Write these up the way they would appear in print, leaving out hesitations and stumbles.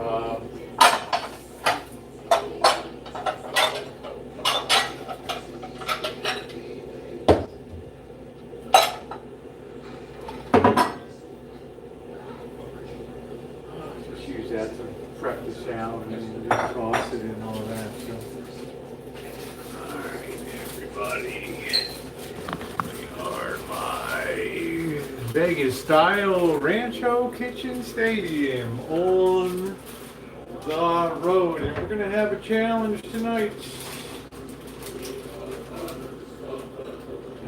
Just use that to prep the salad and toss it and all that. So. All right, everybody. We are my Vegas style Rancho kitchen stadium on the road, and we're gonna have a challenge tonight.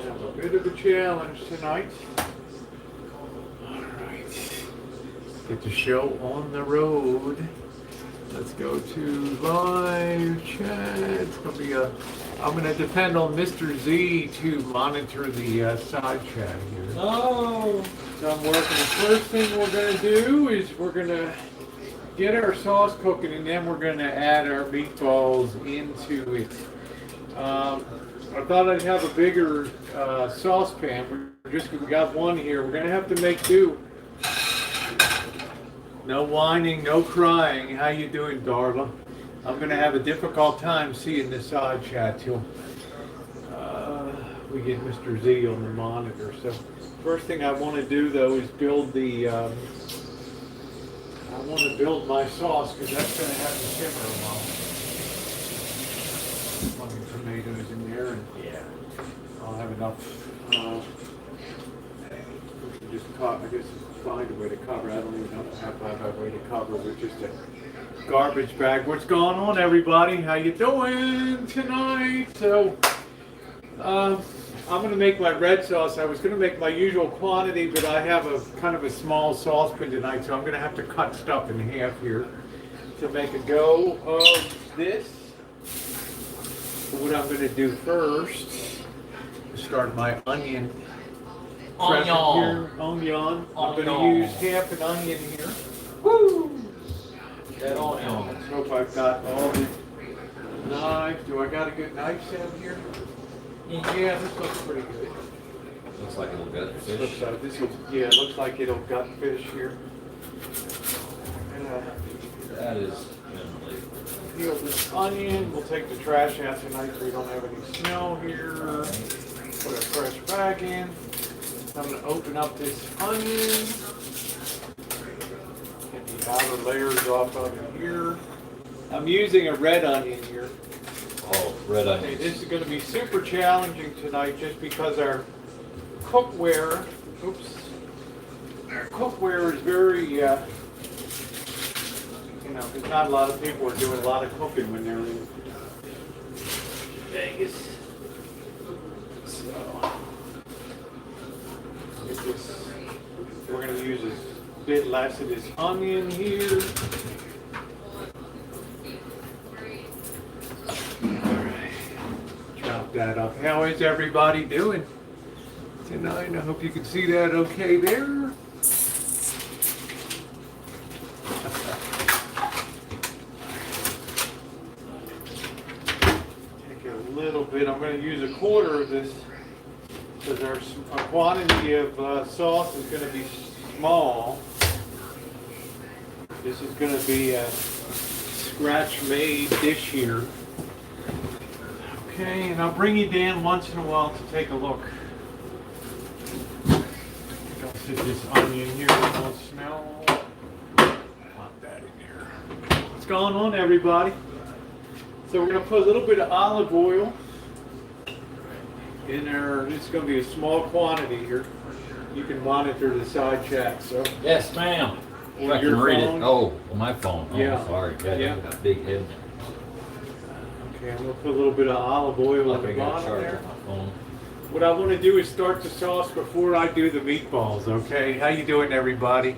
Have a bit of a challenge tonight. All right, get the show on the road. Let's go to live chat. It's gonna be I'm gonna depend on Mr. Z to monitor the side chat here. Oh. So I'm working. The first thing we're gonna do is we're gonna get our sauce cooking, and then we're gonna add our meatballs into it. I thought I'd have a bigger saucepan. We got one here. We're gonna have to make do. No whining, no crying. How you doing, Darla? I'm gonna have a difficult time seeing the side chat till we get Mr. Z on the monitor. So first thing I want to do though is build the. I want to build my sauce because that's gonna have to simmer a while. Some tomatoes in there, and yeah, I'll have enough. Just cut. I guess find a way to cover. I don't even know if I have a way to cover with just a garbage bag. What's going on, everybody? How you doing tonight? So, I'm gonna make my red sauce. I was gonna make my usual quantity, but I have a kind of a small saucepan tonight, so I'm gonna have to cut stuff in half here to make a go of this. So what I'm gonna do first is start my onion. Onion. Onion. I'm gonna use half an onion here. Woo! That onion. Let's hope I've got all the knives. Do I got a good knife set here? Yeah, this looks pretty good. Looks like it'll gut fish. It looks like it'll gut fish here. That is generally. Peel this onion. We'll take the trash out tonight so we don't have any smell here. Put a fresh bag in. I'm going to open up this onion. Get the outer layers off of it here. I'm using a red onion here. Oh, red onion. Okay, this is going to be super challenging tonight just because our cookware, our cookware is very, because not a lot of people are doing a lot of cooking when they're in Vegas. So, get this, we're going to use a bit less of this onion here. That up. How is everybody doing tonight? I hope you can see that okay there. Take a little bit. I'm going to use a quarter of this because our quantity of sauce is going to be small. This is going to be a scratch-made dish here. Okay, and I'll bring you down once in a while to take a look. I'll sit this onion here and I'll smell. Pop that in there. What's going on, everybody? So we're going to put a little bit of olive oil in there. This is going to be a small quantity here. You can monitor the side chat. So yes, ma'am. I can read it. Oh, on my phone. Oh, yeah. Sorry. Yeah. Got a big head. Okay, I'm going to put a little bit of olive oil on the bottom there. What I want to do is start the sauce before I do the meatballs, okay? How you doing, everybody?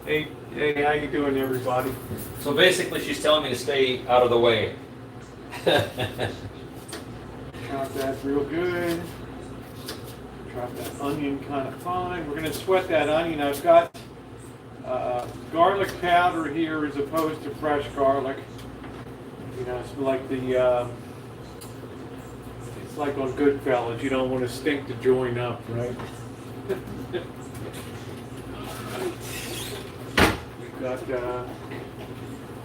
Hey, how you doing, everybody? So basically, she's telling me to stay out of the way. Chop that real good. Chop that onion kind of fine. We're going to sweat that onion. I've got garlic powder here as opposed to fresh garlic. You know, it's like it's like on Goodfellas. You don't want to stink the joint up, right? We've got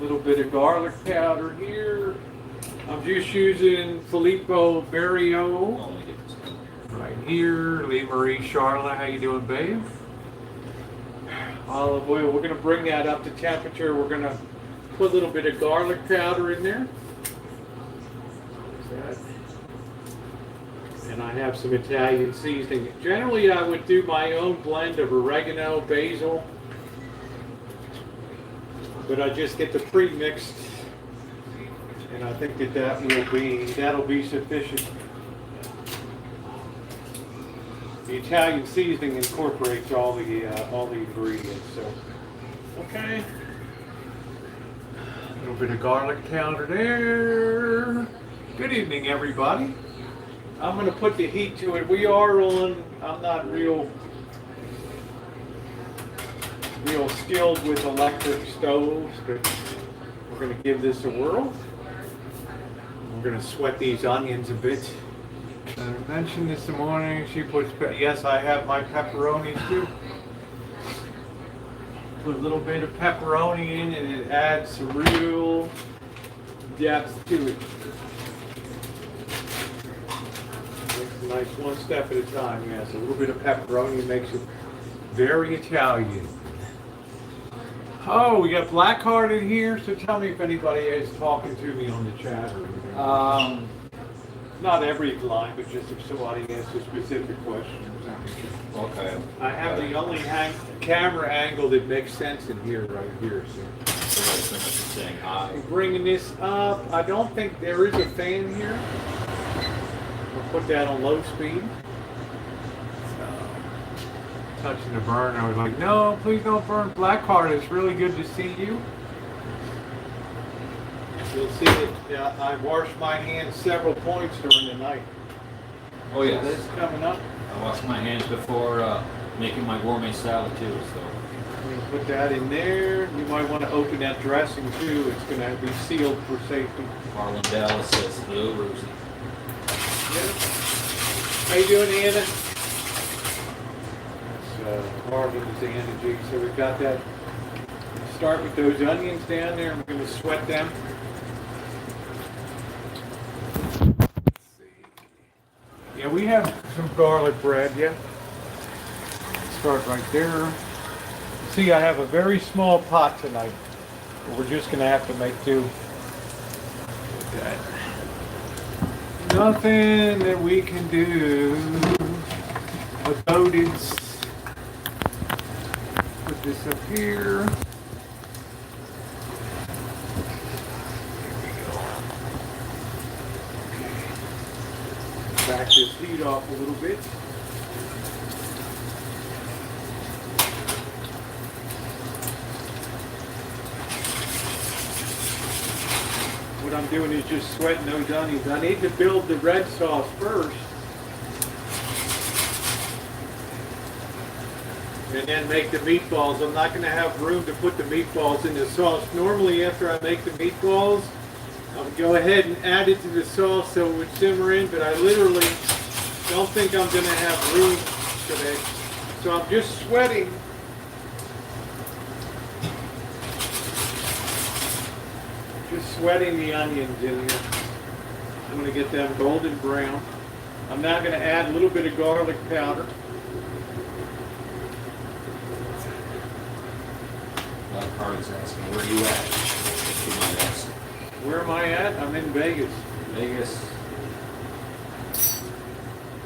little bit of garlic powder here. I'm just using Filippo Barrio right here. Lee Marie Charlotte, how you doing, babe? Olive oil. We're going to bring that up to temperature. We're going to put a little bit of garlic powder in there. And I have some Italian seasoning. Generally, I would do my own blend of oregano, basil, but I just get the pre-mixed, and I think that'll be sufficient. The Italian seasoning incorporates all the ingredients. So, okay, a little bit of garlic powder there. Good evening, everybody. I'm going to put the heat to it. We are on. I'm not real skilled with electric stoves, but we're going to give this a whirl. We're going to sweat these onions a bit. I mentioned this morning. She puts. Yes, I have my pepperonis too. Put a little bit of pepperoni in, and it adds some real depth to it. Nice, one step at a time. Yes, a little bit of pepperoni makes it very Italian. Oh, we got Blackheart in here, so tell me if anybody is talking to me on the chat. Not every line, but just if somebody asks a specific question. Okay. I have the only camera angle that makes sense in here, right here. So. I'm bringing this up. I don't think there is a fan here. We'll put that on low speed. Touching the burn, I was like, no, please don't burn. Blackheart, it's really good to see you. You'll see that I washed my hands several points during the night. Oh yeah. So this coming up. I washed my hands before making my gourmet salad too, so. I'm going to put that in there. You might want to open that dressing too. It's going to be sealed for safety. Marlon Dallas says hello, Rosie. How you doing, Anna? That's Marvin's Anna G. So we've got that. Start with those onions down there. I'm going to sweat them. Let's see. Yeah, we have some garlic bread. Yeah. Start right there. See, I have a very small pot tonight. But we're just going to have to make do with that. Nothing that we can do about it. Put this up here. There we go. Okay. Back this heat off a little bit. What I'm doing is just sweating those onions. I need to build the red sauce first. And then make the meatballs. I'm not going to have room to put the meatballs in the sauce. Normally after I make the meatballs, I'll go ahead and add it to the sauce so it would simmer in, but I literally don't think I'm going to have room today. So I'm just sweating. Just sweating the onions in here. I'm going to get them golden brown. I'm now going to add a little bit of garlic powder. Carly's asking, where are you at? You might ask. Where am I at? I'm in Vegas. Vegas.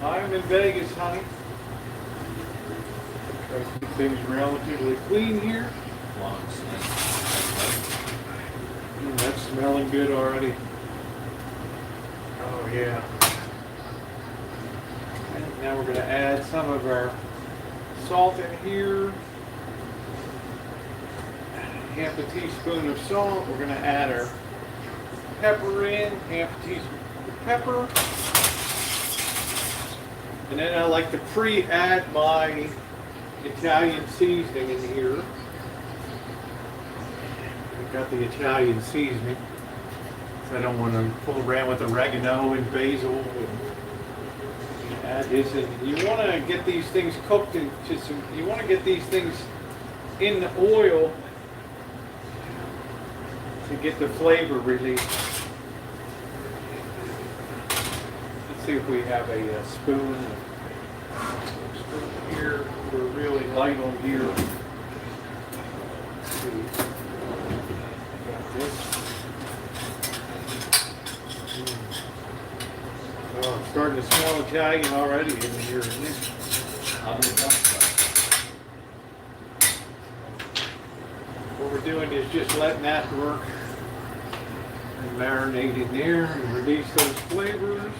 I'm in Vegas, honey. Try to keep things relatively clean here. That's smelling good already. Oh yeah. And now we're going to add some of our salt in here. Half a teaspoon of salt. We're going to add our pepper in. Half a teaspoon of pepper. And then I like to pre-add my Italian seasoning in here. I've got the Italian seasoning. I don't want to pull around with oregano and basil. And add this in. You want to get these things cooked into some. You want to get these things in the oil to get the flavor released. Let's see if we have a spoon. Here, we're really light on gear. Let's see. Got this. Oh, I'm starting to smell Italian already in here, isn't it? What we're doing is just letting that work and marinate in there and release those flavors.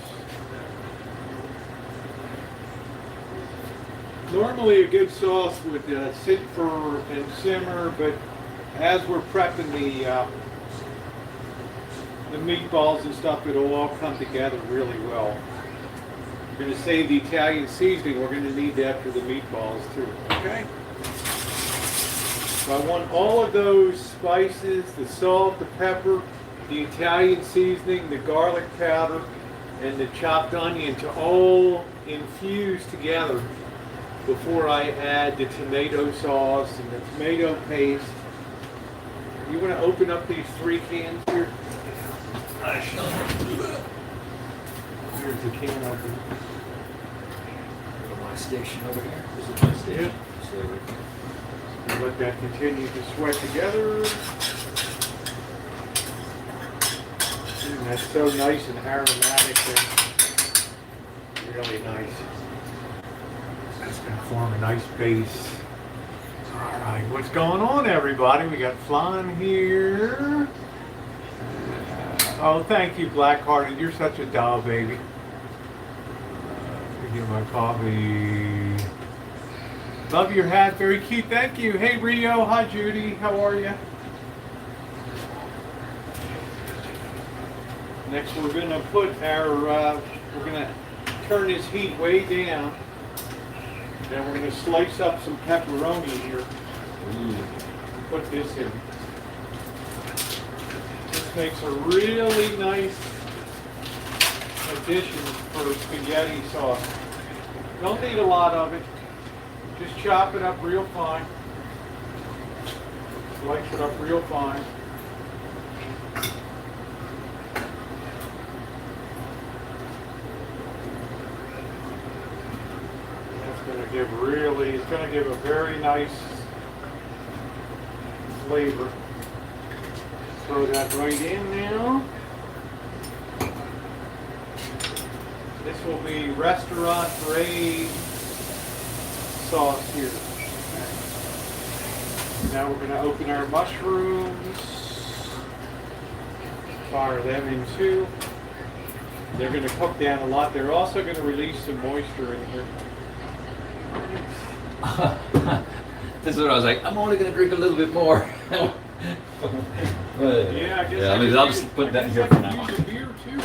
Normally a good sauce would sit for and simmer, but as we're prepping the meatballs and stuff, it'll all come together really well. We're going to save the Italian seasoning. We're going to need that for the meatballs too, okay? So I want all of those spices, the salt, the pepper, the Italian seasoning, the garlic powder, and the chopped onion to all infuse together before I add the tomato sauce and the tomato paste. You want to open up these 3 cans here? Here's the can opener. My station over here. This is my station. And let that continue to sweat together. And that's so nice and aromatic and really nice. That's going to form a nice base. All right, what's going on, everybody? We got flan here. Oh, thank you, Blackhearted. You're such a doll, baby. Give my coffee. Love your hat. Very cute. Thank you. Hey, Rio. Hi, Judy. How are you? Next, we're going to put our, we're going to turn this heat way down. Then we're going to slice up some pepperoni here. Put this in. This makes a really nice addition for spaghetti sauce. Don't need a lot of it. Just chop it up real fine. Slice it up real fine. That's going to give it's going to give a very nice flavor. Throw that right in now. This will be restaurant grade sauce here. Now we're going to open our mushrooms. Fire them in too. They're going to cook down a lot. They're also going to release some moisture in here. This is what I was like, I'm only going to drink a little bit more. Yeah, I guess I'll just put that in here for now. Use a beer too.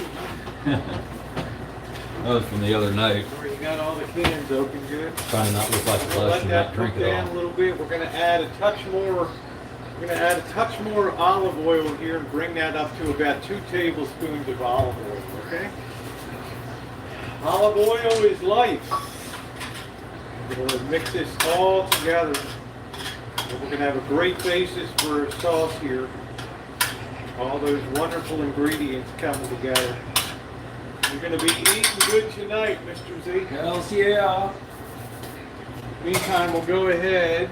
That was from the other night. Where you got all the cans open good. Trying to not look like a We'll flush let and that not drink cook it down a all. little bit. We're going to add a touch more. We're going to add a touch more olive oil here and bring that up to about 2 tablespoons of olive oil. Okay. Olive oil is life. We're going to mix this all together. And we're going to have a great basis for a sauce here. All those wonderful ingredients coming together. You're going to be eating good tonight, Mr. Z. Hells yeah. Meantime, we'll go ahead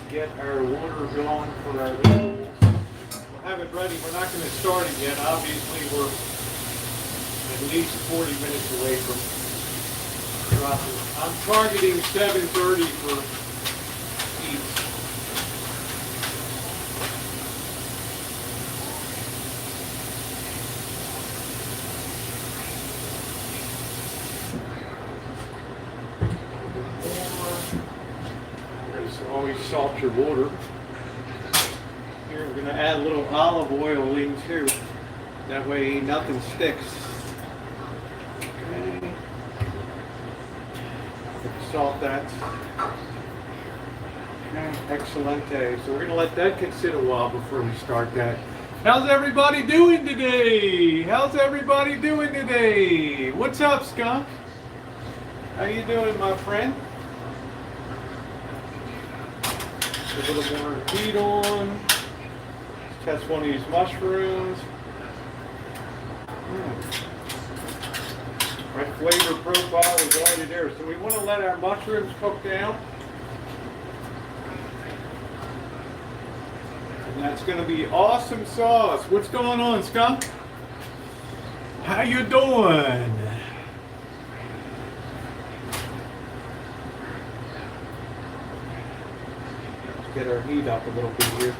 get our water going for our noodles. We'll have it ready. We're not going to start it yet. Obviously, we're at least 40 minutes away from dropping. I'm targeting 7:30 for eats. Always salt your water. Here we're going to add a little olive oil in too. That way nothing sticks. Okay. Salt that. Okay, excelente. So we're going to let that sit a while before we start that. How's everybody doing today? How's everybody doing today? What's up, Skunk? How you doing, my friend? A little more heat on. Test one of these mushrooms. My flavor profile is already there. So we want to let our mushrooms cook down. And that's going to be awesome sauce. What's going on, Skunk? How you doing? Let's get our heat up a little bit here.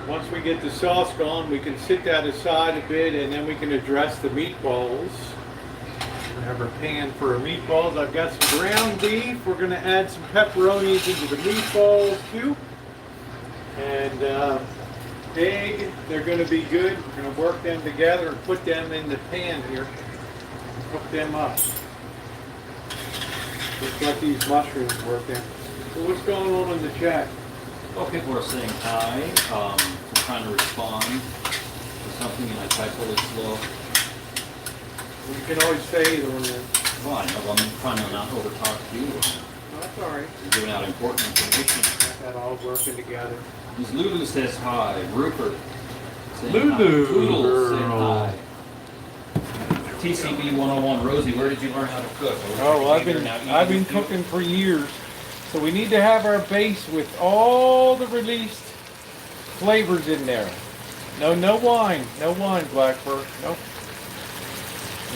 Once we get the sauce going, we can sit that aside a bit and then we can address the meatballs. We have our pan for our meatballs. I've got some ground beef. We're going to add some pepperonis into the meatballs too. And egg, they're going to be good. We're going to work them together and put them in the pan here. Cook them up. Just like these mushrooms working. So what's going on in the chat? Well, people are saying hi. I'm trying to respond to something and I type really slow. You can always say it on there. Well, I know, I'm trying to not over talk to you. No, that's all right. You're giving out important information. Got that all working together. Miss Lulu says hi. Rupert saying Lulu. hi. Toodles saying hi. TCB 101. Rosie, where did you learn how to cook? Oh, I've been cooking for years. So we need to have our base with all the released flavors in there. No wine. No wine, Blackbird. Nope.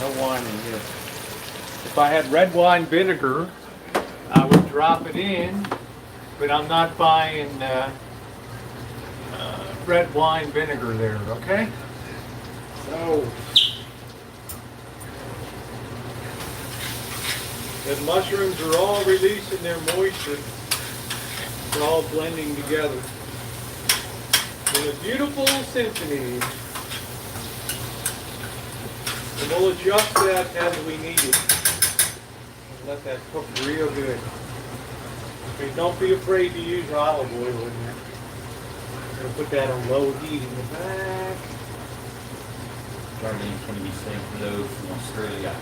No wine in here. If I had red wine vinegar, I would drop it in, but I'm not buying red wine vinegar there, okay? So, the mushrooms are all releasing their moisture. It's all blending together in a beautiful symphony. And we'll adjust that as we need it. And let that cook real good. Okay, don't be afraid to use olive oil in there. I'm going to put that on low heat in the back. Darlene's going to be saying hello from Australia.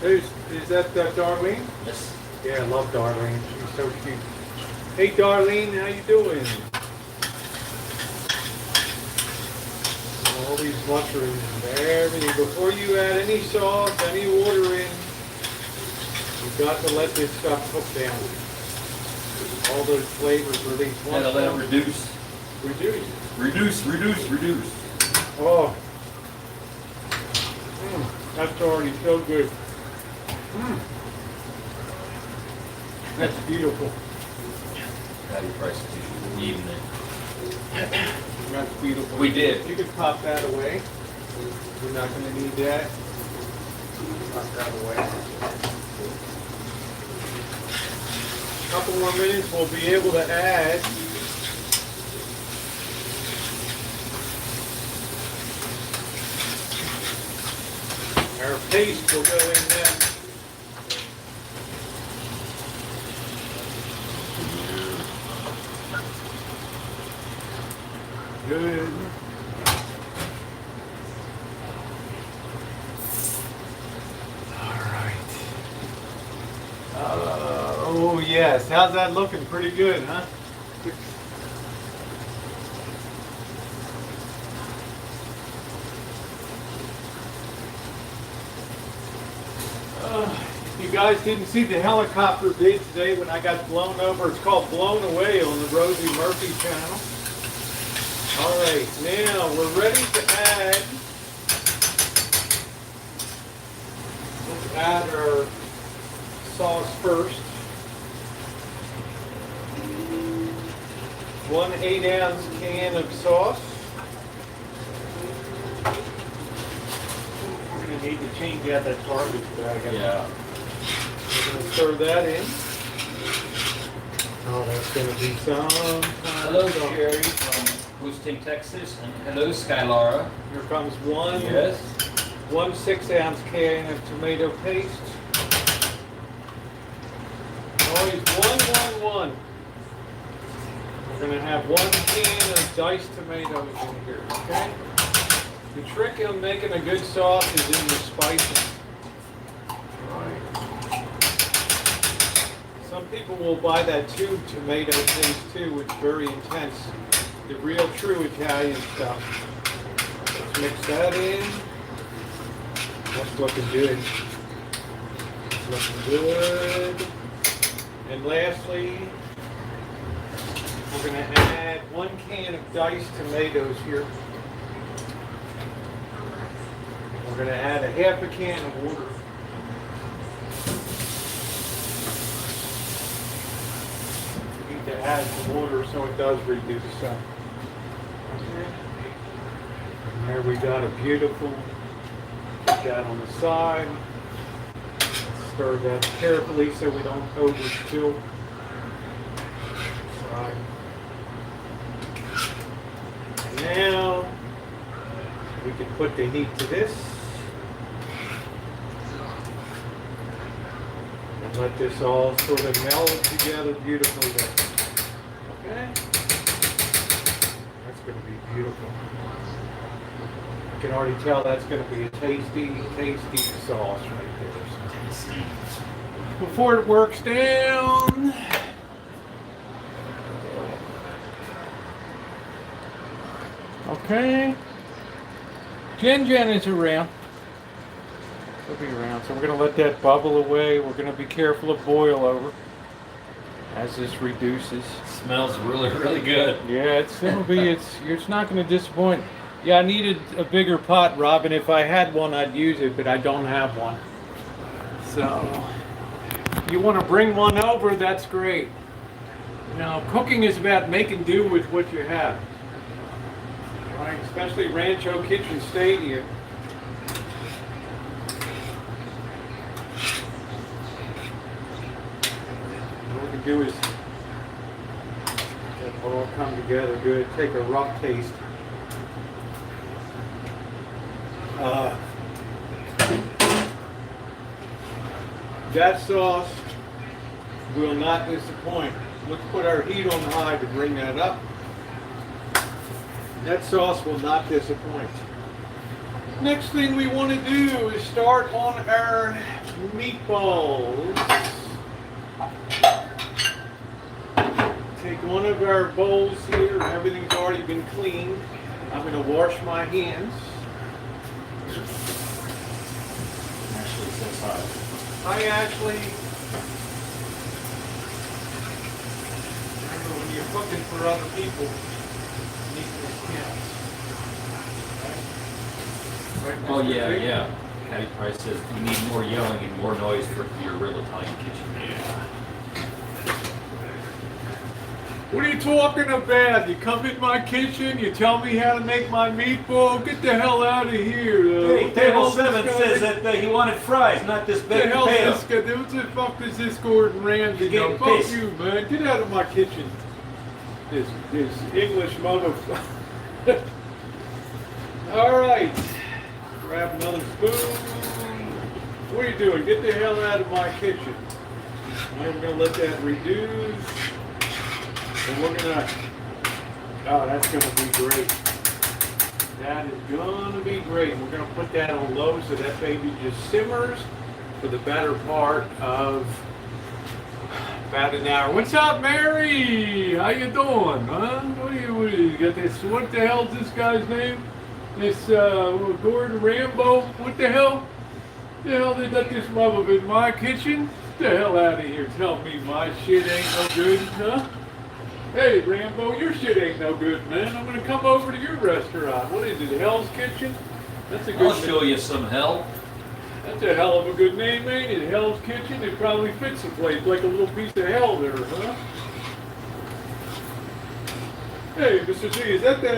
Is that Darlene? Yes. Yeah, I love Darlene. She's so cute. Hey Darlene, how you doing? All these mushrooms and everything. Before you add any sauce, any water in, you've got to let this stuff cook down. All those flavors release. Gotta let it reduce. Reduce. Oh. That's already so good. That's beautiful. Patty prices usually even it. That's beautiful. We did. You can pop that away. We're not going to need that. Pop that away. A couple more minutes, we'll be able to add our paste will go in next. Good. All right. Oh yes, how's that looking? Pretty good, huh? You guys didn't see the helicopter vid today when I got blown over. It's called Blown Away on the Rosie Murphy channel. All right, now we're ready to add. Let's add our sauce first. 1 8-ounce can of sauce. We're going to need to change out that garbage bag. Yeah. We're going to stir that in. Oh, that's going to be some. Hello, Sherry from Houston, Texas, and hello, Skylara. Here comes one. Yes. 1 6-ounce can of tomato paste. Always 1 1 1. We're going to have 1 can of diced tomatoes in here, okay? The trick in making a good sauce is in the spicing. All right. Some people will buy that tube tomato paste too. It's very intense. The real true Italian stuff. Let's mix that in. That's looking good. It's looking good. And lastly, we're going to add 1 can of diced tomatoes here. We're going to add a half a can of water. We need to add some water so it does reduce some. And there we got a beautiful, put that on the side. Stir that carefully so we don't overspill. Right. Now we can put the heat to this and let this all sort of meld together beautifully there. Okay? That's going to be beautiful. I can already tell that's going to be a tasty, tasty sauce right there. So. Before it works down, okay. Jen is around. She'll be around. So we're going to let that bubble away. We're going to be careful of boil over as this reduces. Smells really, really good. Yeah, it's not going to disappoint. Yeah, I needed a bigger pot, Robin. If I had one, I'd use it, but I don't have one. So, you want to bring one over, that's great. You know, cooking is about making do with what you have. Right? Especially Rancho Kitchen Stadium. What we can do is let it all come together good. Take a rough taste. That sauce will not disappoint. Let's put our heat on high to bring that up. That sauce will not disappoint. Next thing we want to do is start on our meatballs. Take one of our bowls here. Everything's already been cleaned. I'm going to wash my hands. Ashley says hi. Hi, Ashley. Remember, when you're cooking for other people, neatness counts. Right, Oh Mr. yeah, Big? yeah. Patty Price says you need more yelling and more noise for your real Italian kitchen. Yeah. What are you talking about? You come in my kitchen, you tell me how to make my meatball. Get the hell out of here. Hey, What the Table hell's this 7 guy- says that he wanted fries, not this What the big hell's potato. this guy? What the fuck is this Gordon Ramsay? You're getting Fuck pissed. you, man. Get out of my kitchen. This English motherfucker. All right. Grab another spoon. What are you doing? Get the hell out of my kitchen. I'm going to let that reduce. And we're going to... Oh, that's going to be great. That is going to be great. We're going to put that on low so that baby just simmers for the better part of about an hour. What's up, Mary? How you doing, huh? What do you got this? What the hell's this guy's name? This Gordon Rambo? What the hell? The hell they let this mother in my kitchen? Get the hell out of here. Tell me my shit ain't no good, huh? Hey, Rambo, your shit ain't no good, man. I'm gonna come over to your restaurant. What is it, Hell's Kitchen? That's a good I'll show you some hell. That's a hell of a good name, ain't it? Hell's Kitchen. It probably fits the place like a little piece of hell there, huh? Hey, Mr. G, is that the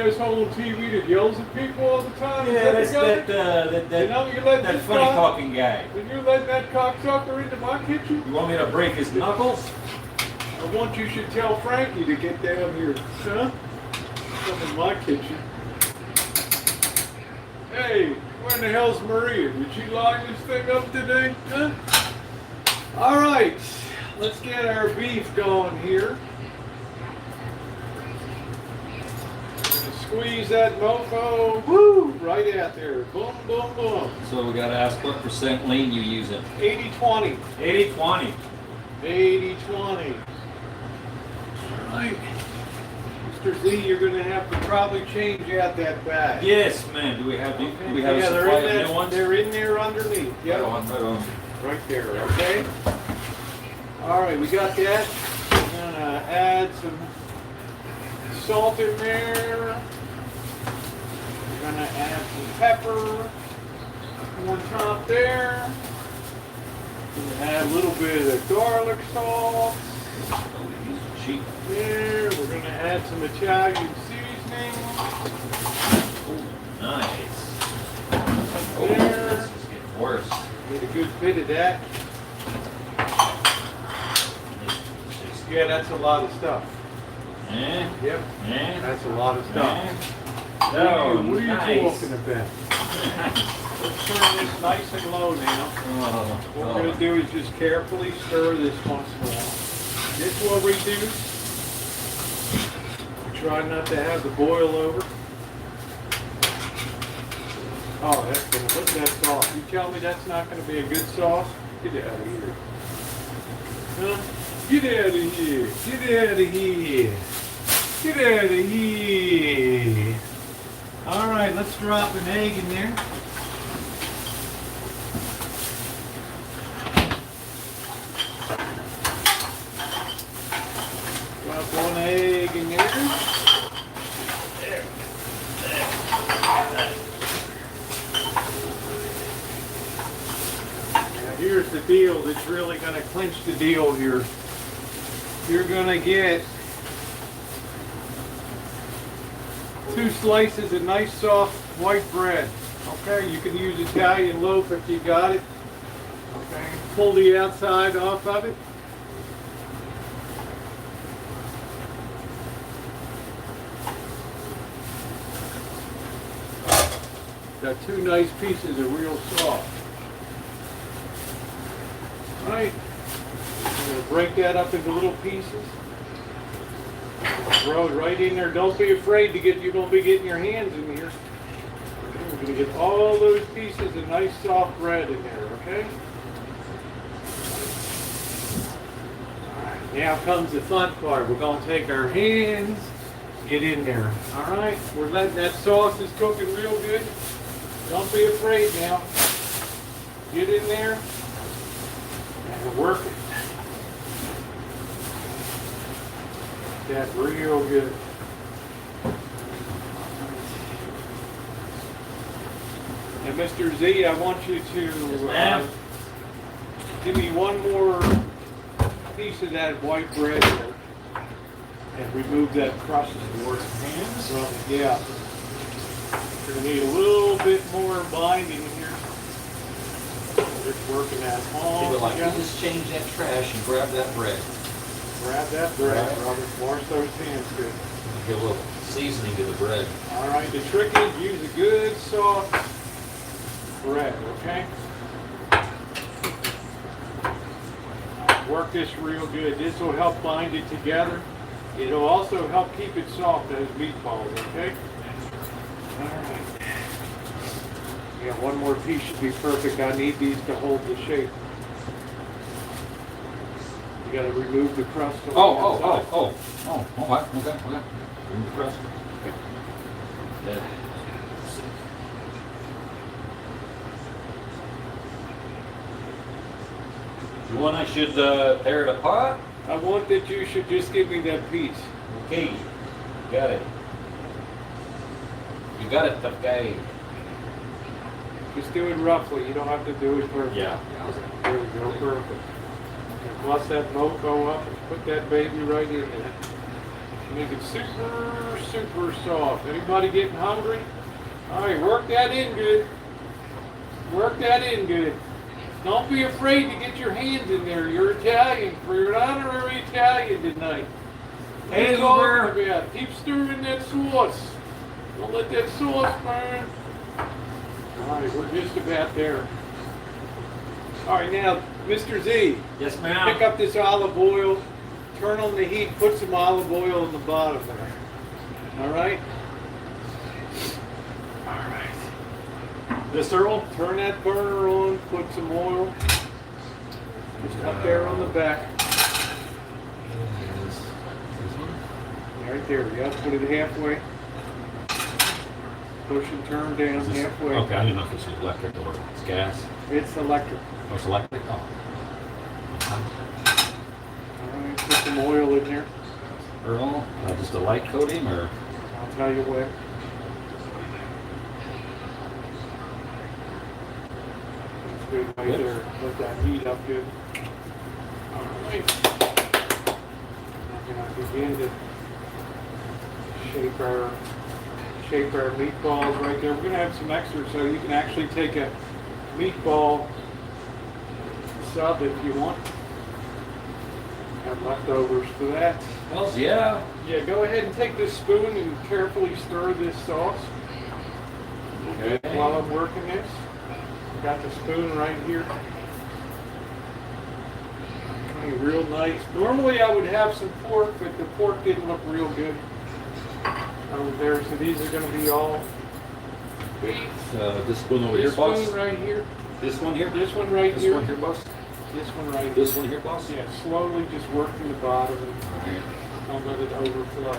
asshole on TV that yells at people all the time? Is Yeah, the that's guy? that You know, you let that this funny guy- talking guy. When you let that cocksucker into my kitchen, You want me to break his knuckles? I want you should tell Frankie to get down here, huh? Come in my kitchen. Hey, where in the hell's Maria? Did she line this thing up today, huh? All right, let's get our beef going here. Squeeze that mofo, woo, right out there. Boom, boom, boom. So we gotta ask what percent lean you using. 80-20. 80-20. 80-20. Alright. Mr. Z, you're going to have to probably change out that bag. Yes, man. Do we have a Yeah, supply of new ones? they're in there underneath. Yep. Right on. Right there, okay? Alright, we got that. We're going to add some salt in there. We're going to add some pepper on top there. We're going to add a little bit of garlic salt. Cheap. There, we're going to add some Italian seasoning. Oh, nice. Oh, There. this is getting worse. Get a good bit of that. Yeah, that's a lot of stuff. Yeah. Yep. Yeah. That's a lot of stuff. Oh, what are you nice. talking about? Let's turn this nice and low now. What we're going to do is just carefully stir this once in a while. This will reduce. Try not to have the boil over. Oh, that's going to look that sauce. You tell me that's not going to be a good sauce? Get out of here. Huh? Get out of here. Get out of here. Get out of here. All right, let's drop an egg in there. Drop one egg in there. Now here's the deal that's really going to clinch the deal here. You're going to get 2 slices of nice soft white bread. Okay, you can use Italian loaf if you got it. Okay, pull the outside off of it. Got 2 nice pieces of real soft. All right, I'm going to break that up into little pieces. Throw it right in there. Don't be afraid to get, you're going to be getting your hands in here. We're going to get all those pieces of nice soft bread in there, okay? All right, now comes the fun part. We're going to take our hands, get in there. All right, we're letting that sauce is cooking real good. Don't be afraid now. Get in there and work it. That real good. And Mr. Z, I want you to give me one more piece of that white bread there and remove that crust. Hands? Yeah. You're going to need a little bit more binding here. Just working that all together. Just change that trash and grab that bread. Grab that bread, Robert. Wash those hands good. Get a little seasoning to the bread. All right, the trick is use a good soft bread, okay? Work this real good. This will help bind it together. It'll also help keep it soft as meatballs, okay? All right. Yeah, one more piece should be perfect. I need these to hold the shape. You gotta remove the crust. On the outside. Okay. Remove the crust. Yeah. You want I should tear it apart? I want that you should just give me that piece. Okay. Got it. You got it, tough guy. Just do it roughly. You don't have to do it perfect. Yeah. There we go, perfect. And bust that moco up and put that baby right in there. Make it super, super soft. Anybody getting hungry? All right, work that in good. Work that in good. Don't be afraid to get your hands in there. You're Italian. You're an honorary Italian tonight. Hands over. Keep stirring that sauce. Don't let that sauce burn. All right, we're just about there. All right, now, Mr. Z. Yes, ma'am. Pick up this olive oil, turn on the heat, put some olive oil in the bottom there. All right? All right. This Earl? Turn that burner on, put some oil. Just up there on the back. Right there, yeah, put it halfway. Push and turn down halfway. Okay, I didn't know if this was electric or it's gas. It's electric. Oh, it's electric? Oh. Alright, put some oil in there. Earl, just a light coating or? I'll tell you what. That's good right Good. there. Let that heat up good. Alright. Now I begin to shape our meatballs right there. We're going to have some extra, so you can actually take a meatball sub if you want. Have leftovers for that. Well, yeah. Yeah, go ahead and take this spoon and carefully stir this sauce. Okay. While I'm working this. Got the spoon right here. Okay, real nice. Normally I would have some pork, but the pork didn't look real good over there. So these are going to be all beef. This spoon over here, This boss? spoon right here. This one here? This one right This here. one here, boss? This one right here. This one here, boss? Yeah, slowly just work from the bottom and Okay. don't let it overflow.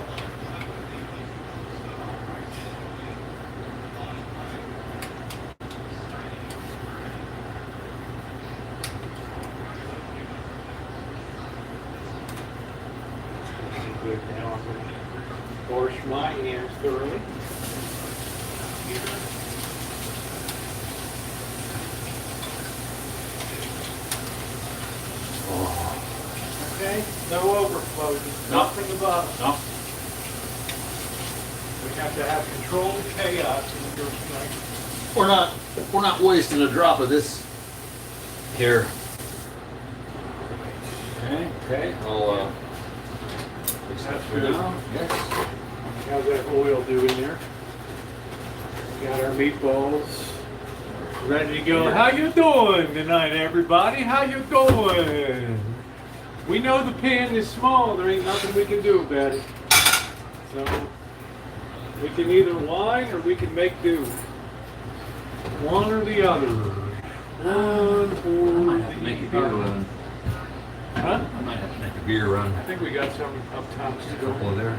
Good. Now I'm going to wash my hands thoroughly. Okay, no overflow, just No. not from the bottom. No? We have to have controlled chaos in your night. We're not wasting a drop of this here. Okay, I'll fix that for now. Yes. How's that oil doing there? Got our meatballs ready to go. How you doing tonight, everybody? How you doing? We know the pan is small. There ain't nothing we can do about it. So we can either whine or we can make do. One or the other. One I or might have to make a the beer other. run. Huh? I might have to make a beer run. I think we got some up top A still. couple of there.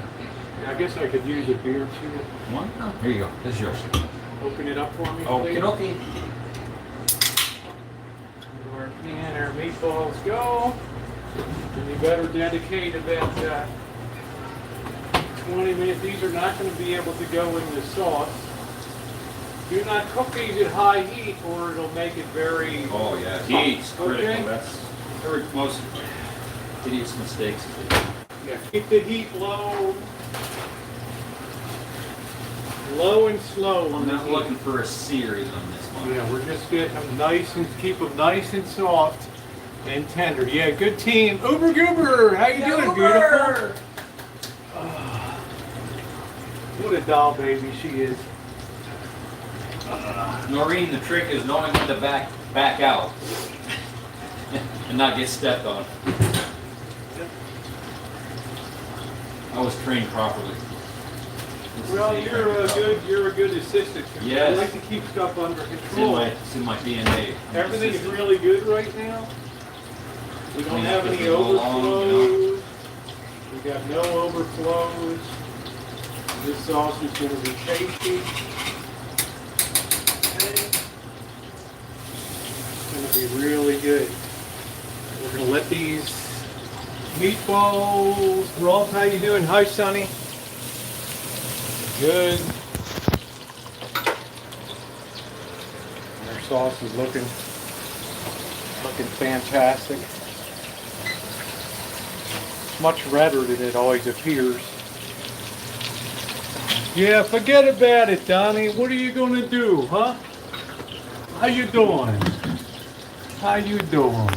I guess I could use a beer too. One? Oh, here you go. This is yours. Open it up for me, Okay, please. okay. Where can our meatballs go? And you better dedicate about 20 minutes. These are not going to be able to go in the sauce. Do not cook these at high heat or it'll make it very... Oh, yeah. Heat's critical. Okay. That's most idiots' mistakes. Yeah, keep the heat low. Low and slow on I'm the not heat. looking for a series on this one. Yeah, we're just getting them nice and keep them nice and soft and tender. Yeah, good team. Uber Goober, how you doing, beautiful? Ah, what a doll baby she is. Noreen, the trick is knowing when to back out and not get stepped on. I was trained properly. Well, you're a good assistant. Yes. I like to keep stuff under It's in control. my DNA. Everything's really good right now. We don't Clean have up any as we go along, overflows. We got no overflows. This sauce is going to be tasty. Okay. It's going to be really good. We're going to let these meatballs. Rolf, how you doing? Hi, Sonny. Good. Our sauce is looking fantastic. Much redder than it always appears. Yeah, forget about it, Donnie. What are you gonna do, huh? How you doing? How you doing?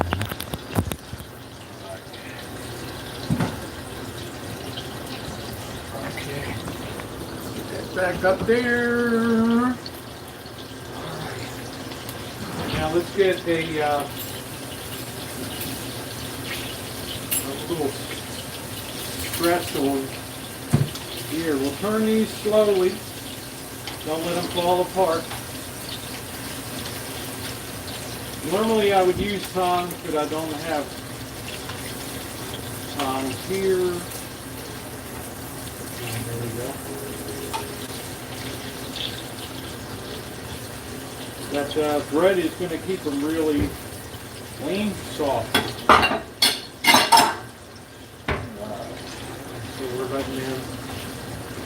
Okay. Get that back up there. Now let's get a little stress on here. We'll turn these slowly. Don't let them fall apart. Normally I would use tongs, but I don't have tongs here. There we go. That bread is going to keep them really lean, soft. So we're letting them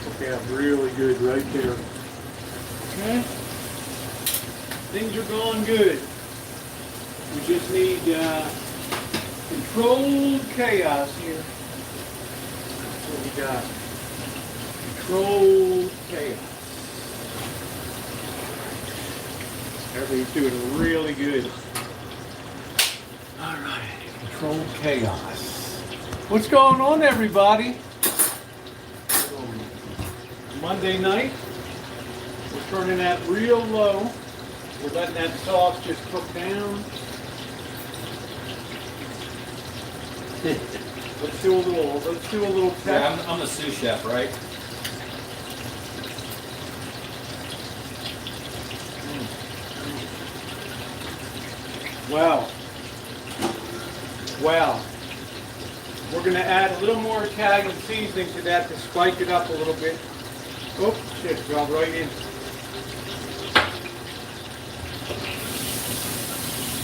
cook out really good right there. Okay. Things are going good. We just need controlled chaos here. That's what we got. Controlled chaos. Everything's doing really good. All right, controlled chaos. What's going on, everybody? Monday night. We're turning that real low. We're letting that sauce just cook down. Let's do a little test. Yeah, I'm the sous chef, right? Wow. We're going to add a little more Italian seasoning to that to spike it up a little bit. Oh, shit, fell right in.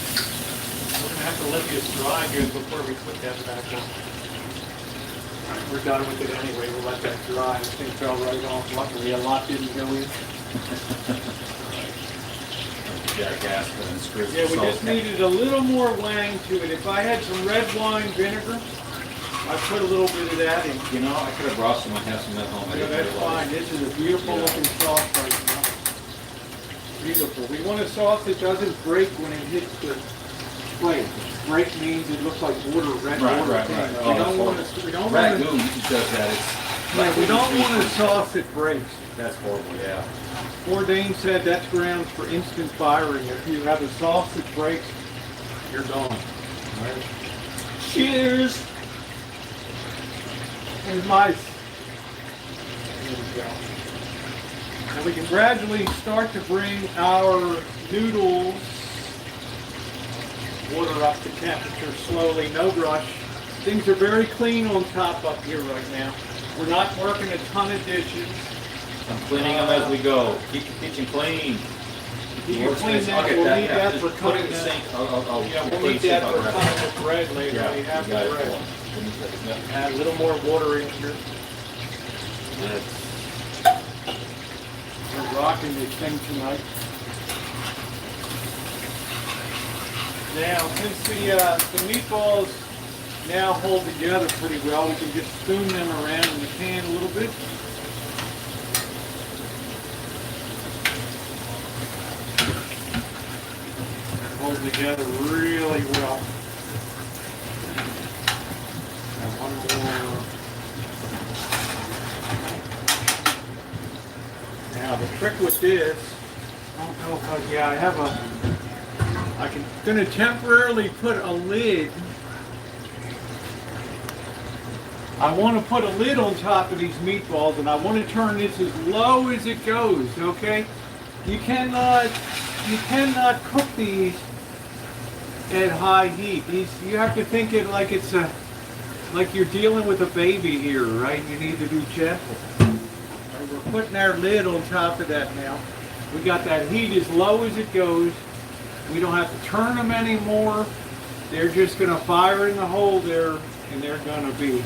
We're going to have to let this dry good before we put that back on. All right, we're done with it anyway. We'll let that dry. This thing fell right off. Luckily, a lot didn't go in. Jackass and screws Yeah, we just needed a little more wang to it. If I had some red wine vinegar, I'd put a little bit of that in. You know, I could have brought some and have some at home. I Yeah, didn't that's realize. fine. This is a beautiful looking sauce right now. Beautiful. We want a sauce that doesn't break when it hits the plate. Break means it looks like water, red Right, water. right, thing. right. We Oh, don't want that's to. We don't Ragu want to. does that. It's Yeah, we don't want a sauce that breaks. That's horrible, yeah. Bourdain said that's grounds for instant firing. If you have a sauce that breaks, you're gone. All right. Cheers. Here's my. There we go. And we can gradually start to bring our noodles water up to temperature slowly, no rush. Things are very clean on top up here right now. We're not working a ton of dishes. I'm cleaning them as we go. Keep the kitchen clean. You can clean that, I'll get we'll that. need Yeah, that just for put it cutting in the that. sink. I'll Yeah, put we'll it in need the that sink, for I'll grab cutting it. the bread later. Yeah, We have you the got it. bread. Yeah. Add a little more water in here. We're rocking this thing tonight. Now, since the meatballs now hold together pretty well, we can just spoon them around in the pan a little bit. Hold together really well. And one more. Now the trick with this, I don't know if I'm gonna temporarily put a lid. I want to put a lid on top of these meatballs, and I want to turn this as low as it goes. Okay, you cannot cook these at high heat. You have to think it like like you're dealing with a baby here, right? You need to be gentle. Right, we're putting our lid on top of that now. We got that heat as low as it goes. We don't have to turn them anymore. They're just going to fire in the hole there, and they're going to be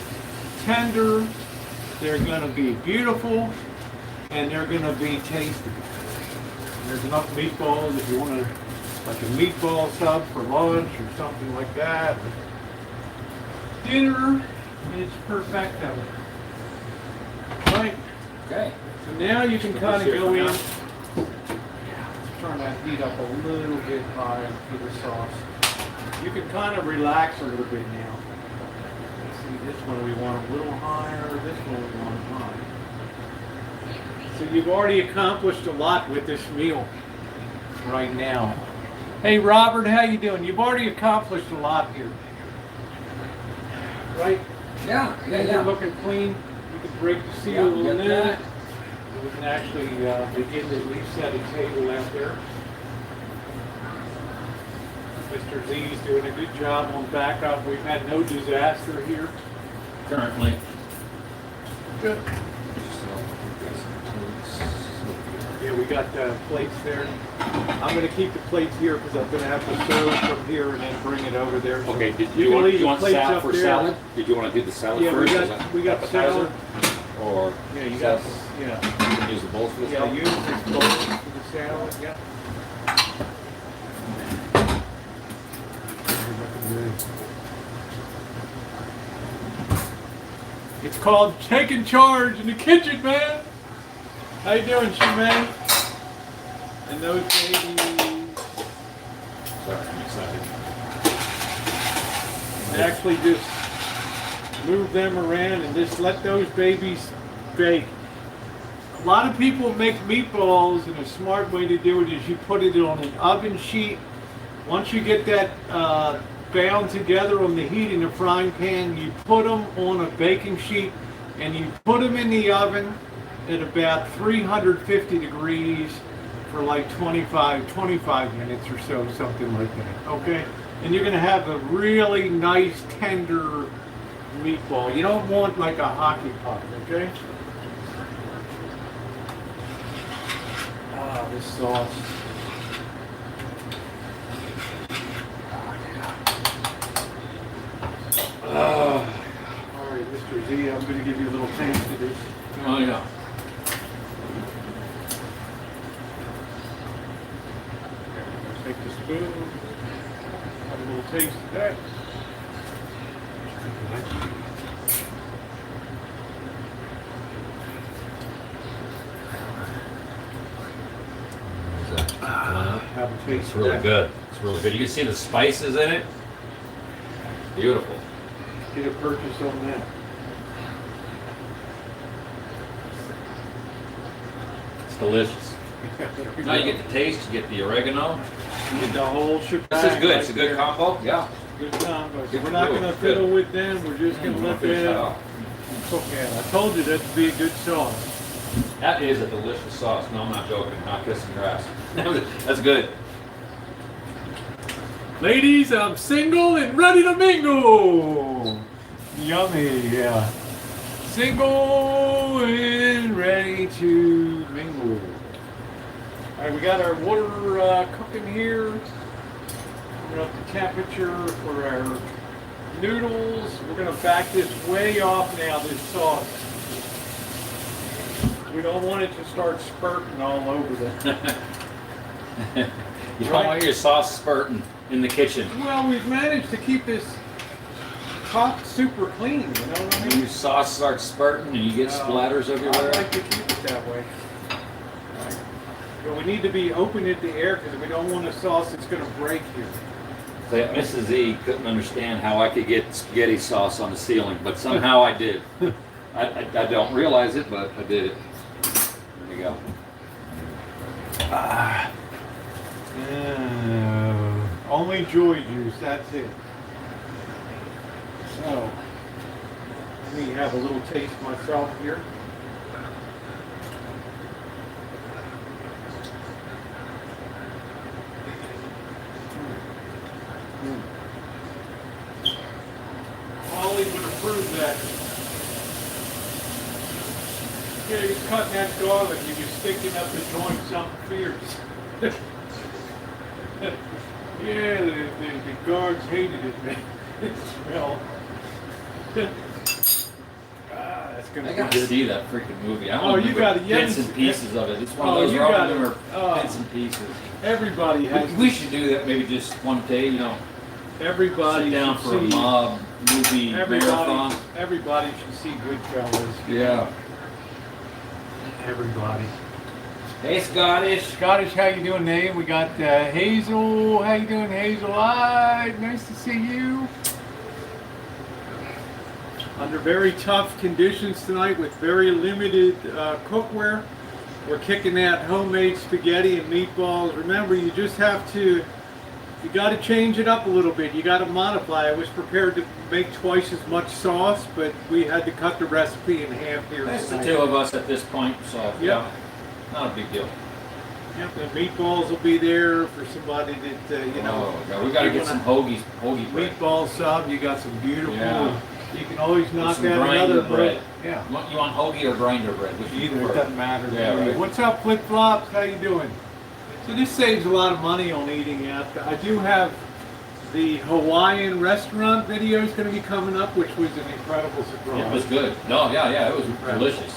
tender. They're going to be beautiful, and they're going to be tasty. There's enough meatballs if you want to, like a meatball sub for lunch or something like that. Dinner is perfecto. Right. Okay. So now you can kind of Let's go see it in. for Turn that heat up a little bit high for the sauce. You can kind of relax a little bit now. Let's see, this one we want a little higher, this one we want high. So you've already accomplished a lot with this meal right now. Hey Robert, how you doing? You've already accomplished a lot here. Right? Yeah, Things are looking clean. You can break the seal a little get bit. that. We can actually begin to at least set a table out there. Mr. Z's doing a good job on backup. We've had no disaster here. Currently. Good. got plates there. I'm gonna keep the plates here because I'm gonna have to serve from here and then bring it over there. So Okay, did you you can want, leave you the want plates salad up for there. salad? Did you want to do the salad Yeah, first? we got appetizer? salad. Or Yeah, you got. salad? Yeah. You can use the bowls for this? Yeah, stuff? use this bowl for the salad. Yeah. It's called taking charge in the kitchen, man. How you doing, Shemaine? And those babies. Sorry, I'm excited. And actually just move them around and just let those babies bake. A lot of people make meatballs, and a smart way to do it is you put it on an oven sheet. Once you get that bound together on the heat in the frying pan, you put them on a baking sheet and you put them in the oven at about 350 degrees for like 25 minutes or so, something like that, okay? And you're gonna have a really nice, tender meatball. You don't want like a hockey puck, okay? Ah, this sauce. All right, Mr. Z, I'm going to give you a little taste of this. Oh, yeah. Take the spoon, have a little taste of that. Have a taste It's of really that. good. It's really good. You can see the spices in it. Beautiful. Get a purchase on that. It's delicious. Now you get the taste, you get the oregano. Get the whole shebang. This is good. right It's a good there. combo. Yeah. Good combo. So Good we're not food. going to Good. fiddle with them. We're just going to let Finish that them off. cook it. I told you that'd be a good sauce. That is a delicious sauce. No, I'm not joking. Not kissing grass. That's good. Ladies, I'm single and ready to mingle. Yummy, yeah. Single and ready to mingle. All right, we got our water cooking here. We're up the temperature for our noodles. We're gonna back this way off now, this sauce. We don't want it to start spurting all over the. You don't want your sauce spurting in the kitchen. Well, we've managed to keep this pot super clean, you know what I When mean? your sauce starts spurting and you get splatters I everywhere. like to keep it that way. But we need to be open at the air because we don't want a sauce that's going to break here. That Mrs. E couldn't understand how I could get spaghetti sauce on the ceiling, but somehow I did. I don't realize it, but I did it. There you go. Only joy juice, that's it. So, let me have a little taste myself here. Holly would approve that. Yeah, you're cutting that garlic and you're sticking up the joint something fierce. Yeah, the guards hated it, man. It smelled. That's gonna I be gotta good. see that freaking movie. I Oh, don't you remember gotta- bits yes. and pieces of it. It's one Oh, of those you where all gotta- of them oh. are bits and pieces. Everybody has. We should do that maybe just one day, you know, Everybody sit down should for a see- mob movie marathon. Everybody should see Goodfellas. Yeah. Everybody. Hey, Scottish. Scottish, how you doing, Nate? We got Hazel. How you doing, Hazel? Hi, nice to see you. Under very tough conditions tonight with very limited cookware, we're kicking out homemade spaghetti and meatballs. Remember, you just have to, you got to change it up a little bit. You got to modify. I was prepared to make twice as much sauce, but we had to cut the recipe in half here. That's the tonight. two of us at this point, so Yeah. not a big deal. Yep, the meatballs will be there for somebody that, you know. Oh, God, we gotta get some hoagie bread. Meatball sub, you got some beautiful Yeah. You can always knock some out grinder another bread. Yeah. You want hoagie or grinder bread? Which you Either, it prefer? doesn't matter. to Yeah, me. right. What's up, Flip Flops? How you doing? So this saves a lot of money on eating out. I do have the Hawaiian restaurant video is going to be coming up, which was an incredible surprise. It was good. No, yeah, it was delicious.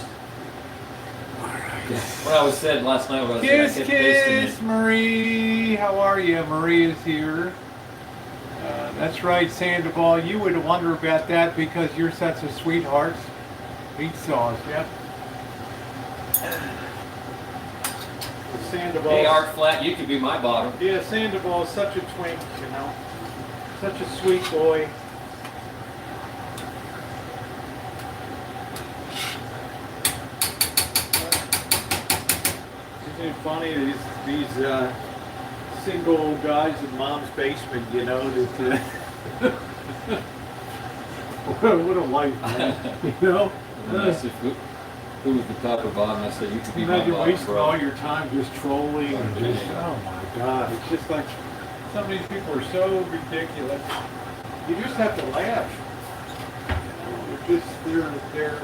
What I was said last night was Kiss, I kept tasting kiss, Marie. How are you? Marie is here. That's right, Sandoval. You would wonder about that because you're such a sweetheart. Meat sauce, yep. Sandoval. Hey, Art Flat, you could be my bottom. Yeah, Sandoval is such a twink, you know. Such a sweet boy. Isn't it funny, these single guys in mom's basement, you know, that, what a life, man, you know? And I said, who was the top or bottom? I said, you could be my Imagine bottom, wasting bro. all your time just trolling and just, oh my God, it's just like, some of these people are so ridiculous. You just have to laugh. You know, they're,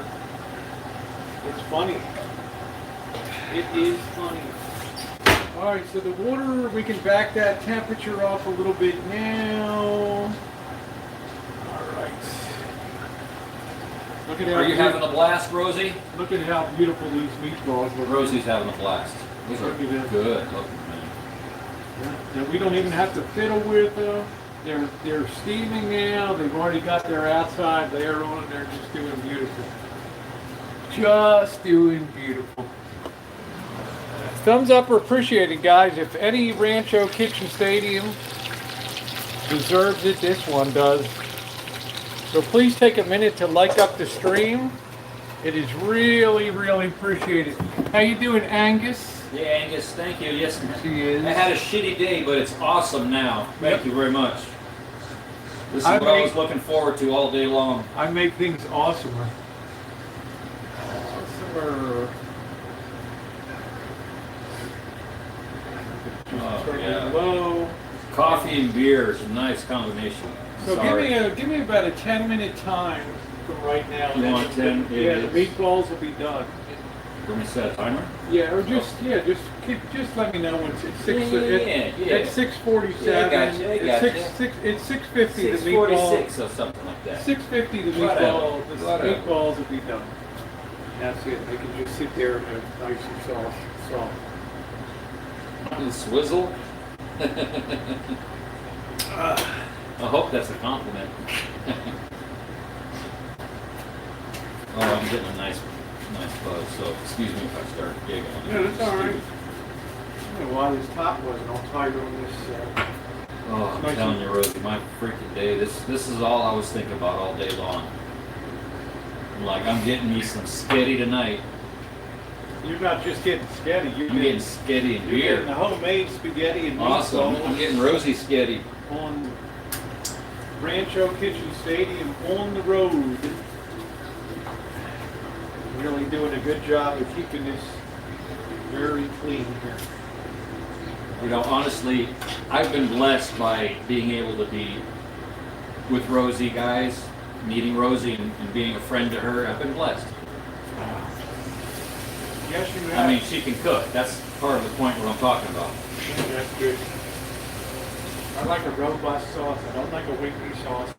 it's funny. It is funny. All right, so the water, we can back that temperature off a little bit now. All right. Look at Are you having a blast, Rosie? Look at how beautiful these meatballs look. Rosie's having a blast. These are Look at that. good looking, man. Yeah, we don't even have to fiddle with them. They're steaming now. They've already got their outside layer on, and they're just doing beautiful. Just doing beautiful. Thumbs up are appreciated, guys. If any Rancho Kitchen Stadium deserves it, this one does. So please take a minute to like up the stream. It is really, really appreciated. How you doing, Angus? Yeah, Angus, thank you. Yes, She is. I had a shitty day, but it's awesome now. Thank Yep. you very much. This is I what I make- was looking forward to all day long. I make things awesomer. Awesomer. Oh, Turn it yeah. low. Coffee and beer is a nice combination. So Sorry. give me about a 10-minute time from right now. You and want then 10? Yeah, Yeah, the meatballs will be done. Let me set a timer. Yeah, or just let me know when it's six. Yeah. At 6:47. Yeah, I got you, I got It's 6:50. The 6:46 meatball. or something like that. 6:50. The Whatever, meatball. The whatever. meatballs will be done. That's it. They can just sit there and they're nice and soft. And swizzle. I hope that's a compliment. Oh, I'm getting a nice buzz, so excuse me if I start giggling. Yeah, that's all right. I don't know why this top wasn't all tight on this. Oh, I'm Nice telling and- you, Rosie, my freaking day. This is all I was thinking about all day long. I'm like, I'm getting me some sketty tonight. You're not just getting sketty. I'm getting sketty and You're getting the beer. homemade spaghetti and Awesome. I'm meatballs getting Rosie sketty. on Rancho Kitchen Stadium on the road. Really doing a good job of keeping this very clean here. You know, honestly, I've been blessed by being able to be with Rosie, guys, meeting Rosie and being a friend to her. I've been blessed. Yes, you have. I mean, she can cook. That's part of the point what I'm talking about. That's good. I like a robust sauce. I don't like a wimpy sauce.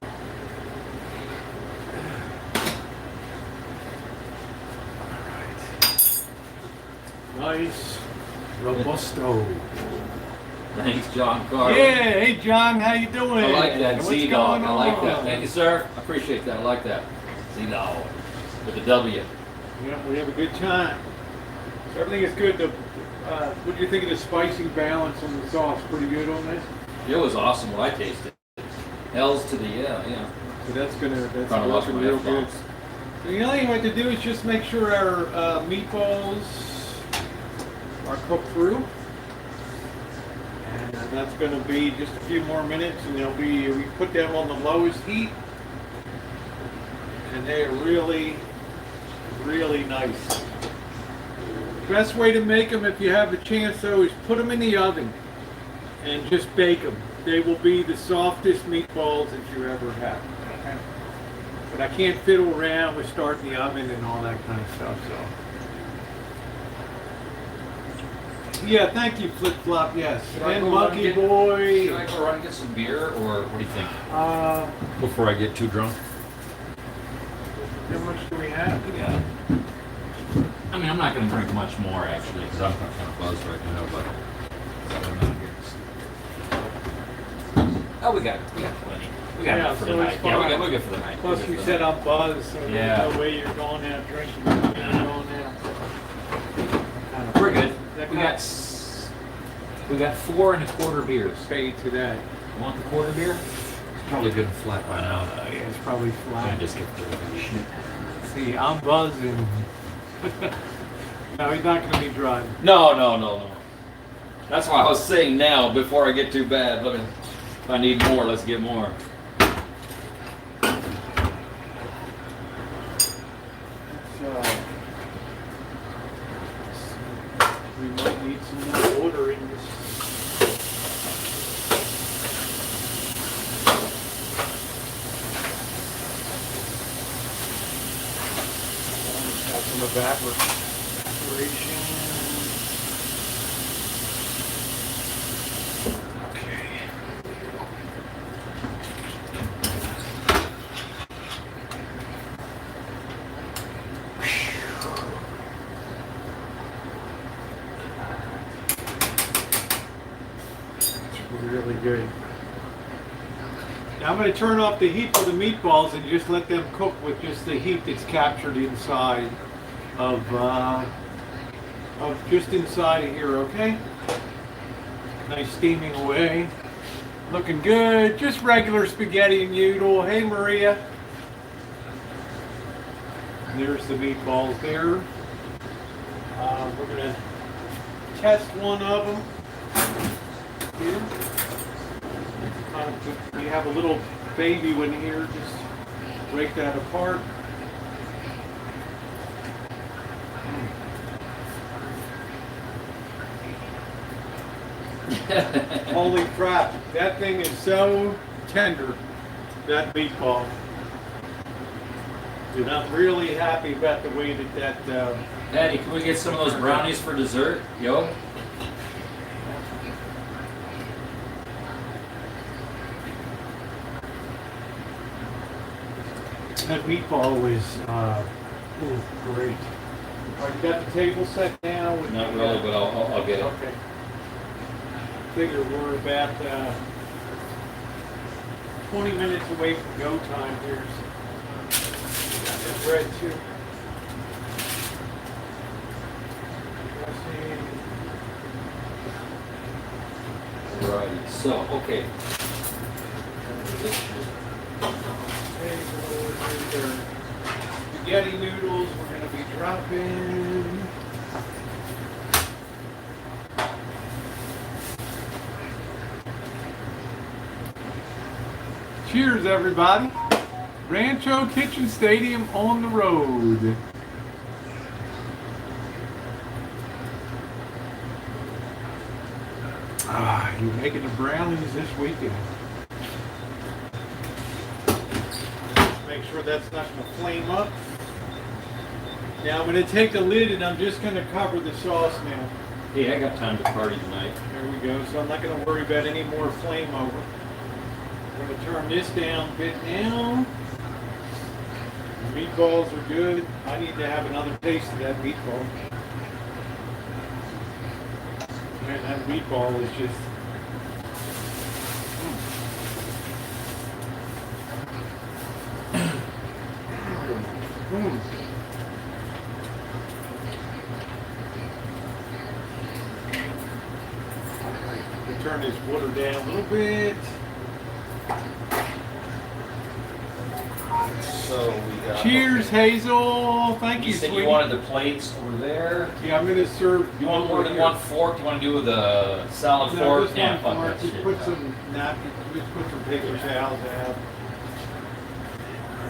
Nice. Robusto. Thanks, John Carter. Yeah, hey John, how you doing? I like that What's Z-Dog. going I like that. on? Thank you, sir. I appreciate that. I like that. Z-Dog. With the W. Yeah, we have a good time. So everything is good. What do you think of the spicy balance on the sauce? Pretty good on this? It was awesome what I tasted. L's to the yeah. So that's Trying to watch working my real good. F-bombs. So the only thing we have to do is just make sure our meatballs are cooked through. And that's going to be just a few more minutes, and we put them on the lowest heat. And they're really, really nice. Best way to make them, if you have the chance though, is put them in the oven and just bake them. They will be the softest meatballs that you ever have. Okay? But I can't fiddle around with starting the oven and all that kind of stuff, so. Yeah, thank you, Flip Flop, yes. Should I And go run Monkey get- Boy. Should I go run and get some beer, or what do you think? Before I get too drunk. How much do we have? Yeah. I mean, I'm not going to drink much more, actually, because I'm kind of buzzed right now, but I'm not here. Oh, we got plenty. We got enough for so the it's night. Yeah, fine. we're good for the night. Plus, you said I'm buzzed, so Yeah. there's no way you're going out drinking. You're going out. We're good. We got 4 1/4 beers. Pay to that. Want the quarter beer? It's probably good and flat by now. Yeah, it's probably I flat. just get the shit. See, I'm buzzing. No, he's not going to be driving. No. That's why I was saying now, before I get too bad. If I need more, let's get more. We might need some more water in this. Got some evaporation. Okay. Really good. Now I'm going to turn off the heat for the meatballs and just let them cook with just the heat that's captured inside of just inside of here, okay? Nice steaming away. Looking good. Just regular spaghetti and noodle. Hey Maria. And there's the meatballs there. We're going to test one of them here. We have a little baby one here, just break that apart. Holy crap, that thing is so tender, that meatball. And I'm really happy about the way that Daddy, can we get some of those brownies for dessert? Yo? that meatball is great. All right, you got the table set now? With Not the, really, but I'll get it. Okay. Figure we're about 20 minutes away from go time here. So got that bread too. Right. So, okay. Spaghetti noodles we're going to be dropping. Cheers, everybody. Rancho Kitchen Stadium on the road. Ah, you're making the brownies this weekend. Make sure that's not going to flame up. Now I'm going to take the lid and I'm just going to cover the sauce now. Hey, I got time to party tonight. There we go. So I'm not going to worry about any more flame over. I'm going to turn this down a bit now. The meatballs are good. I need to have another taste of that meatball. Man, that meatball is just... Turn this water down a little bit. So we got. Cheers, Hazel. Thank you, You said sweetie. you wanted the plates over there. Yeah, I'm gonna serve. You want more than here. one fork? You want to do with a salad No, fork? just Yeah, one fuck fork. that Just shit. put some napkins. Just put some paper towels out.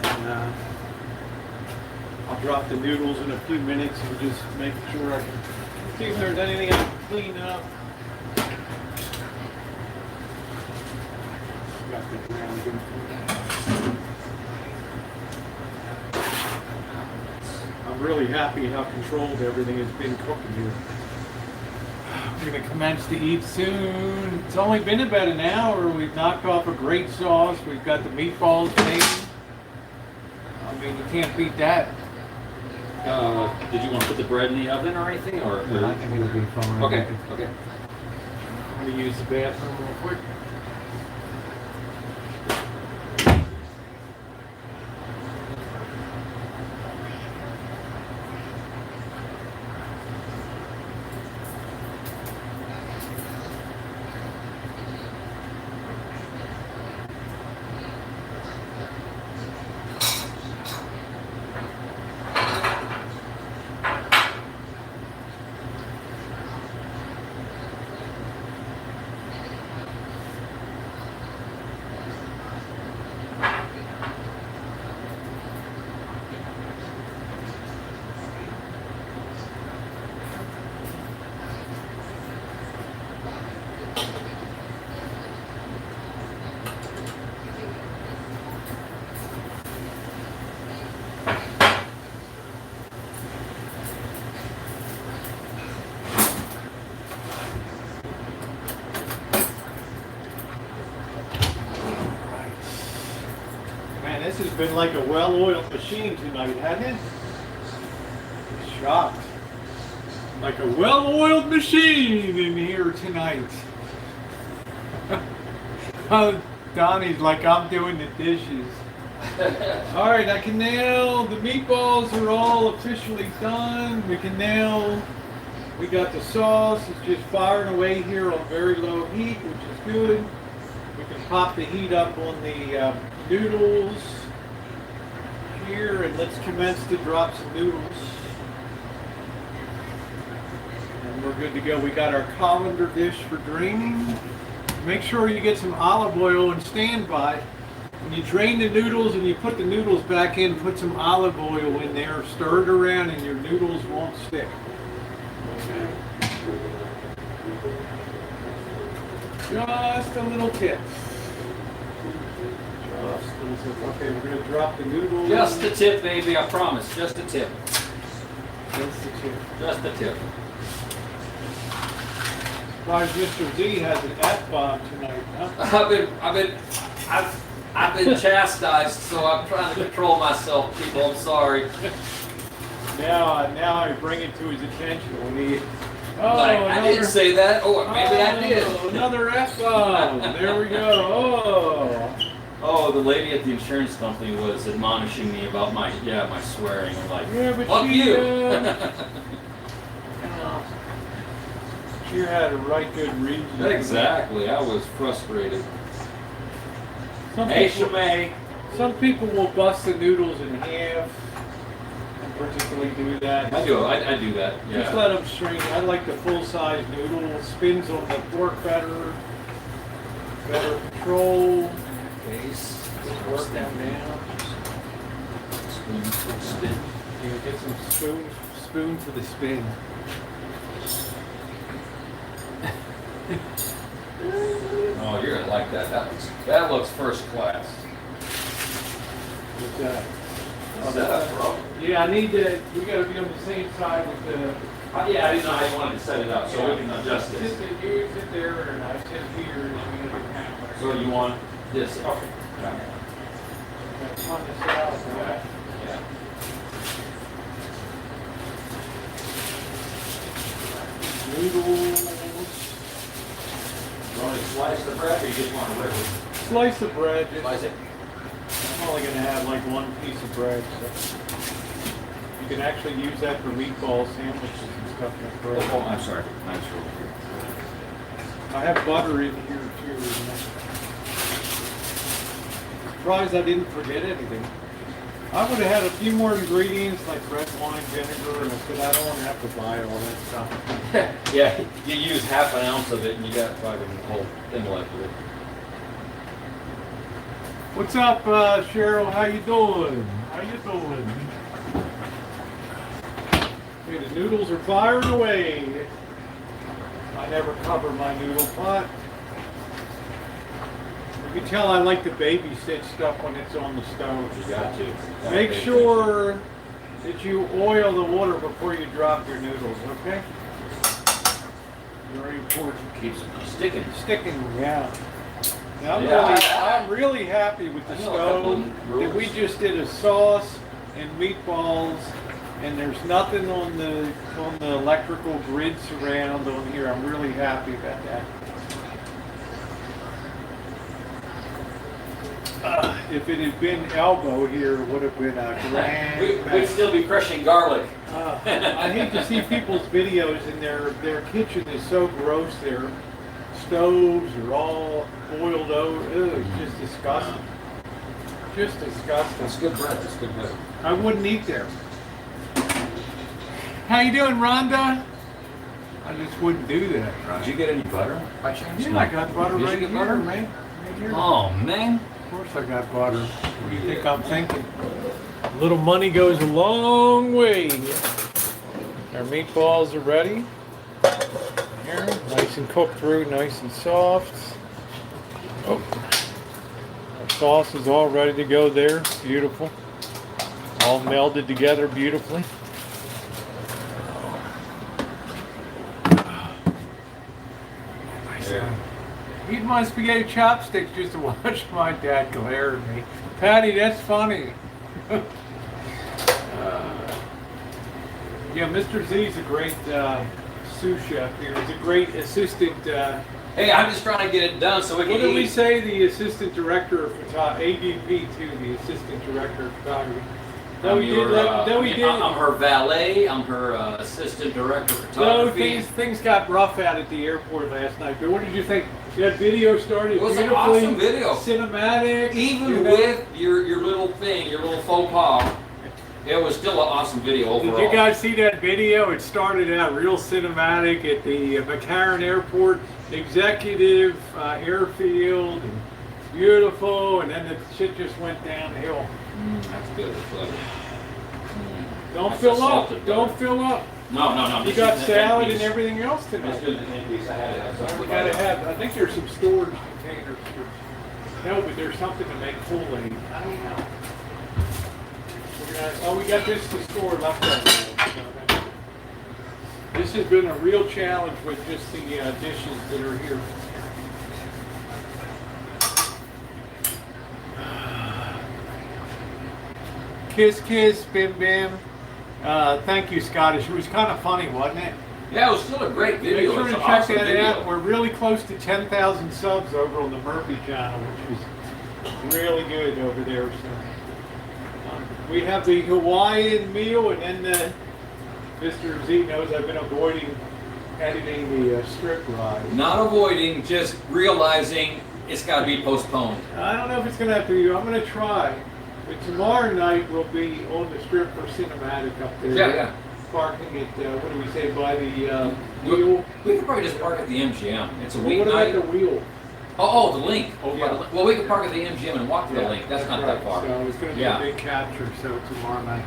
And, I'll drop the noodles in a few minutes and just make sure I can see if there's anything I can clean up. Got the ground good. really happy how controlled everything has been cooking here. We're going to commence to eat soon. It's only been about an hour. We've knocked off a great sauce. We've got the meatballs made. I mean, you can't beat that. Did you want to put the bread in the oven or anything? Or I think it'll be fine. Okay, okay. Let me use the bathroom real quick. Man, this has been like a well-oiled machine tonight, hasn't it? Shocked. Like a well-oiled machine in here tonight. Donnie's like, I'm doing the dishes. All right, I can now, the meatballs are all officially done. We got the sauce. It's just firing away here on very low heat, which is good. We can pop the heat up on the noodles here, and let's commence to drop some noodles. And we're good to go. We got our colander dish for draining. Make sure you get some olive oil and stand by. When you drain the noodles and you put the noodles back in, put some olive oil in there, stir it around, and your noodles won't stick. Okay. Just a little tip. Okay, we're going to drop the noodles. Just a tip, baby, I promise. Just a tip. Just the tip. Just a tip. Why Mr. Z has an F-bomb tonight, huh? I've been chastised, so I'm trying to control myself, people. I'm sorry. Now I bring it to his attention when he. I didn't say that. Oh, maybe I did. Another F-bomb. There we go. Oh, the lady at the insurance company was admonishing me about my swearing. I'm like, Yeah, but fuck she, you. She had a right good reason. Exactly. I was frustrated. Some Hey, people- Shamay. Some people will bust the noodles in half, and particularly do that. I do that. Yeah. Just let them shrink. I like the full-size noodle. Spins on the fork better control. Base. Work them down. Spin. You get some spoon for the spin. Oh, you're gonna like that. That looks first class. What's that? Is that bro? Yeah, we gotta be on the same side with the. Yeah, I didn't know how you wanted to set it up, so we can adjust this. You sit there and I sit here and we get a camera. So you want this? Okay. On the south side. Yeah. Noodles. You want to slice the bread, or you just want to rip it? Slice of bread. Slice it. I'm only gonna have like one piece of bread, so you can actually use that for meatball sandwiches and stuff like bread. Oh, I'm sorry. I'm sure. I have butter in here too. Surprised I didn't forget anything. I would have had a few more ingredients like red wine vinegar, and I said I don't want to have to buy all that stuff. Yeah, you use half an ounce of it, and you got fucking the whole thing left with it. What's up, Cheryl? How you doing? How you doing? Okay, the noodles are firing away. I never cover my noodle pot. You can tell I like to babysit stuff when it's on the stove. You got to. Make sure that you oil the water before you drop your noodles, okay? Very important. Keeps sticking. Sticking, yeah. Now, I'm really happy with the I know a couple stove of that we rules. just did a sauce and meatballs, and there's nothing on the electrical grid surround on here. I'm really happy about that. If it had been elbow here, it would have been a grand We'd mess. still be crushing garlic. I hate to see people's videos and their kitchen is so gross. Their stoves are all boiled over. Ew, it's just disgusting. Just disgusting. That's good bread. That's good bread. I wouldn't eat there. How you doing, Rhonda? I just wouldn't do that. Did you get any butter by chance? Yeah, I got butter Did you right get here, butter? man. Right here. Oh man. Of course I got butter. What do you think I'm thinking? A little money goes a long way. Our meatballs are ready. Here, nice and cooked through, nice and soft. Oh. Our sauce is all ready to go there. Beautiful. All melded together beautifully. Yeah. Eat my spaghetti chopsticks just to watch my dad glare at me. Patty, that's funny. Yeah, Mr. Z's a great sous chef here. He's a great assistant. Hey, I'm just trying to get it done so we can What did we eat. say? The assistant director of photography, ADP too. The assistant director of photography. No, we did. No, we did. I'm her valet. I'm her assistant director of No, photography. things got rough out at the airport last night. But what did you think? That video started It was an beautifully, awesome video. cinematic. Even you know? with your little thing, your little faux pas, it was still an awesome video overall. Did you guys see that video? It started out real cinematic at the McCarran Airport Executive Airfield, and beautiful, and then the shit just went downhill. That's good. That's good. Don't That's fill salted up. butter. Don't fill up. No. You this got is the salad end and piece. everything else That's tonight. good. The end piece. I had to have something. We gotta have. I think there's some storage containers. No, but there's something to make Kool-Aid. I don't know. We got this to store leftover. This has been a real challenge with just the dishes that are here. Kiss, kiss, bim, bim. Thank you, Scottish. It was kind of funny, wasn't it? Yeah, it was still a great Make video. sure It's to an check awesome that video. out. We're really close to 10,000 subs over on the Murphy channel, which is really good over there. So, we have the Hawaiian meal, and then Mr. Z knows I've been avoiding editing the strip ride. Not avoiding, just realizing it's got to be postponed. I don't know if it's going to have to be. I'm going to try. But tomorrow night we'll be on the strip for cinematic up there. Yeah. Parking at, what do we say, by the wheel? We could probably just park at the MGM. It's a Well, what about weeknight. the wheel? Oh, the link. Oh, Yeah. yeah. Well, we could park at the MGM and walk to the Yeah, link. That's not right. that far. So it's going to be Yeah. a big capture, so tomorrow night.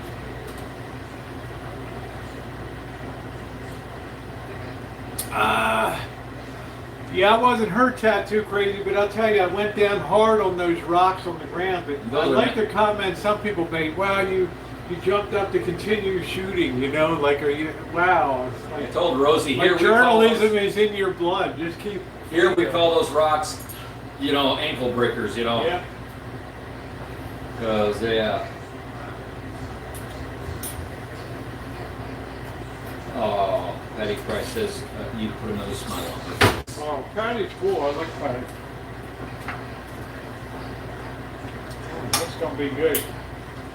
Yeah, I wasn't hurt tattoo crazy, but I'll tell you, I went down hard on those rocks on the ground. But Those I are like ma- the comment some people made. Wow, you jumped up to continue shooting. You know, like, are you? Wow. It's I like, told Rosie like here we call journalism those, is in your blood. Just keep. here we call those rocks, ankle breakers. Yeah. Because they. Oh, Patty Price says you put another smile on her face. Oh, Patty's cool. I like Patty. That's gonna be good.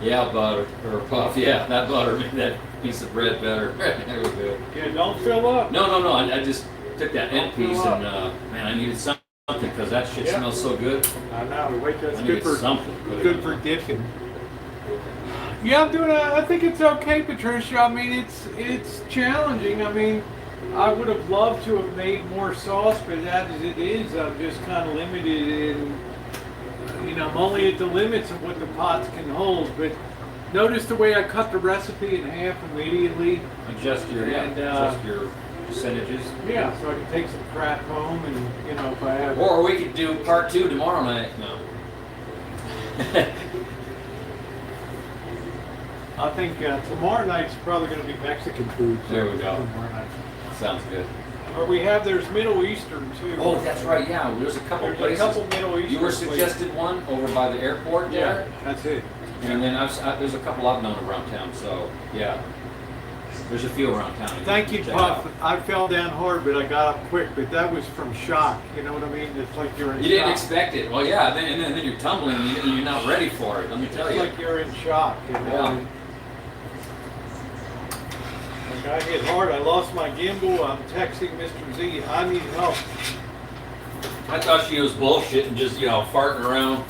Yeah, butter or puff. Yeah, that butter made that piece of bread better. There we go. Yeah, don't fill up. No. I just took that end Don't piece fill and man, I needed something because that shit Yeah. smells so good. I know. Wait, that's I good need for something. good for dipping. Yeah, I'm doing. I think it's okay, Patricia. I mean, it's challenging. I mean, I would have loved to have made more sauce, but as it is, I'm just kind of limited in. I'm only at the limits of what the pots can hold. But notice the way I cut the recipe in half immediately. Adjust your adjust your percentages. Yeah, so I can take some crap home, and if I have. Or we could do part 2 tomorrow night. No. I think tomorrow night's probably going to be Mexican food. So There we go. tomorrow night. Sounds good. Or we have, there's Middle Eastern too. Oh, that's right. Yeah, there's a couple There's places. a couple Middle Eastern You were places. suggested one over by the airport Yeah, there, that's it. and then there's a couple I've known around town. So yeah, there's a few around town. Thank you, can check Puff. out. I fell down hard, but I got up quick. But that was from shock. You know what I mean? It's like you're in You shock. didn't expect it. Well, yeah, and then you're tumbling, and you're not ready for it. Let me tell It's you. like you're in shock. You know? Yeah. Like I hit hard. I lost my gimbal. I'm texting Mr. Z. I need help. I thought she was bullshit and just farting around.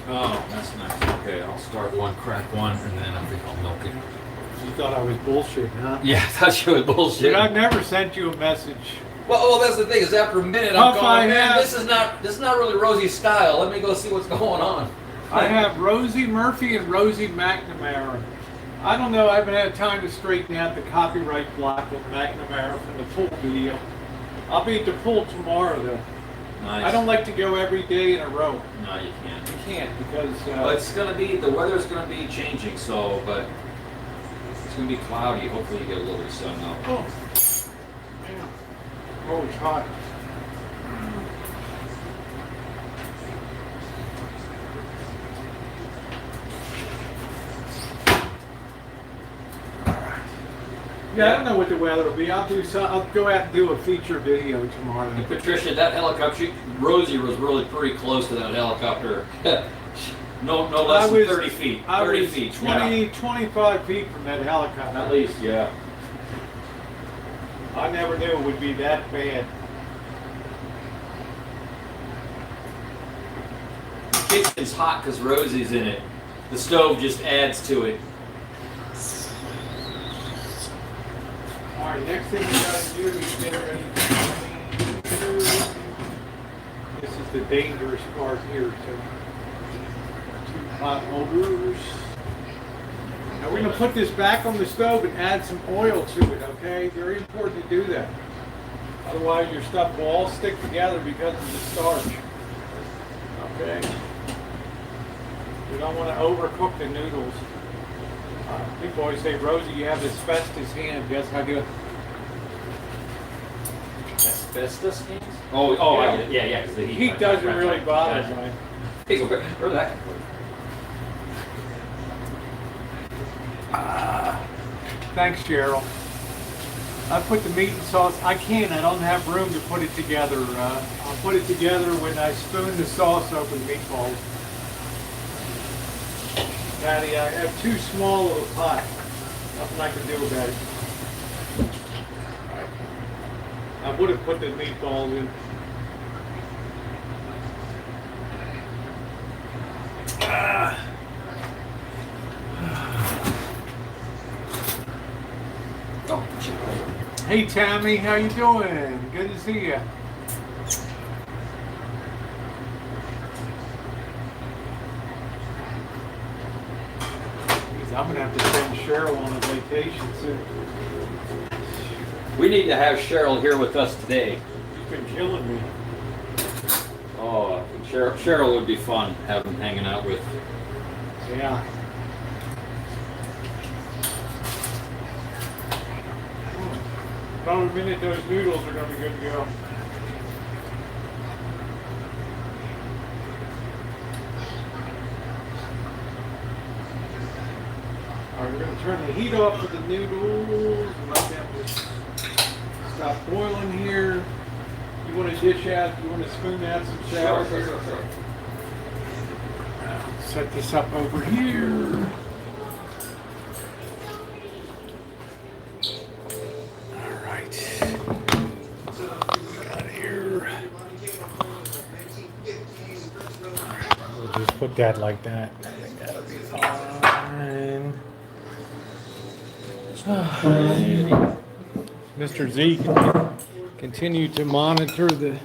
Oh, that's nice. Okay, I'll start one, crack one, and then I think I'll milk it. You thought I was bullshit, huh? Yeah, I thought she was bullshit. But I've never sent you a message. Well, that's the thing is after a minute I'm Puff, I going, man, have- this is not really Rosie's style. Let me go see what's going on. I have Rosie Murphy and Rosie McNamara. I don't know. I haven't had time to straighten out the copyright block on McNamara from the pool video. I'll be at the pool tomorrow, though. Nice. I don't like to go every day in a row. No, you can't. You can't because Well, it's gonna be the weather's gonna be changing, so but it's gonna be cloudy. Hopefully, you get a little bit of sun though. oh, man. Oh, it's hot. Yeah, I don't know what the weather will be. I'll go out and do a feature video tomorrow. And Patricia, that helicopter, Rosie was really pretty close to that helicopter. no less than 30 feet. I 30 was feet. 20, 25 feet from that helicopter. At least, yeah. I never knew it would be that bad. The kitchen's hot because Rosie's in it. The stove just adds to it. All right, next thing we gotta do is get ready to clean. This is the dangerous part here. So, 2 pot holders. Now we're gonna put this back on the stove and add some oil to it. Okay, very important to do that. Otherwise, your stuff will all stick together because of the starch. Okay. We don't want to overcook the noodles. People always say, Rosie, you have asbestos hands. Yes, I do. Asbestos hands? Oh, Yeah. yeah, because the Heat doesn't right, really right. bother Gotcha. me. Hey, where'd that come from? Thanks, Cheryl. I put the meat and sauce. I don't have room to put it together. I'll put it together when I spoon the sauce up with meatballs. Patty, I have too small of a pot. Nothing I can do about it. I would have put the meatballs in. Hey Tammy, how you doing? Good to see you. I'm gonna have to send Cheryl on a vacation soon. We need to have Cheryl here with us today. She's been killing me. Oh, Cheryl would be fun having hanging out with. Yeah. About a minute, those noodles are gonna be good to go. All right, we're gonna turn the heat off for the noodles and let them just stop boiling here. You want to dish out? You want to spoon out some shower? Sure. Set this up over here. All right. Got here. We'll just put that like that. I think that'll be fine. Mr. Z can continue to monitor the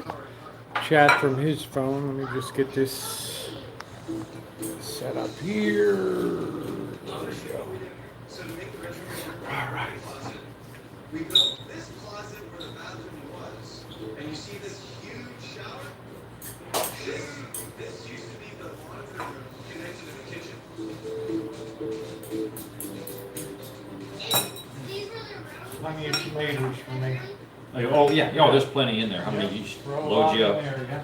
chat from his phone. Let me just get this set up here. There we go. All right. We built this closet where the bathroom was, and you see this huge shower. This used to be the laundry room connected to the kitchen. you tomatoes for me. Like, oh yeah, there's plenty in there. How many? You should Throw a load lot you in up. there, yeah.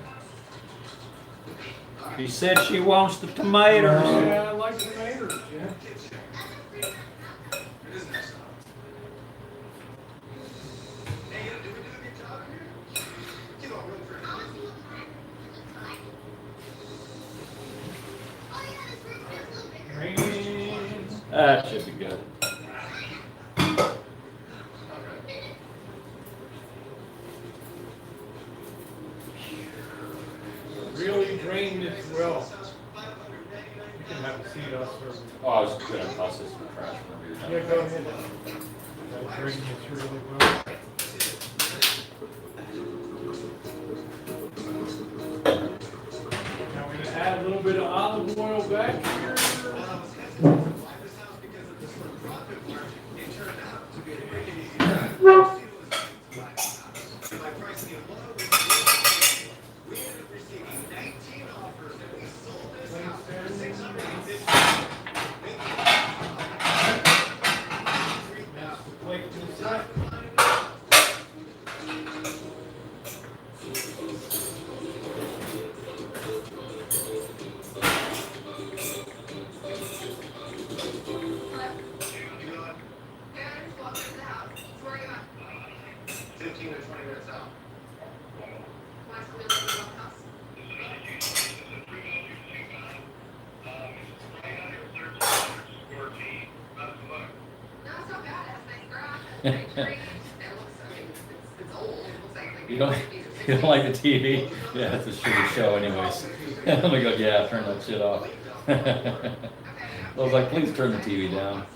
She said she wants the tomatoes. Yeah, I like tomatoes, yeah. That should be good. Really drain this well. You can have a seat us for. Oh, I was gonna toss this in the trash whenever you're done. Yeah, go ahead. Gotta drain this really well. Now we're gonna add a little bit of olive oil back here. You don't like the TV? Yeah, it's a shitty show anyways. I'm gonna go, yeah, turn that shit off. I was like, please turn the TV down.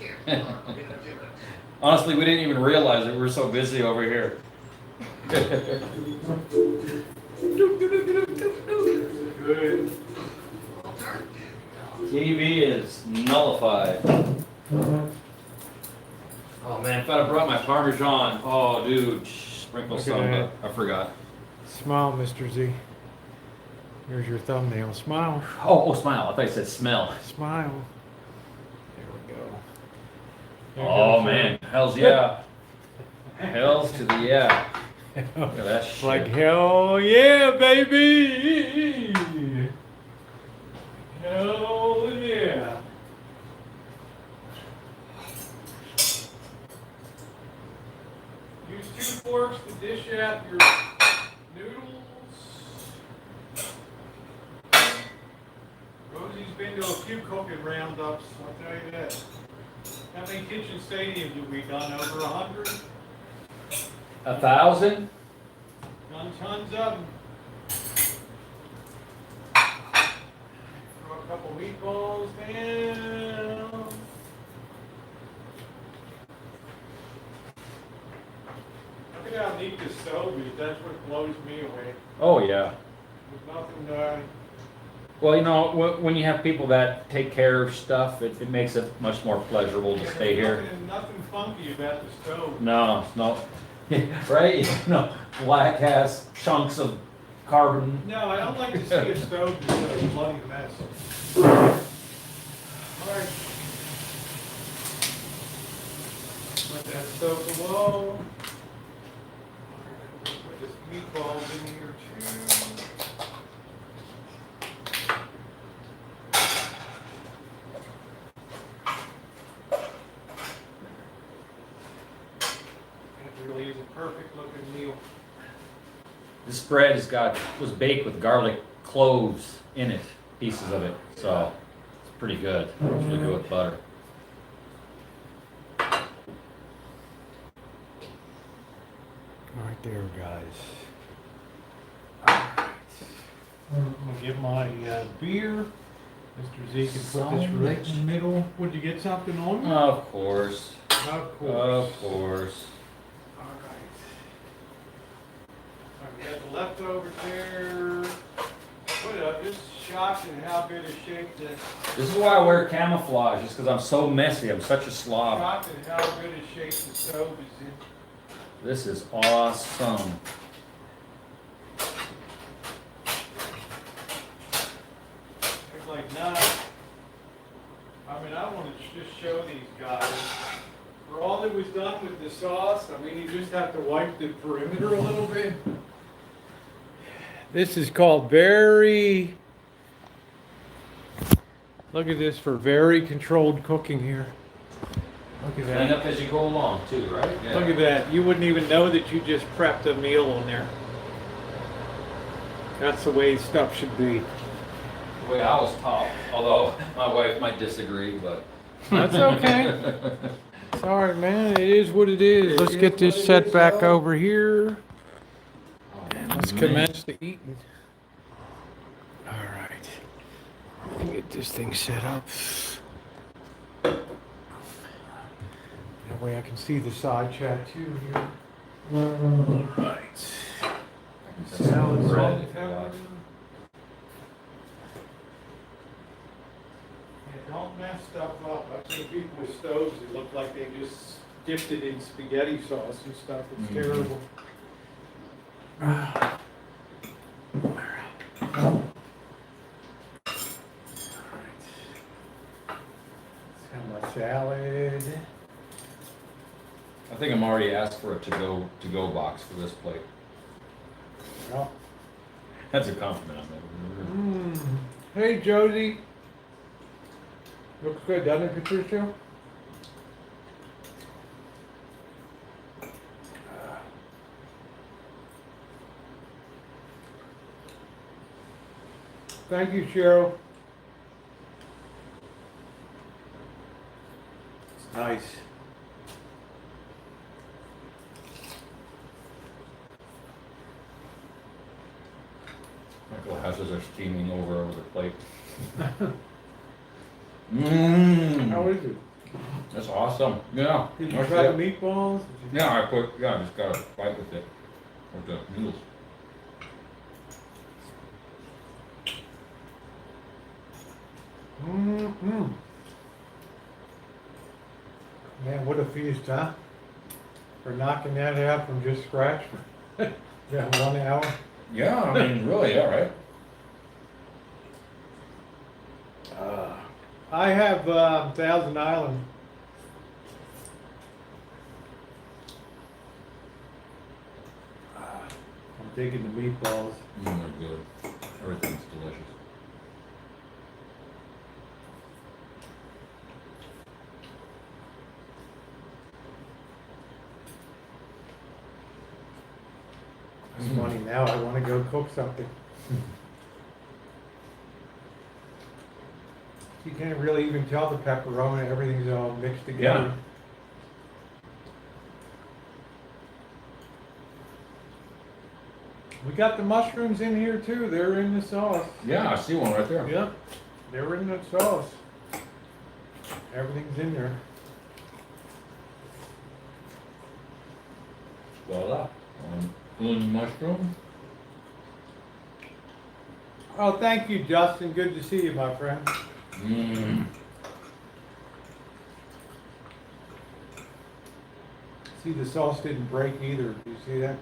Honestly, we didn't even realize it. We were so busy over here. Good. TV is nullified. Oh man, if I'd have brought my Parmesan, oh dude, sprinkle Look at some, that. but I forgot. Smile, Mr. Z. Here's your thumbnail. Smile. Oh, smile. I thought you said smell. Smile. There we go. There Oh goes man, hells yeah. Hells to the yeah. Look at that It's shit. like, hell yeah, baby! Hell yeah! Use 2 forks to dish out your noodles. Rosie's been to a few cooking roundups, I'll tell you that. How many kitchen stadiums have we done? Over 100? 1,000? Done tons of them. Throw a couple meatballs down. Look at how neat this stove is. That's what blows me away. Oh yeah. There's nothing, Well, you know, when you have people that take care of stuff, it makes it much more pleasurable to stay here. Nothing funky about the stove. No, no. Right? No, black has chunks of carbon. No, I don't like to see a stove that's a bloody mess. Alright. Let that stove below. Put this meatballs in here too. That really is a perfect looking meal. This bread was baked with garlic cloves in it, pieces of it. So it's pretty good. It's really good with butter. Right there, guys. I'm gonna get my beer. Mr. Z can put this right in the middle. Would you get something on me? Of course. Of course. Of course. Alright. We got the leftovers there. What up? Just shocked at how good a shape this. This is why I wear camouflage, just because I'm so messy. I'm such a slob. Shocked at how good a shape the stove is in. This is awesome. It's like, nah. I mean, I want to just show these guys. For all that was done with the sauce, I mean, just have to wipe the perimeter a little bit. This is called very, look at this, for very controlled cooking here. Look at Clean that. up as you go along too, right? Yeah. Look at that. You wouldn't even know that you just prepped a meal on there. That's the way stuff should be. The way I was taught, although my wife might disagree, but. That's okay. Sorry, man. It is what it is. Let's get this set back over here. And let's commence the eating. All right. Let me get this thing set up. That way I can see the side chat too here. All right. Salad, salt, and pepper. Yeah, don't mess stuff up. I've seen people with stoves that look like they just dipped it in spaghetti sauce and stuff. It's terrible. Alright. Let's have my salad. I think I'm already asked for a to-go box for this plate. Well, That's a compliment on that. Hey, Josie. Looks good, doesn't it, Patricia? Thank you, Cheryl. It's nice. My glasses are steaming over the plate. How is it? That's awesome. Yeah. Did you That's try the it. meatballs? Yeah, I just got a bite with it. With the noodles. Mm-hmm. Man, what a feast, huh? For knocking that out from just scratch for that 1 hour. Yeah, I mean, really, yeah, right? I have Thousand Island. I'm digging the meatballs. They're good. Everything's delicious. It's funny now, I want to go cook something. You can't really even tell the pepperoni, everything's all mixed together. Yeah. We got the mushrooms in here too, they're in the sauce. Yeah, I see one right there. Yep, they're in the sauce. Everything's in there. Voila. One mushroom. Oh, thank you, Justin. Good to see you, my friend. See, the sauce didn't break either. Do you see that?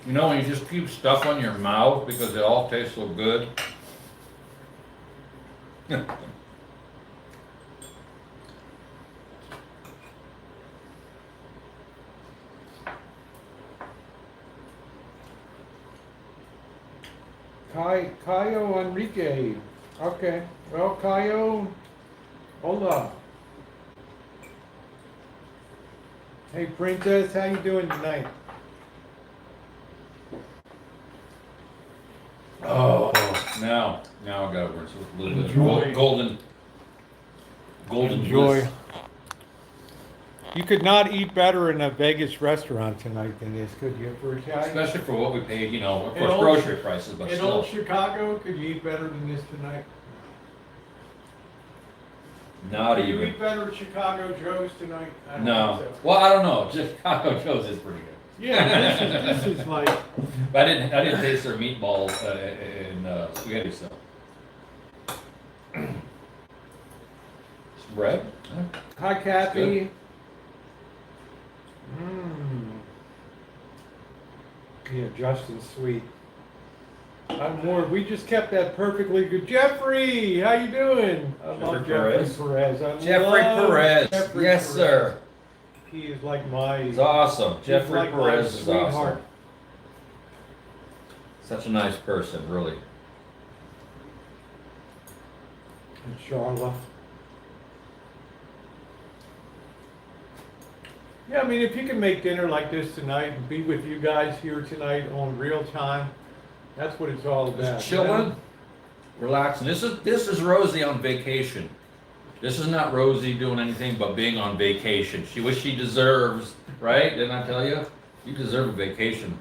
You know, when you just keep stuff on your mouth because it all tastes so good. Cayo Enrique. Okay. Well, Cayo, hold on. Hey, Princess, how you doing tonight? Oh, now I got it. It's a little bit Enjoy. of golden Enjoy. bliss. You could not eat better in a Vegas restaurant tonight than this, could you, for Italian? Especially for what we paid, you know, of In course, old- grocery prices, but In still. old Chicago, could you eat better than this tonight? Not Could you even. eat better at Chicago Joe's tonight? I don't No. think so. Well, I don't know. Just Chicago Joe's is pretty good. Yeah, this is like, But I didn't taste their meatball in spaghetti stuff. Some bread. Yeah. hi Kathy. good. Yeah, Justin's sweet. I'm more. We just kept that perfectly good. Jeffrey, how you doing? I love Jeffrey Jeffrey Perez. I Jeffrey love Perez. Jeffrey Yes, Perez. sir. He is like my. It's awesome. he's Jeffrey like my Perez is awesome. sweetheart. Such a nice person, really. And Charla. Yeah, I mean, if you can make dinner like this tonight and be with you guys here tonight on real time, that's what it's all about. Just chilling, relaxing. This is Rosie on vacation. This is not Rosie doing anything but being on vacation. She deserves, right? Didn't I tell you? You deserve a vacation.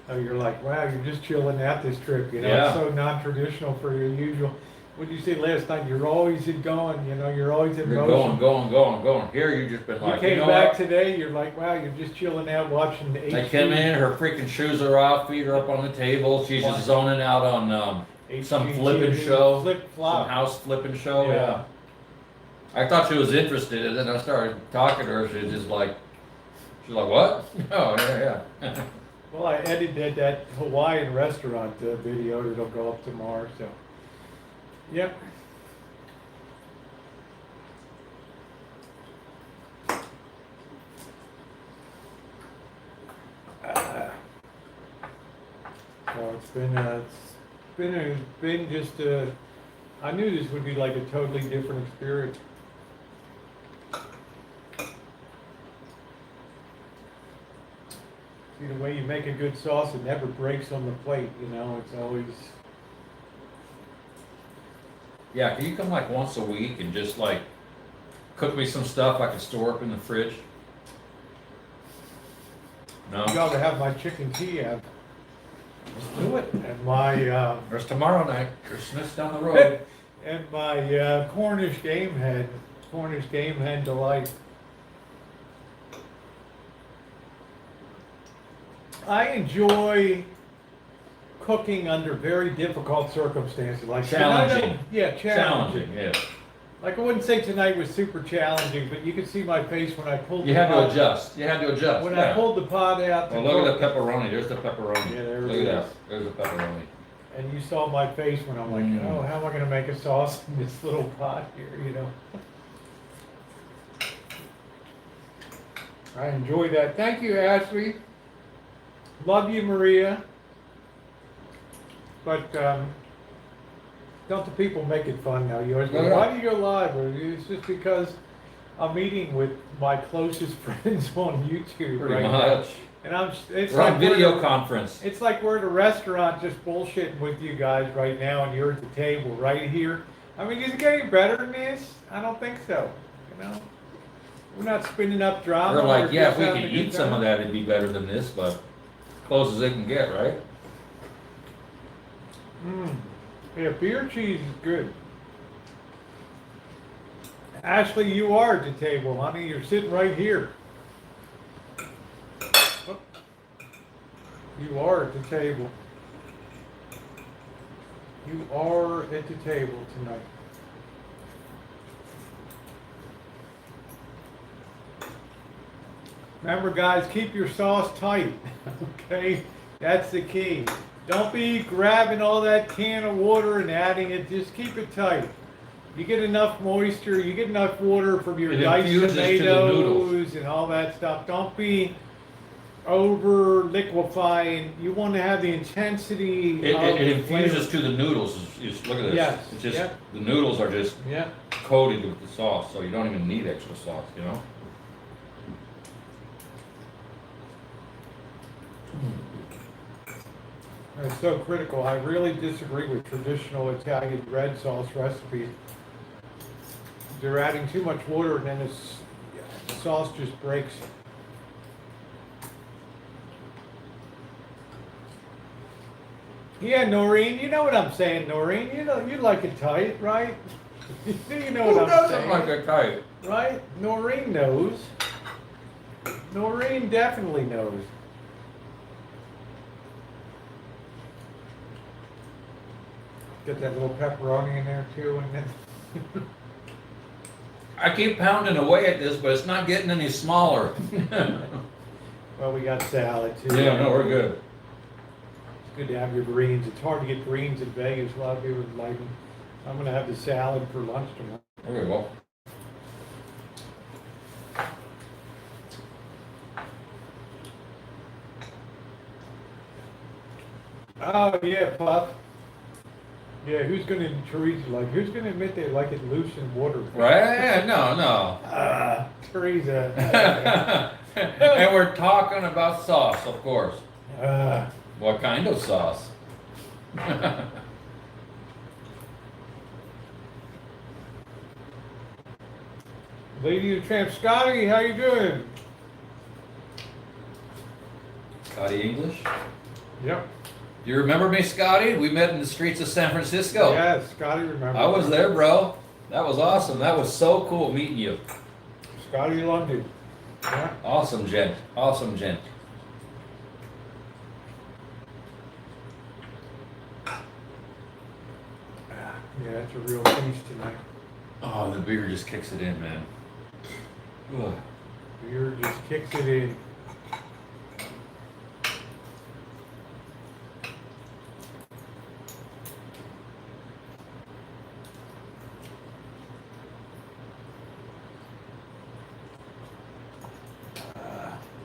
Oh, you're like, wow, you're just chilling out this trip, you know, Yeah. it's so non-traditional for your usual. What did you say last night? You're always in going, you know, you're always in You're motion. going. Here you've just been You like, came know back what? today, you're like, wow, you're just chilling out watching the I came in, her freaking shoes are off, feet are up on the table. She's just zoning out on some flipping show, Flip some flop. house flipping show. Yeah. Yeah. I thought she was interested, and then I started talking to her. She's just like, she's like, what? Oh yeah. Well, I edited that Hawaiian restaurant video that'll go up tomorrow, so. Yep. So it's been just I knew this would be like a totally different experience. See, the way you make a good sauce, it never breaks on the plate, you know, it's always, Yeah, can you come like once a week and just like cook me some stuff I can store up in the fridge? No? you gotta have my chicken Kiev Let's do it. and my, There's tomorrow night. There's Smith's down the road. and my Cornish game hen delight. I enjoy cooking under very difficult circumstances, like tonight. Challenging. Yeah, challenging. Yeah. Like I wouldn't say tonight was super challenging, but you could see my face when I pulled. You the had to pot- adjust. You had to adjust. When yeah. I pulled the pot out. to Well, look at cook, the pepperoni. There's the pepperoni. Yeah, there look it at is. that. There's the pepperoni. And you saw my face when I'm like, Mm. oh, how am I going to make a sauce in this little pot here? You know. I enjoy that. Thank you, Ashley. Love you, Maria. But don't the people make it fun now? You always go, Yeah. why do you go live? Or it's just because I'm meeting with my closest friends on YouTube Pretty right now. much. And it's We're on we're video at a- conference. It's like we're at a restaurant just bullshitting with you guys right now, and you're at the table right here. I mean, is it getting better than this? I don't think so. You know, we're not spinning up drama. They're like, we're yeah, just if we having could a good eat some time. of that, it'd be better than this, but close as it can get, right? Yeah, beer cheese is good. Ashley, you are at the table, honey. You're sitting right here. Oh. You are at the table. You are at the table tonight. Remember, guys, keep your sauce tight, okay? That's the key. Don't be grabbing all that can of water and adding it. Just keep it tight. You get enough moisture, you get enough water from your It diced infuses to the noodles. tomatoes and all that stuff. Don't be over liquefying. You want to have the intensity It of the infuses flavor. to the noodles. Look at this. Yes, It's just, yeah. the noodles are just Yeah. coated with the sauce, so you don't even need extra sauce, you know? It's so critical. I really disagree with traditional Italian red sauce recipes. They're adding too much water and then the sauce just breaks. Yeah, Noreen, you know what I'm saying, Noreen. You know, you like it tight, right? You know Who what I'm doesn't saying, like a kite? right? Noreen knows. Noreen definitely knows. Get that little pepperoni in there too, and then I keep pounding away at this, but it's not getting any smaller. well, we got salad too. Yeah, no, we're good. It's good to have your greens. It's hard to get greens in Vegas. A lot of people like them. I'm gonna have the salad for lunch tomorrow. There we go. Oh yeah, Puff. Yeah, who's gonna Teresa who's gonna admit they like it loose in water? Right? No. Teresa. And we're talking about sauce, of course. Uh, What kind of sauce? Lady of the Tramp, Scotty, how you doing? Scotty English? Yep. Do you remember me, Scotty? We met in the streets of San Francisco. Yeah, Scotty remember. I was there, bro. That was awesome. That was so cool meeting you. Scotty London. Yeah. Awesome gent. Awesome gent. Yeah, that's a real feast tonight. Oh, the beer just kicks it in, man. Ugh. Beer just kicks it in.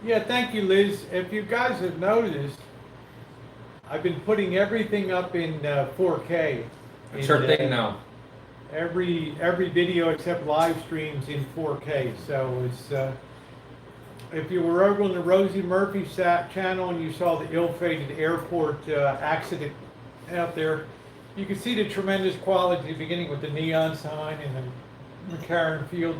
Yeah, thank you, Liz. If you guys have noticed, I've been putting everything up in 4K. It's her thing now. Every video except live streams in 4K. So it's if you were over on the Rosie Murphy channel and you saw the ill-fated airport accident out there, you can see the tremendous quality beginning with the neon sign and the McCarran Field.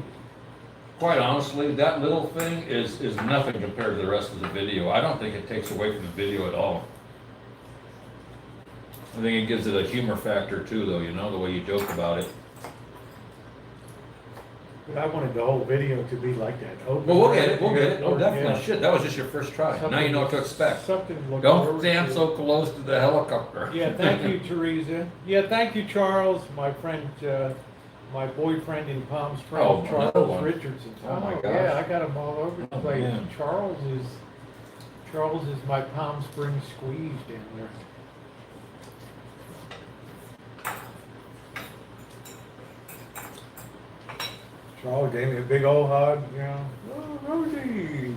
Quite honestly, that little thing is nothing compared to the rest of the video. I don't think it takes away from the video at all. I think it gives it a humor factor too, though, you know, the way you joke about it. But I wanted the whole video to be like that. Well, we'll get it, we'll get it. Oh, definitely. Yeah. Shit, that was just your first try. Now you know what to expect. Something to look Don't forward stand to. so close to the helicopter. Yeah, thank you, Teresa. Yeah, thank you, Charles, my friend, my boyfriend in Palm Springs, Oh, another Charles one. Richardson. Oh, my gosh. Yeah, I got him all over the Oh, place. man. Charles is my Palm Springs squeeze down there. Charles gave me a big old hug, you know. Oh, Rosie.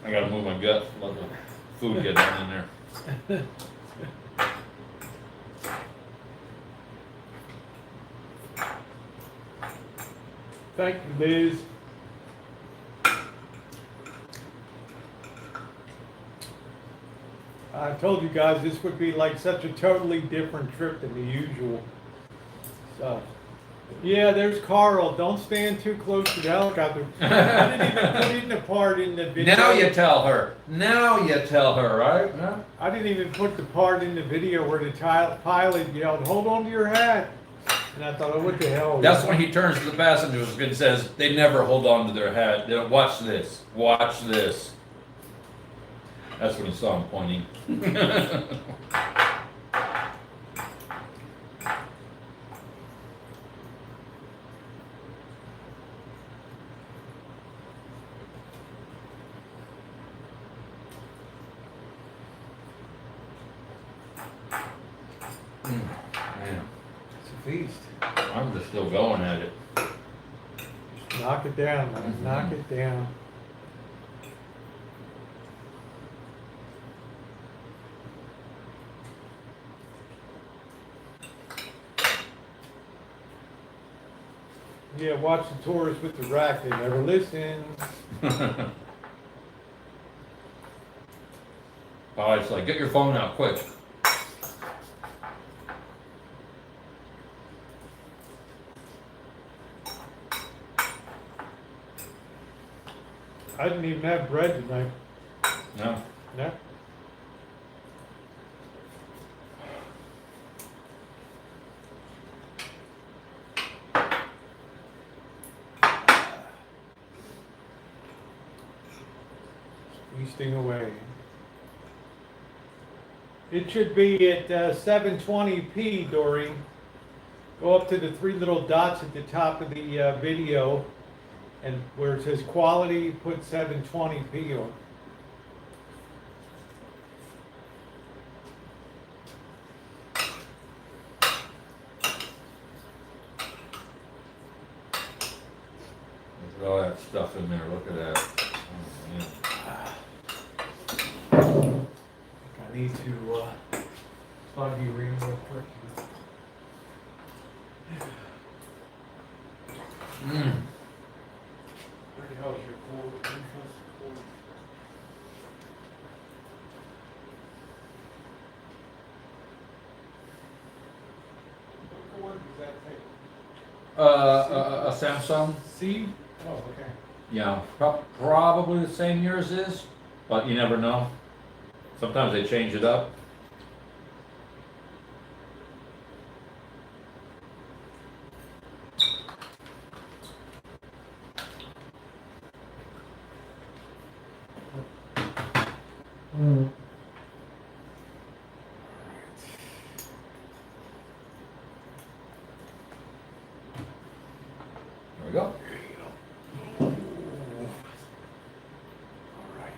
I gotta move my gut, let the food get down in there. Thank you, Liz. I told you guys this would be like such a totally different trip than the usual. So, yeah, there's Carl. Don't stand too close to the helicopter. I didn't even put in the part in the video. Now you tell her. Now you tell her, right? Huh? I didn't even put the part in the video where the pilot yelled, "Hold on to your hat." And I thought, oh, what the hell? That's when he turns to the passengers and says, they never hold on to their hat. They watch this. Watch this. That's when he saw him pointing. Man, It's a feast. I'm just still going at it. Knock it down, man. Knock it down. Yeah, watch the tourists with the rack. They never listen. Oh, it's like, get your phone out quick. I didn't even have bread tonight. No. No. Feasting away. It should be at 720p, Dory. Go up to the three little dots at the top of the video, and where it says quality, put 720p on. that stuff in there. Look at that. Oh, man. I need to plug you in real quick. Mm. Where the hell is your cord? What cord does that take? A Samsung. C? Oh, okay. Yeah, probably the same year as this, but you never know. Sometimes they change it up. There we go. All right.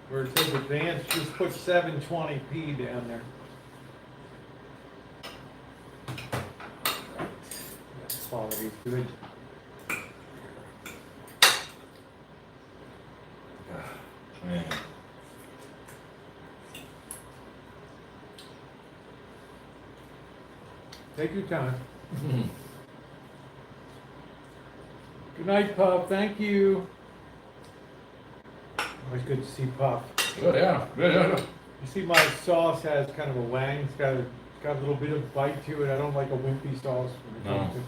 Where it says advanced, just put 720p down there. Quality's good. Man. Take your time. Good night, Pup. Thank you. Always good to see Pup. Good, yeah, good, yeah. You see, my sauce has kind of a wang. It's got a little bit of bite to it. I don't like a wimpy sauce. When it comes No.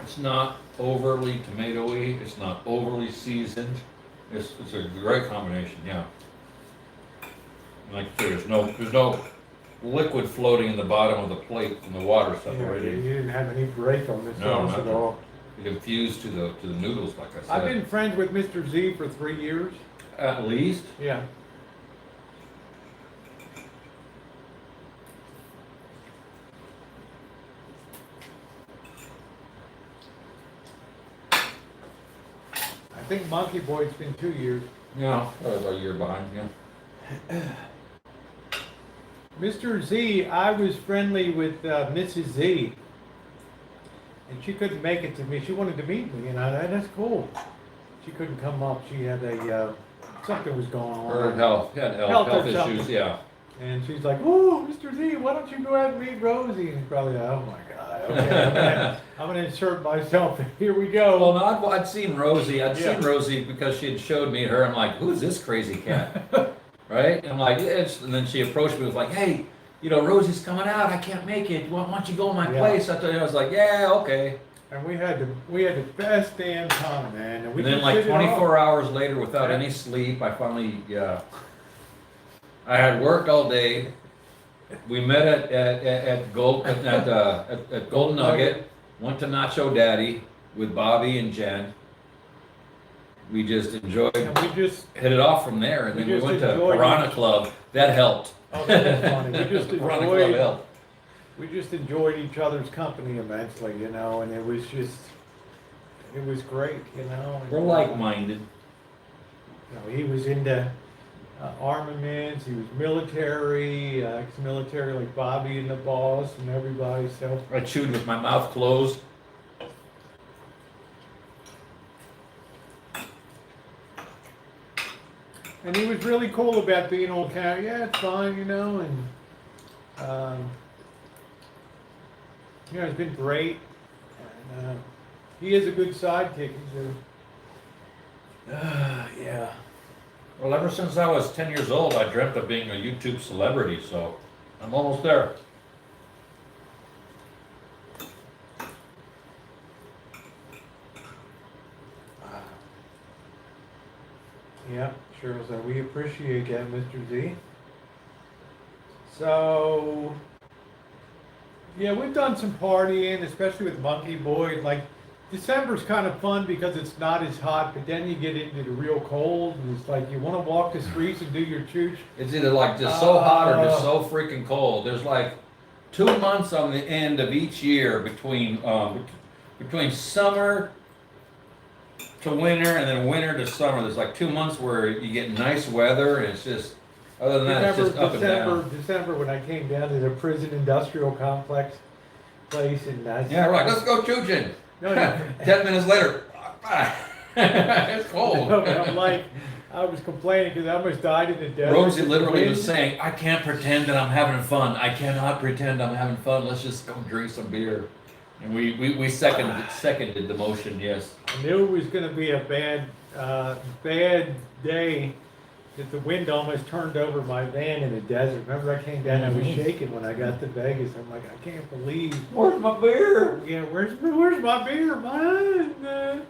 It's not overly tomatoey. It's not overly seasoned. It's a great combination, yeah. Like I say, there's no liquid floating in the bottom of the plate from the water Yeah, you separating. didn't have any break on this No, sauce at nothing. all. It infused to the noodles, like I said. I've been friends with Mr. Z for 3 years. At least. Yeah. I think Monkey Boy's been 2 years. Yeah, about a year behind, yeah. Mr. Z, I was friendly with Mrs. Z, and she couldn't make it to me. She wanted to meet me, and that's cool. She couldn't come up. She had something was going on. Or health or issues, something. yeah. And she's like, "Oh, Mr. Z, why don't you go out and meet Rosie?" And probably, oh my God, okay, I'm gonna insert myself. Here we go. Well, no, I'd seen Rosie. I'd Yeah. seen Rosie because she had showed me her. I'm like, who's this crazy cat? Right? And I'm like, and then she approached me with like, hey, Rosie's coming out. I can't make it. Why don't you go to my Yeah. place? I was like, yeah, okay. And we had the best damn time, man. And we And then just like hit it off. 24 hours later, without Yeah. any sleep, I finally, I had worked all day. We met at Golden Nugget. Went to Nacho Daddy with Bobby and Jen. We just enjoyed. And we just, Hit it off from there, and We then we just went to enjoyed Piranha it. Club. That helped. oh, that was funny. We just Piranha Club enjoyed, helped. we just enjoyed each other's company immensely, and it was great, and, We're like-minded. he was into armaments, he was military, ex-military like Bobby and the boss and everybody, so. I chewed with my mouth closed. And he was really cool about being on camera. Yeah, it's fine, and it's been great. And he is a good sidekick. Yeah. Well, ever since I was 10 years old, I dreamt of being a YouTube celebrity, so I'm almost there. Yeah, sure. So we appreciate that, Mr. Z. So, yeah, we've done some partying, especially with Monkey Boy. Like, December's kind of fun because it's not as hot, but then you get into the real cold, and it's like you want to walk the streets and do your chooch. It's either like just so hot or just so freaking cold. There's like 2 months on the end of each year between summer to winter and then winter to summer. There's like 2 months where you get nice weather and it's just Other than that, it's just up and down. December when I came down to the prison industrial complex place and that's. Yeah, right, let's go chooching. No, no. 10 minutes later, it's cold. No, but I'm like, I was complaining because I almost died in the desert. Rosie literally was saying, I can't pretend that I'm having fun. I cannot pretend I'm having fun. Let's just go drink some beer. And we seconded the motion, yes. I knew it was going to be a bad day. That the wind almost turned over my van in the desert. Remember I came down, I was shaking when I got to Vegas. I'm like, I can't believe. Where's my beer? Yeah, where's my beer, man?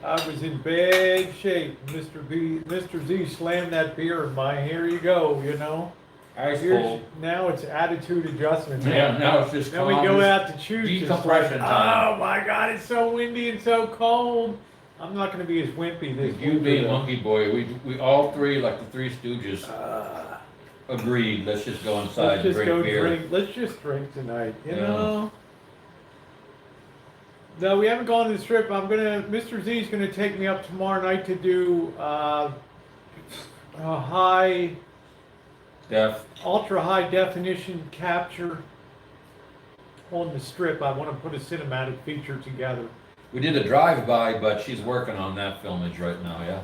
I was in bad shape. Mr. Z slammed that beer in my, here you go, you know. Ice cold. Now it's attitude adjustment. Yeah, now it's just now we go out to choose. Decompression time. Oh my God, it's so windy and so cold. I'm not going to be as wimpy this You being Monkey Boy, we all three, like the Three Stooges, agreed. Let's just go inside and drink beer. Let's just drink tonight. You Yeah. know. No, we haven't gone to the strip. Mr. Z is gonna take me up tomorrow night to do a ultra high definition capture on the strip. I want to put a cinematic feature together. We did a drive-by, but she's working on that filmage right now, yeah.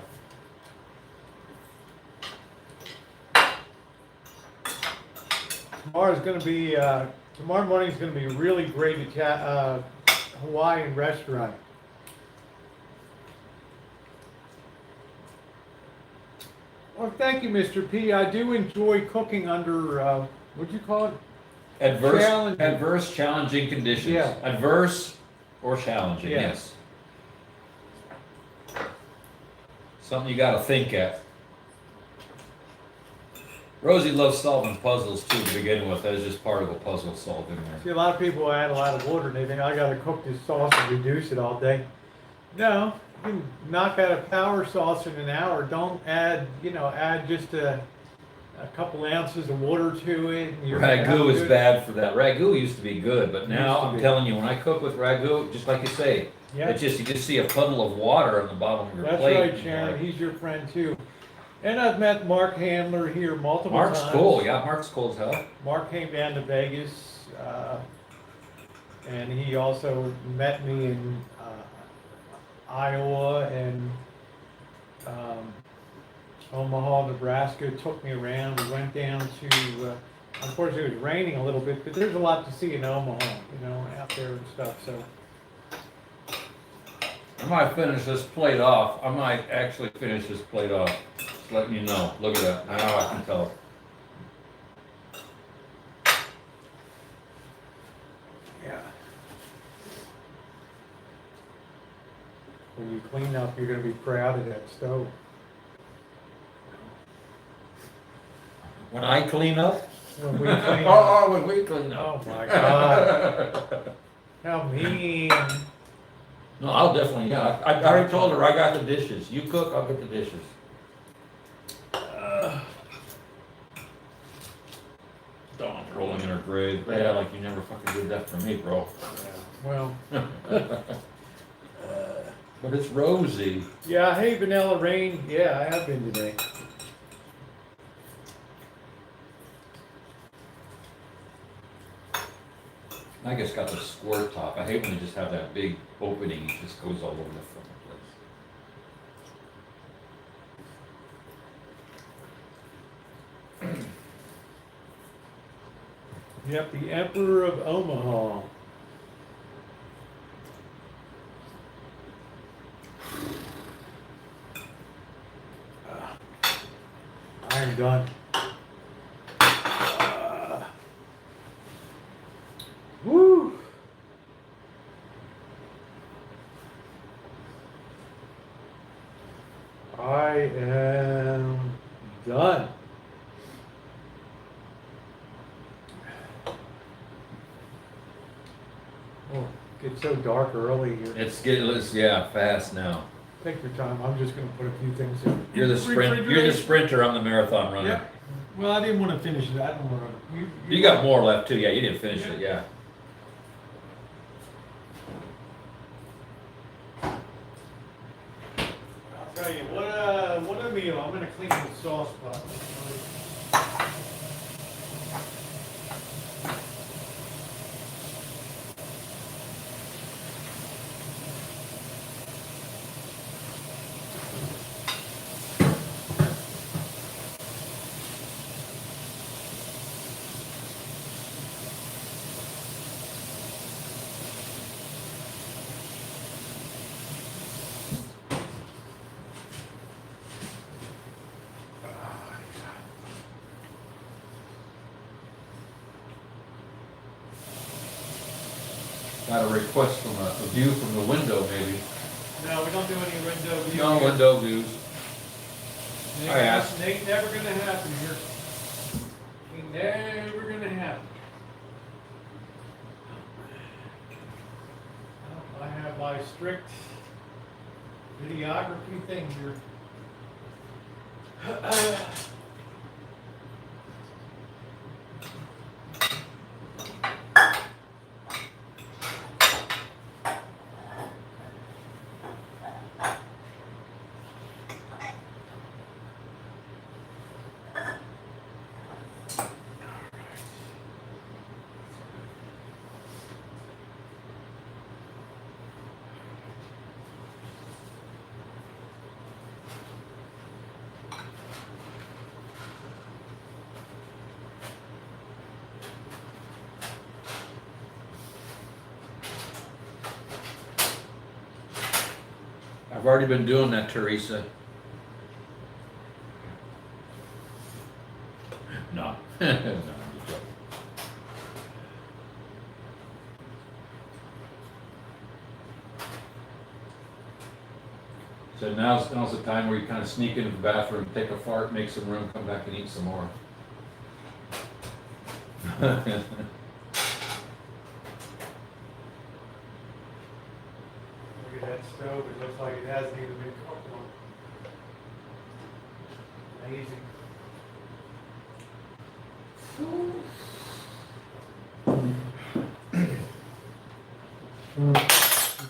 Tomorrow morning is gonna be really great Hawaiian restaurant. Well, thank you, Mr. P. I do enjoy cooking under what'd you call it? Adverse, challenging conditions. Yeah. Adverse or challenging, Yeah. yes. Something you gotta think at. Rosie loves solving puzzles too to begin with. That is just part of the puzzle solving there. See, a lot of people add a lot of water and they think I gotta cook this sauce and reduce it all day. No, you can knock out a power sauce in an hour. Don't add just a couple ounces of water to it. And Ragu is bad for that. Ragu used to be good, but now I'm telling you, when I cook with ragu, just like you say, Yeah. you just see a puddle of water on the bottom of your That's plate. right, Sharon. He's your friend too. And I've met Mark Handler here multiple Mark's times. cool. Yeah, Mark's cool as hell. Mark came down to Vegas, and he also met me in Iowa and Omaha, Nebraska. Took me around. We went down to. Unfortunately, it was raining a little bit, but there's a lot to see in Omaha, out there and stuff. So. I might finish this plate off. I might actually finish this plate off. Just letting you know. Look at that. Now I can tell. Yeah. When you clean up, you're going to be proud of that stove. When I clean up? When we clean up. When we clean up. Oh my God. How mean. No, I'll definitely, yeah. I already told her I got the dishes. You cook, I'll get the dishes. Dawn's rolling in her grave. Yeah, like you never fucking did that for me, bro. Well. But it's Rosie. Yeah, hey, Vanilla Rain. Yeah, I have been today. I just got the squirt top. I hate when they just have that big opening. It just goes all over the fucking place. Yep, the Emperor of Omaha. I am done. Woo! I am done. Oh, it gets so dark early here. It's fast now. Take your time. I'm just gonna put a few things in. You're the sprinter, I'm the marathon runner. Yeah. Well, I didn't want to finish it. I don't want to. You got more left too, yeah, you didn't finish it, yeah. I'll tell you, what a meal. I'm gonna clean the sauce pot. Got a request from a view from the window, maybe. No, we don't do any window view. No window views. I asked. Ain't never gonna happen here. Ain't never gonna happen. I have my strict videography thing here. I've already been doing that, Teresa. No. No, I'm just joking. So now's the time where you kind of sneak into the bathroom, take a fart, make some room, come back and eat some more. Look at that stove, it looks like it hasn't even been cooked on. Amazing. You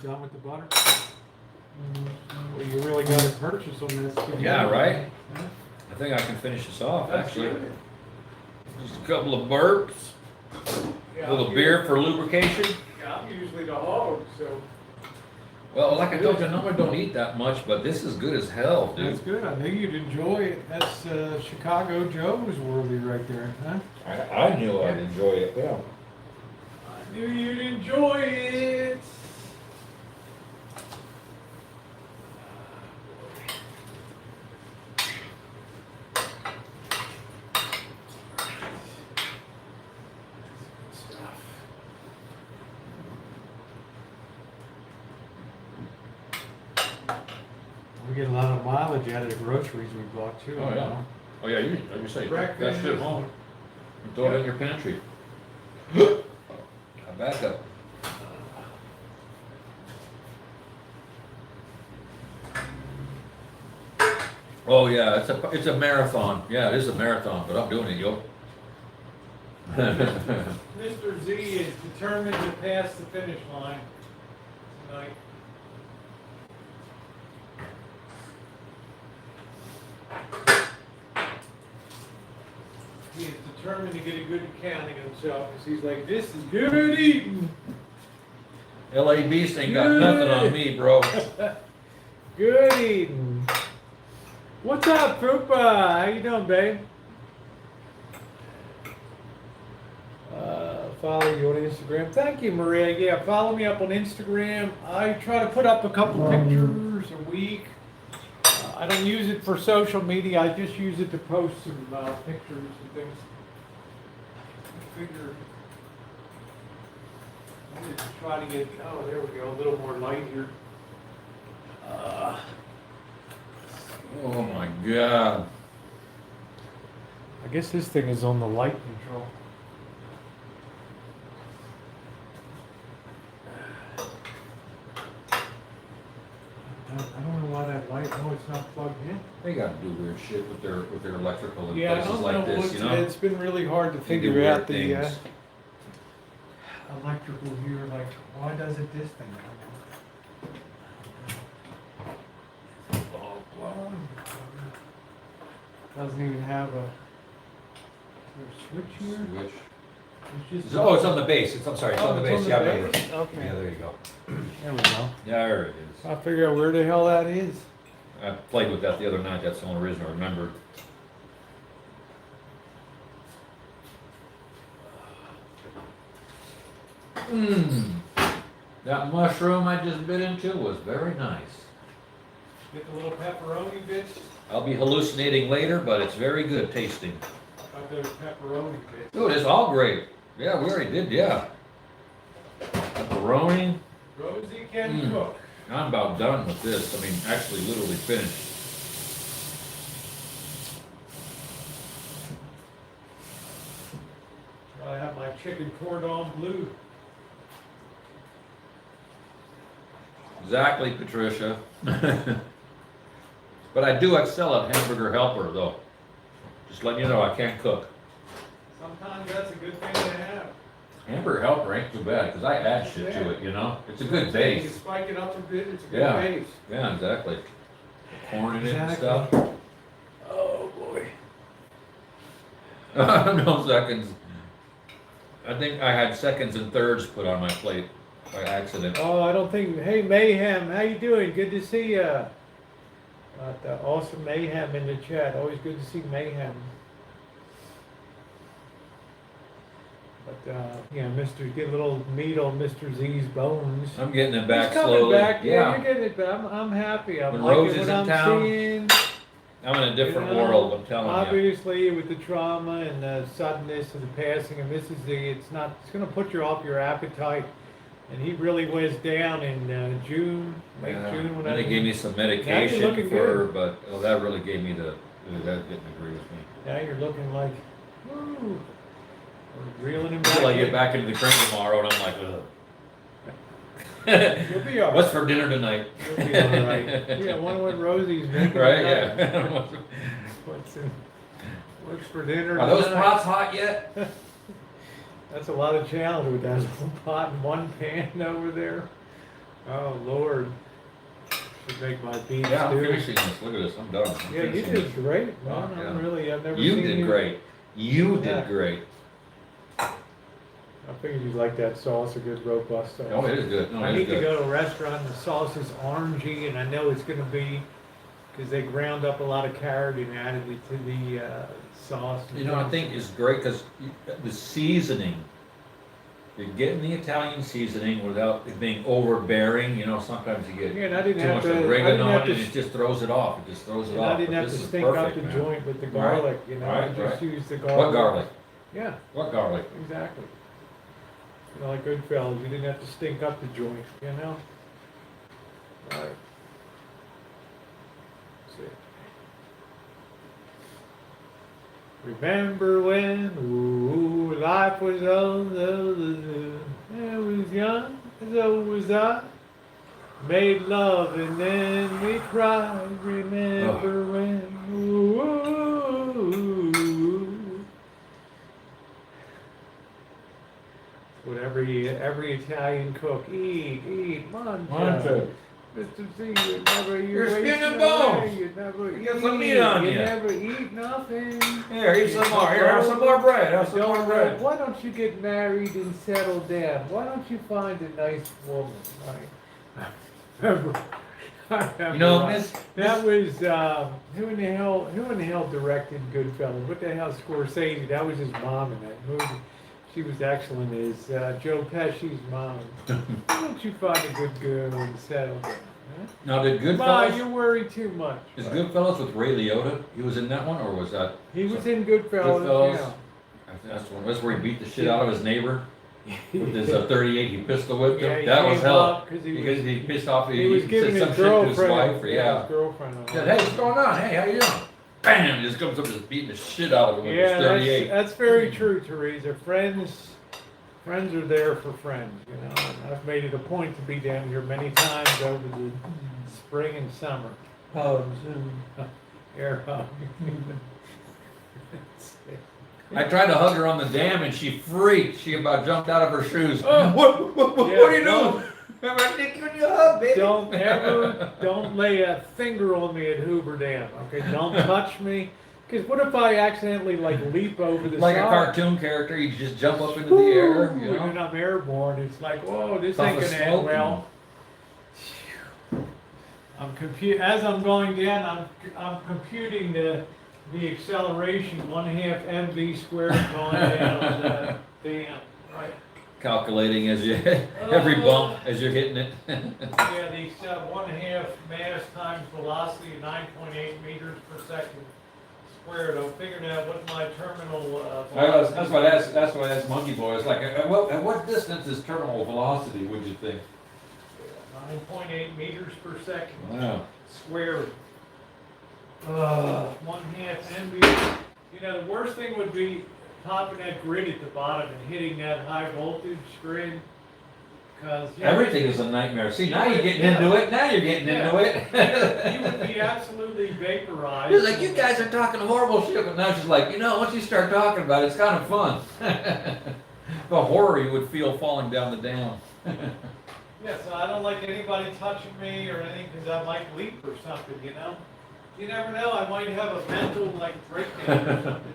done with the butter? Well, you really got to purchase on this. Yeah, right? Huh? I think I can finish this off, That's actually. good. Just a couple of burps, Yeah, a little I'm beer for lubrication. Yeah, I'm usually the hog, so Well, like I told you, I normally don't eat that much, but this is good as hell, that's dude. good. I knew you'd enjoy it. That's Chicago Joe's worthy right there, huh? I knew I'd enjoy it, yeah. I knew you'd enjoy it. We get a lot of mileage out of the groceries we bought too. Oh, yeah. Oh, yeah, you say, that Breakfast. shit home. And throw it in your pantry. A backup. Oh, yeah, it's a marathon. Yeah, it is a marathon, but I'm doing it, yo. Mr. Z is determined to pass the finish line tonight. He is determined to get a good accounting of himself because he's like, this is good eating. LA Beast ain't got nothing on me, bro. Good eating. What's up, Poopa? How you doing, babe? Follow you on Instagram. Thank you, Maria. Yeah, follow me up on Instagram. I try to put up a couple pictures a week. I don't use it for social media. I just use it to post some pictures and things. I figure I need to try to get. Oh, there we go. A little more light here. Oh my God. I guess this thing is on the light control. I don't know why that light. Oh, it's not plugged in. They gotta do weird shit with their electrical in Yeah, I places don't like know this, what's. you know? It's been really hard to They do figure weird out the things. electrical here. Like, why does it this thing? Doesn't even have a switch here. Switch. It's just. Oh, it's on the base. I'm sorry, it's Oh, on the base. Yeah, I remember. base? Okay. Yeah, there you go. There we go. Yeah, there it is. I figure out where the hell that is. I played with that the other night. That's the only reason I remembered. Mmm. That mushroom I just bit into was very nice. Get the little pepperoni bits. I'll be hallucinating later, but it's very good tasting. Got those pepperoni bits. Dude, it's all great. Yeah, we already did, yeah. Pepperoni. Rosie can cook. I'm about done with this. I mean, actually, literally finished. I have my chicken cordon bleu. Exactly, Patricia. But I do excel at hamburger helper, though. Just letting you know, I can't cook. Sometimes that's a good thing to have. Hamburger helper ain't too bad, because I add shit to it, you know? It's a good You base. spike it up a bit, it's a good Yeah. base. Yeah, exactly. Corn in it and Exactly. stuff. Oh, boy. No seconds. I think I had seconds and thirds put on my plate by accident. Oh, I don't think, hey, Mayhem, how you doing? Good to see ya. Got the awesome Mayhem in the chat. Always good to see Mayhem. But, get a little meat on Mr. Z's bones. I'm getting it back He's coming slowly. back. Yeah, Yeah. you're getting it back. I'm happy. I'm When liking Rose is what in I'm town, seeing. I'm in a different You know, world, I'm telling you. Obviously, with the trauma and the suddenness of the passing of Mrs. Z, it's going to put you off your appetite. And he really was down in June, late Yeah. June. And When they gave me some Now you're medication looking for, good. but that really gave me that didn't agree with me. Now you're looking like, woo, we're reeling him back. Until I get in. back into the crane tomorrow, and I'm like, ugh. You'll be all right. What's for dinner tonight? You'll be all right. Yeah, I wonder what Rosie's making. Right, tonight. yeah. What's for dinner? Are those tonight? pots hot yet? That's a lot of challenge with that little pot and one pan over there. Oh, Lord. Should make my beef Yeah, I'm stew. finishing this. Look at this, I'm done. I'm Yeah, you finishing did this. great, man. Oh, yeah. I've never You seen did great. You Yeah. did great. I figured you'd like that sauce, a good robust sauce. Oh, it is good. No, I it need is to good. go to a restaurant, the sauce is orangey, and I know it's gonna be, because they ground up a lot of carrot and added it to the sauce. You know, I think it's great because the seasoning, you're getting the Italian seasoning without it being overbearing. You know, sometimes you get Yeah, and I didn't too have much to, I oregano didn't have on it and to, it just throws it off. It just throws it and off. I didn't But have this to is stink up perfect, the man. joint with the Right, garlic, you know, I right, just right. used the garlic. What garlic? Yeah, What garlic? exactly. You know, like Goodfellas, you didn't have to stink up the joint, you know? Right. See. Remember when, ooh, life was old, I was young, so was I. Made love and then we cried. Remember when, ooh. What every Italian cook, eat, mangia. Mr. Z, you never, You're wasting skin and away, bones. you never You got eat, some meat on you you. never eat nothing. Here, eat some more. Here, have some more bread. Have some more Don't, bread. why don't you get married and settle down? Why don't you find a nice woman? You know, Miss. That was who in the hell directed Goodfellas? What the hell, Scorsese? That was his mom in that movie. She was excellent as Joe Pesci's mom. Why don't you find a good girl and settle down? Huh? Now, did Ma, you Goodfellas? worry too much. Is Goodfellas with Ray Liotta? He was in that one, or was that? He was in Goodfellas. Goodfellas? Yeah. I think that's where he beat the shit out of his neighbor with his 38. He pistol whipped Yeah, him. he That was gave hell. up 'cause Because he pissed off. He was giving said his some shit to his girlfriend. wife. Yeah. His girlfriend. Said, hey, what's going on? Hey, how you doing? Bam! He just comes up and just beating the shit out of him with his Yeah, 38. that's very true, Teresa. Friends are there for friends, you know. And I've made it a point to be down here many times over the spring and summer. Hugs and air hugs. I tried to hug her on the dam and she freaked. She about jumped out of her shoes. Oh. What Yeah, are you don't- doing? I'm taking you hug, baby. Don't lay a finger on me at Hoover Dam, okay? Don't touch me. Because what if I accidentally leap over the Like a side? cartoon character, you just jump up into the air, you And know? I'm airborne. It's like, whoa, this Puff ain't of gonna end smoke. well. As I'm going down, I'm computing the acceleration, 1/2 mv squared going down. Damn, right. Calculating as you every bump as you're hitting it. Yeah, the 1/2 mass times velocity, 9.8 meters per second squared. I'm figuring out what my terminal. That's why that's Monkey Boy. It's like, at what distance is terminal velocity, would you think? 9.8 meters per second. Wow. Squared. 1/2 MB. You know, the worst thing would be popping that grid at the bottom and hitting that high voltage grid. Cause Everything is a nightmare. See, now you're getting into it. Now you're getting into it. You would be absolutely vaporized. It's like, you guys are talking horrible shit, but now she's like, once you start talking about it, it's kind of fun. The horror you would feel falling down the dam. Yeah, so I don't like anybody touching me or anything because I might leap or something, you know? You never know, I might have a mental, breakdown or something.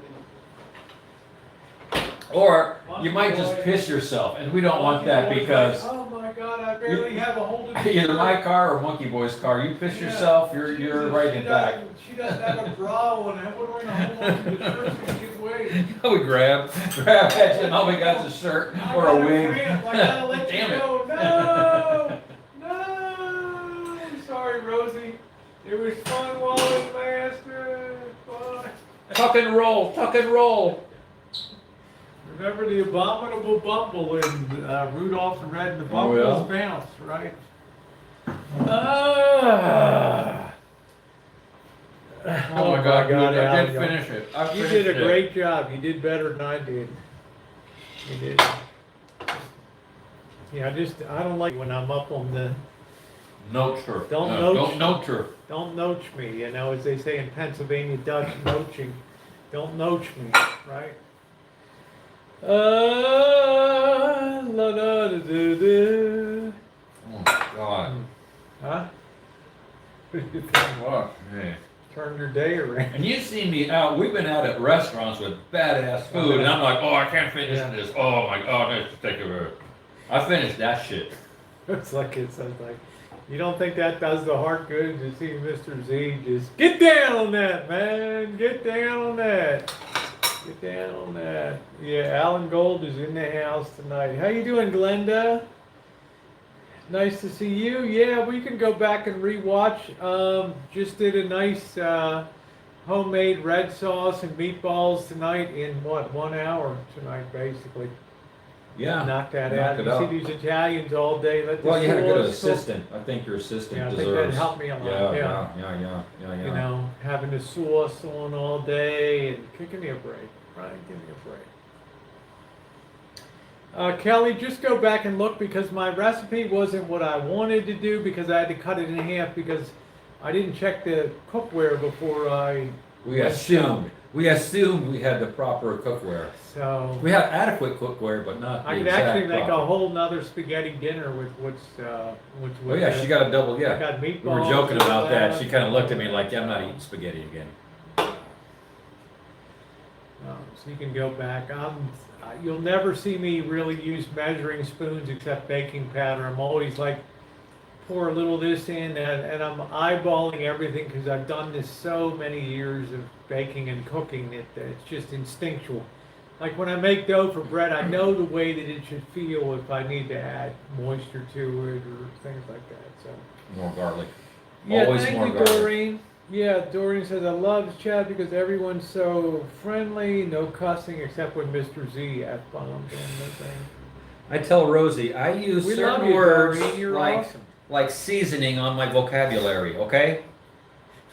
Or you might just piss yourself, and we don't want that because Oh my God, I barely have a hold of either my car or Monkey Boy's car, you piss yourself, you're right in back. She doesn't have a bra on, and we're going to hold on to the shirt and get away. We grab at you, and all we got is a shirt or a wig. I gotta let Damn you it. go. No! Sorry, Rosie. It was fun while it lasted. Bye. Tuck and roll. Remember the abominable bumble in Rudolph the Red and the Oh, yeah. Bumble's Bounce, right? Oh my God, God, I did Al, finish it. You did a great job. You did better than I did. You did. Yeah, I don't like when I'm up on the. Notcher. Don't notcher. Don't noach me, you know, as they say in Pennsylvania Dutch, noaching. Don't noach me, right? La da da da da. Oh my God. Huh? Fuck me. Turn your day around. And you've seen me out, we've been out at restaurants with badass food, and I'm like, oh, I can't finish this. Oh my God, let's take a I finished that shit. It's like, you don't think that does the heart good to see Mr. Z just get down on that, man. Get down on that. Get down on that. Yeah, Alan Gold is in the house tonight. How you doing, Glenda? Nice to see you. Yeah, we can go back and rewatch. Just did a nice homemade red sauce and meatballs tonight in 1 hour tonight, basically. Yeah. Knock that knock out. it You out. see these Italians all day. Let the Well, you had a good sauce cook. assistant. I think your assistant Yeah, I think deserves. that helped me a lot. Yeah. You know, having the sauce on all day and give me a break, right? Give me a break. Kelly, just go back and look because my recipe wasn't what I wanted to do because I had to cut it in half because I didn't check the cookware before I. We assumed we had the proper cookware. So We have adequate cookware, but not the I could exact actually make proper. a whole nother spaghetti dinner with Oh yeah, she got a double. I Yeah, got meatballs. we were joking about that. She kind of looked at me and like, "Yeah, I'm not eating spaghetti again." So you can go back. You'll never see me really use measuring spoons except baking powder. I'm always like, pour a little of this in, and I'm eyeballing everything because I've done this so many years of baking and cooking that it's just instinctual. Like when I make dough for bread, I know the way that it should feel if I need to add moisture to it or things like that. So. More garlic. Yeah, Always thank more you, garlic. Doreen. Yeah, Doreen says, I love the chat because everyone's so friendly, no cussing except when Mr. Z F-bombed on the thing. I tell Rosie I use We love certain you, words Doreen. You're like awesome. seasoning on my vocabulary. Okay.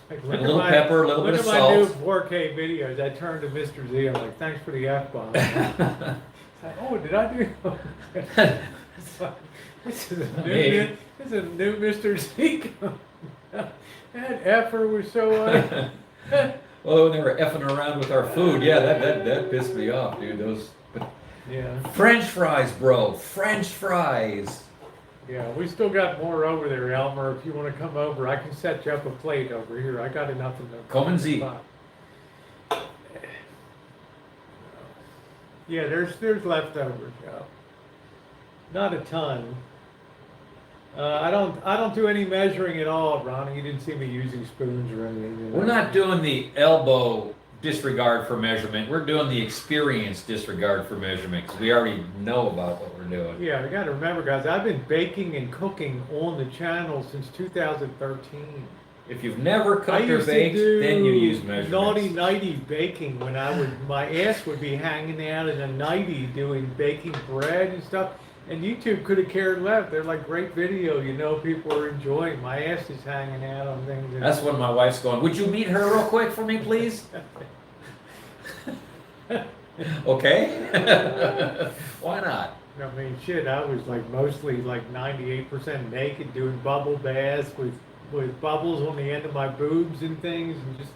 Like, A little pepper, a little bit of Look at my new salt. 4K videos. I turned to Mr. Z. I'm like, thanks for the F-bomb. Like, oh, did I do? This is a new Mr. Z. That effer was so. Oh, they were effing around with our food. Yeah, that pissed me off, dude. Those Yeah. French fries, bro. French fries. Yeah, we still got more over there, Elmer. If you want to come over, I can set you up a plate over here. I got enough in the. Kommen Sie. spot. Yeah, there's leftovers. Yeah. Not a ton. I don't do any measuring at all, Ronnie. You didn't see me using spoons or anything. We're not doing the elbow disregard for measurement. We're doing the experience disregard for measurement because we already know about what we're doing. Yeah, we got to remember, guys. I've been baking and cooking on the channel since 2013. If you've never I cooked or used to baked, do then you use measurements. naughty nighty baking when my ass would be hanging out in a nighty doing baking bread and stuff. And YouTube could have cared less. They're like, great video, people are enjoying. My ass is hanging out on things. That's when my wife's going, would you meet her real quick for me, please? Okay. Why not? I mean, shit, I was like mostly like 98% naked doing bubble baths with bubbles on the end of my boobs and things and just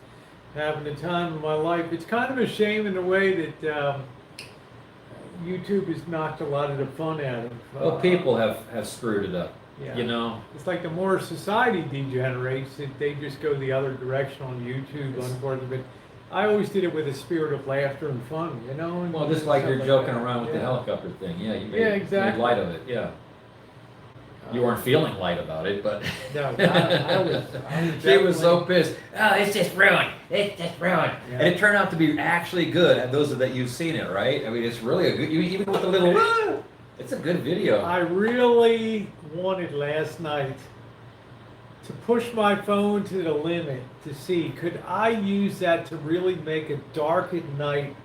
having the time of my life. It's kind of a shame in a way that YouTube has knocked a lot of the fun out of. Well, people have screwed it up, yeah. It's like the more society degenerates, they just go the other direction on YouTube, unfortunately. But I always did it with a spirit of laughter and fun, And well, just like you're joking that. around with the helicopter thing. Yeah, you exactly. made light of it, yeah. You weren't feeling light about it, but no, I was she was so pissed. Oh, it's just ruined. It's just ruined. Yeah. And it turned out to be actually good. And those that you've seen it, right? I mean, it's really a good. Even with the little, it's a good video. I really wanted last night to push my phone to the limit to see could I use that to really make a dark at night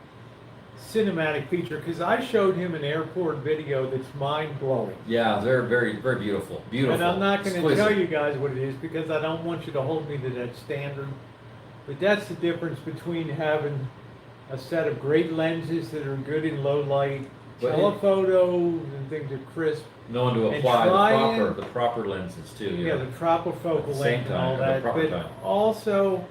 cinematic feature, because I showed him an airport video that's mind-blowing. Yeah, they're very, very beautiful. Beautiful. And I'm not going to Exquisite. tell you guys what it is because I don't want you to hold me to that standard. But that's the difference between having a set of great lenses that are good in low light, telephoto and things are crisp. Knowing to and apply the proper lenses too. Yeah, the proper focal length and all that. But also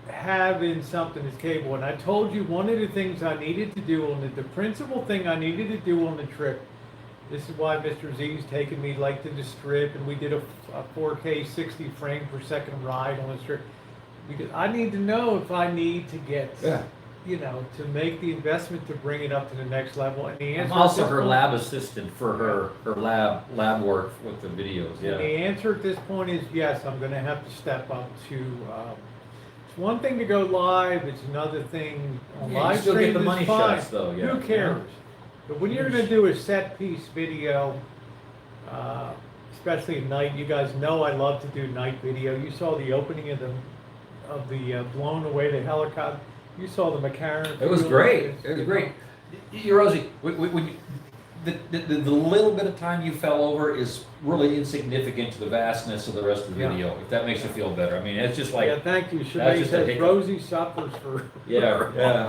having something that's capable. And I told you one of the things I needed to do the principal thing I needed to do on the trip. This is why Mr. Z's taken me like to the strip, and we did a 4K 60 frame per second ride on the strip, because I need to know if I need to get, to make the investment to bring it up to the next level. And the answer I'm also her lab assistant for her lab work with the videos. Yeah. And the answer at this point is yes. I'm going to have to step up to. It's one thing to go live. It's another thing on live you still stream get the money fine. shots though. Yeah. Who cares? But when you're going to do a set piece video, especially at night, you guys know I love to do night video. You saw the opening of the blown away the helicopter. You saw the McCarran. It was great. It was great. Rosie, when the little bit of time you fell over is really insignificant to the vastness of the rest of the video. If that makes you feel better. I mean, it's just like. Yeah, thank you. That's Shemaine just a says hiccup. Rosie suffers for. Yeah.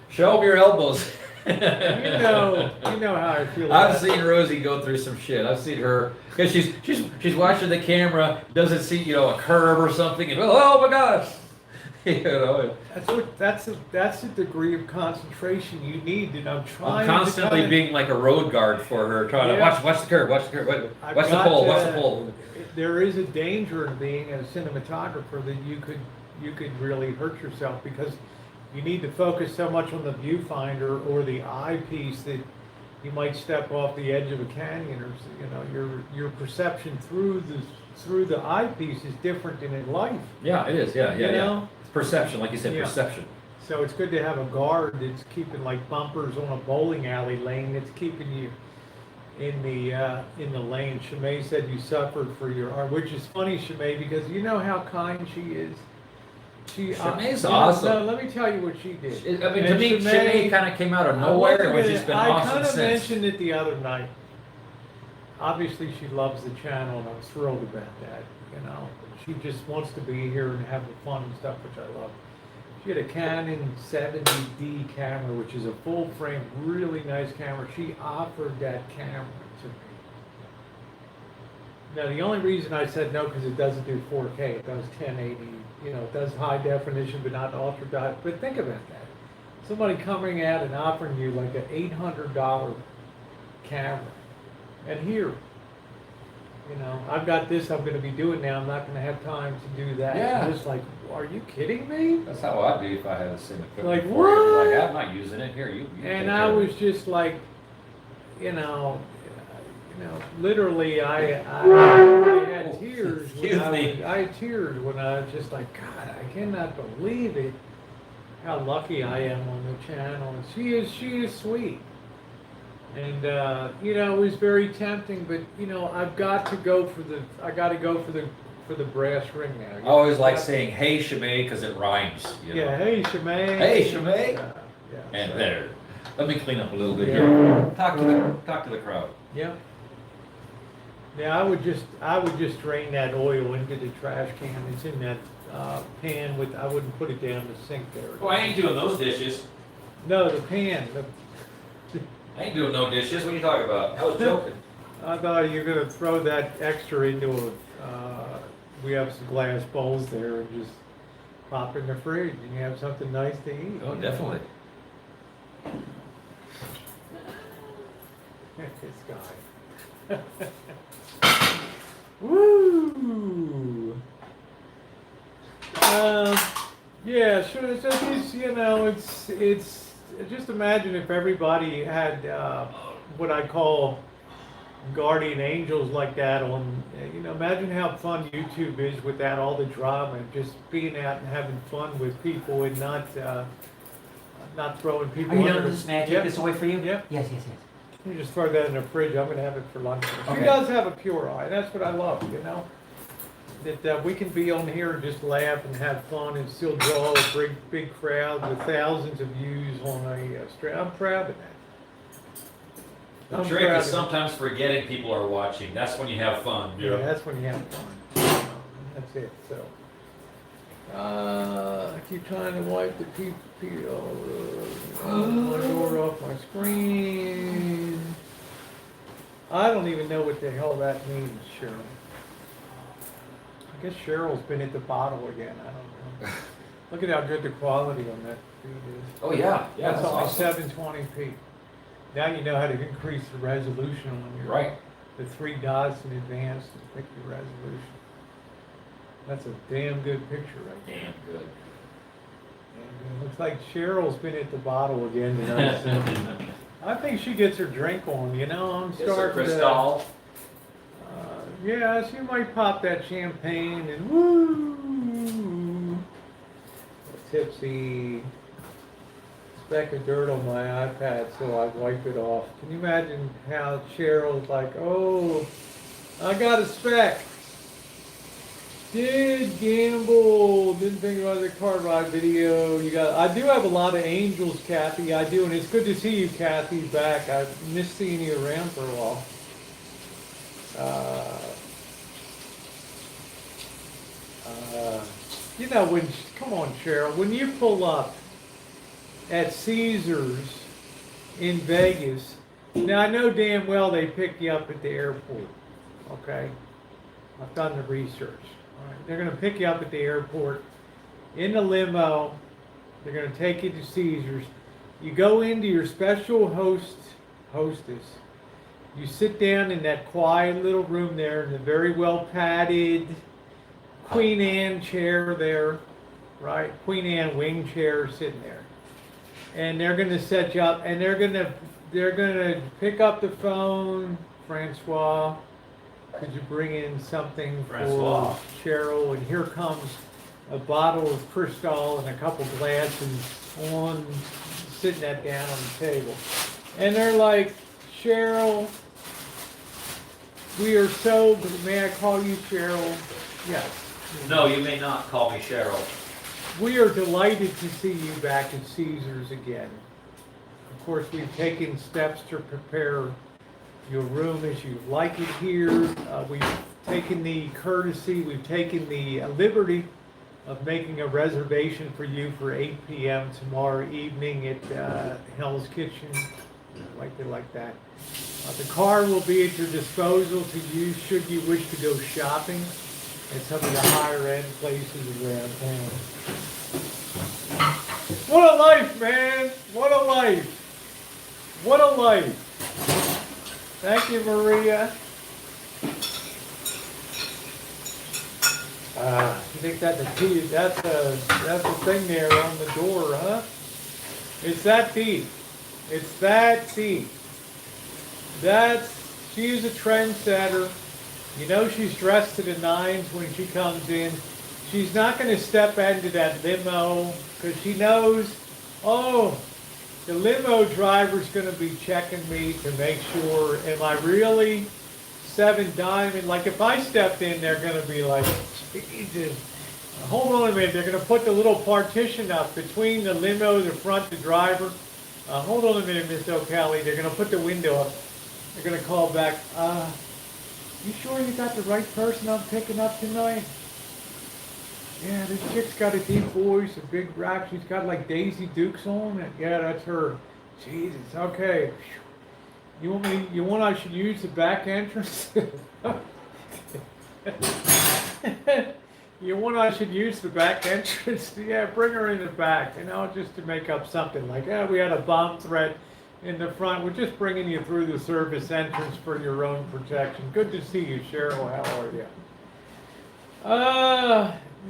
Show them your elbows. You know how I feel. I've seen Rosie go through some shit. I've seen her because she's watching the camera, doesn't see a curve or something, and oh my gosh, That's the degree of concentration you need, and I'm trying. I'm constantly being like a road guard for her, trying to watch the curve, watch the pole. There is a danger in being a cinematographer that you could really hurt yourself because you need to focus so much on the viewfinder or the eyepiece that you might step off the edge of a canyon, or your perception through the eyepiece is different than in life. Yeah, it is. Yeah. It's perception, like you said, Yeah. perception. So it's good to have a guard that's keeping like bumpers on a bowling alley lane that's keeping you in the lane. Shemaine said you suffered for your art, which is funny, Shemaine, because you know how kind she is. Shemaine's awesome. No, let me tell you what she did. I mean, to me, Shemaine kind of came out of nowhere, and she's been awesome I kind of since. mentioned it the other night. Obviously, she loves the channel, and I'm thrilled about that. She just wants to be here and have the fun and stuff, which I love. She had a Canon 70D camera, which is a full frame, really nice camera. She offered that camera to me. Now, the only reason I said no, because it doesn't do 4K, it does 1080, it does high definition, but not ultra dot. But think about that. Somebody coming out and offering you like an $800 camera. And here, I've got this I'm going to be doing now. I'm not going to have time to do that. Yeah. I'm just like, are you kidding me? That's how I'd be if I had the same equipment. Like, before. what? Like, I'm not using it. Here, you And take I care of was it. just like, literally, I had tears. I had tears when I was just like, God, I cannot believe it. How lucky I am on the channel. And she is sweet. And it was very tempting, but I've got to go for the for the brass ring now. I always like saying, hey, Shemay, because it rhymes, you know? Yeah, hey, Shemay. Hey, Shemay. Yeah, And so- there. Let me clean up a little bit Yeah. here. Talk to the crowd. Yeah. Yeah, I would just drain that oil into the trash can. It's in that pan with. I wouldn't put it down the sink there. Oh, I ain't doing those dishes. No, the pan. I ain't doing no dishes. What are you talking about? I was joking. I thought you were gonna throw that extra into a. We have some glass bowls there and just pop in the fridge and you have something nice to eat. Oh, definitely. This guy. Woo! Yeah, sure. It's just, you know, it's just imagine if everybody had what I call guardian angels like that on. You know, imagine how fun YouTube is without all the drama and just being out and having fun with people and not throwing people. Are you under done the- with this? May I take Yep. this away for you? Yep. Yes, yes, yes. You just throw that in the fridge. I'm gonna have it for lunch. She Okay. does have a pure eye. That's what I love. You know, that we can be on here and just laugh and have fun and still draw a big crowd with thousands of views on a stream. I'm proud of that. The I'm trick proud is of sometimes forgetting people are watching. That's when you have fun. it. Yeah, that's when you have fun. That's it. So. I keep trying to wipe the my door off my screen. I don't even know what the hell that means, Cheryl. I guess Cheryl's been at the bottle again. I don't know. Look at how good the quality on that feed is. Oh, yeah. Yeah, That's that's only awesome. 720p. Now you know how to increase the resolution on your Right. the 3 dots in advance to pick your resolution. That's a damn good picture right there. Damn good. And it looks like Cheryl's been at the bottle again tonight. So I think she gets her drink on. You know, I'm It's a starting to. Cristal. Yeah, she might pop that champagne and woo. Tipsy. Speck of dirt on my iPad, so I wipe it off. Can you imagine how Cheryl's like, oh, I got a speck. Did gamble, didn't think about the car ride video. I do have a lot of angels, Kathy. I do, and it's good to see you, Kathy, back. I missed seeing you around for a while. You know, come on, Cheryl, when you pull up at Caesars in Vegas, now I know damn well they pick you up at the airport, okay? I've done the research. All right, they're going to pick you up at the airport in the limo. They're going to take you to Caesars. You go into your special hostess. You sit down in that quiet little room there in the very well padded Queen Anne chair there, right? Queen Anne wing chair sitting there. And they're going to set you up, and they're going to pick up the phone, Francois. Could you bring in something Francois. for Cheryl? And here comes a bottle of Cristal and a couple glasses on, sitting that down on the table. And they're like, Cheryl, we are so, may I call you Cheryl? Yes. No, you may not call me Cheryl. We are delighted to see you back at Caesars again. Of course, we've taken steps to prepare your room as you like it here. We've taken the courtesy, we've taken the liberty of making a reservation for you for 8 p.m. tomorrow evening at Hell's Kitchen. Like that. The car will be at your disposal to use should you wish to go shopping at some of the higher end places around town. What a life, man! What a life! What a life! Thank you, Maria. You think that's the thing there on the door, huh? It's that deep. It's that deep. She's a trendsetter. You know she's dressed to the nines when she comes in. She's not going to step into that limo because she knows, oh, the limo driver's going to be checking me to make sure, am I really 7 diamond. Like if I stepped in, they're gonna be like, Jesus. Hold on a minute, they're gonna put the little partition up between the limo, the front, the driver. Hold on a minute, Miss O'Callaghan, they're gonna put the window up. They're gonna call back, you sure you got the right person I'm picking up tonight? Yeah, this chick's got a deep voice, a big rap, she's got like Daisy Dukes on it. Yeah, that's her. Jesus, okay. You want I should use the back entrance? You want I should use the back entrance? Yeah, bring her in the back, just to make up something like, yeah, we had a bomb threat in the front. We're just bringing you through the service entrance for your own protection. Good to see you, Cheryl. How are you?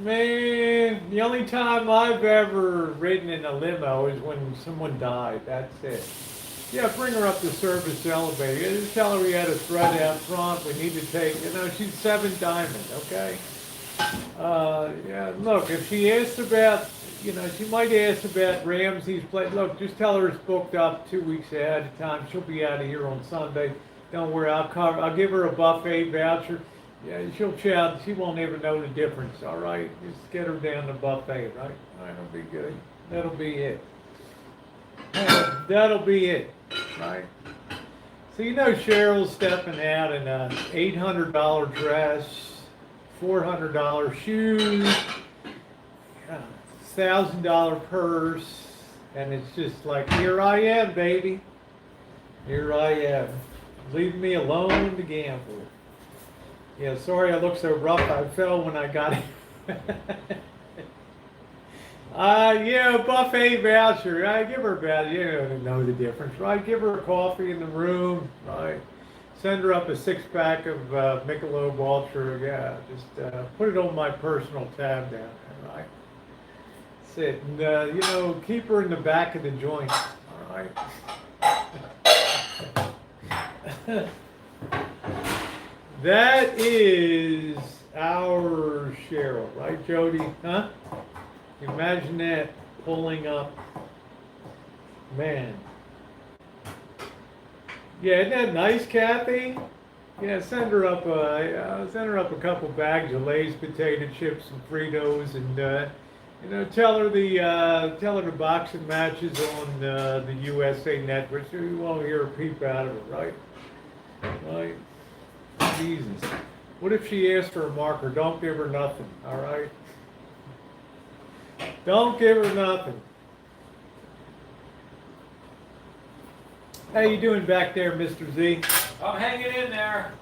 Man, the only time I've ever ridden in a limo is when someone died. That's it. Yeah, bring her up the service elevator. Just tell her we had a threat out front. We need to take, she's 7 diamond, okay? Yeah, look, if she asks about, she might ask about Ramsey's place. Look, just tell her it's booked up 2 weeks ahead of time. She'll be out of here on Sunday. Don't worry, I'll give her a buffet voucher. Yeah, she'll chow. She won't ever know the difference, all right? Just get her down the buffet, right? All right, that'll be good. That'll be it. That'll be it, right? So Cheryl's stepping out in an $800 dress, $400 shoes, $1,000 purse, and it's just like, here I am, baby. Here I am. Leave me alone to gamble. Yeah, sorry I look so rough. I fell when I got here. Yeah, buffet voucher. I give her a voucher. You don't know the difference, right? Give her a coffee in the room, right? Send her up a 6-pack of Michelob Ultra. Yeah, just put it on my personal tab down there, right? That's it. And, keep her in the back of the joint, all right? That is our Cheryl, right, Jody? Huh? Imagine that pulling up. Man. Yeah, isn't that nice, Kathy? Yeah, send her up a couple bags of Lay's potato chips and Fritos, and tell her the boxing matches on the USA Network. So you won't hear a peep out of it, right? Right. Jesus. What if she asks for a marker? Don't give her nothing, all right? Don't give her nothing. How you doing back there, Mr. Z? I'm hanging in there.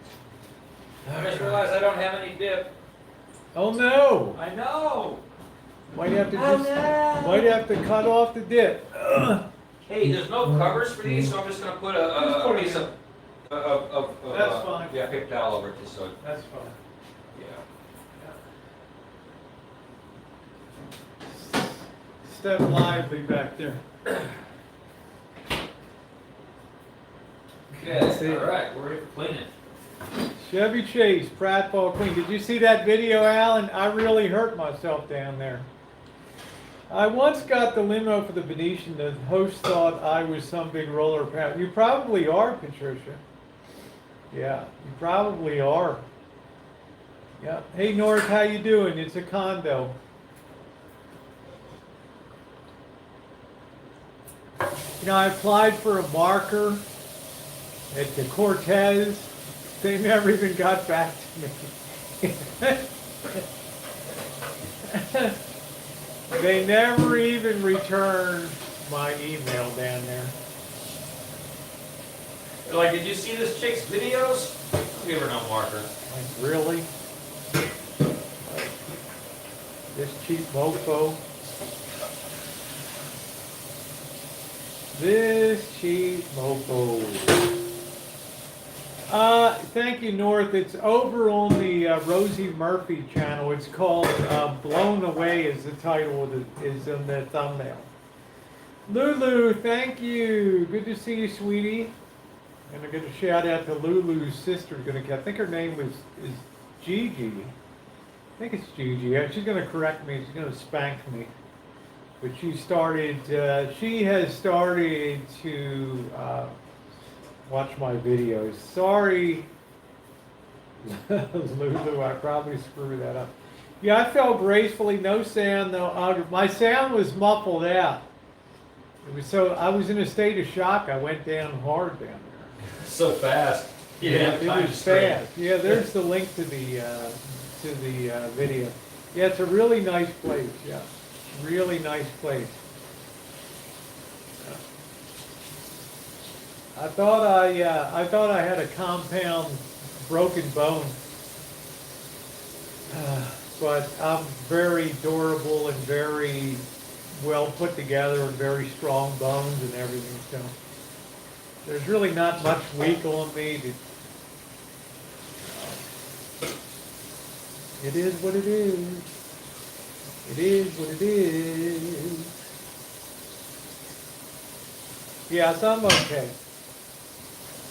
I just realized I don't have any dip. Oh no! I know. Might have to cut off the dip. Hey, there's no covers for these, so I'm just gonna put a piece of That's fine. Yeah, paper towel over it just so. That's fine. Yeah. Step lively back there. Okay. All right, we're ready for cleaning. Chevy Chase, Pratfall Queen. Did you see that video, Alan? I really hurt myself down there. I once got the limo for the Venetian. The host thought I was some big roller pad. You probably are, Patricia. Yeah, you probably are. Yeah. Hey, North, how you doing? It's a condo. I applied for a marker at the Cortez. They never even got back to me. They never even returned my email down there. They're like, did you see this chick's videos? Give her no marker. Like, really? This cheap mofo. This cheap mofo. Thank you, North. It's over on the Rosie Murphy channel. It's called Blown Away is the title, is in the thumbnail. Lulu, thank you. Good to see you, sweetie. And I'm going to shout out to Lulu's sister. I think her name is Gigi. I think it's Gigi. She's going to correct me. She's going to spank me. But she has started to watch my videos. Sorry, Lulu, I probably screwed that up. Yeah, I fell gracefully, no sound, no audio. My sound was muffled out. It was so, I was in a state of shock. I went down hard down there. So fast. It was fast. Yeah, there's the link to the video. Yeah, it's a really nice place. Yeah, really nice place. I thought I had a compound broken bone, but I'm very durable and very well put together and very strong bones and everything. So there's really not much weak on me. It is what it is. It is what it is. Yes, I'm okay.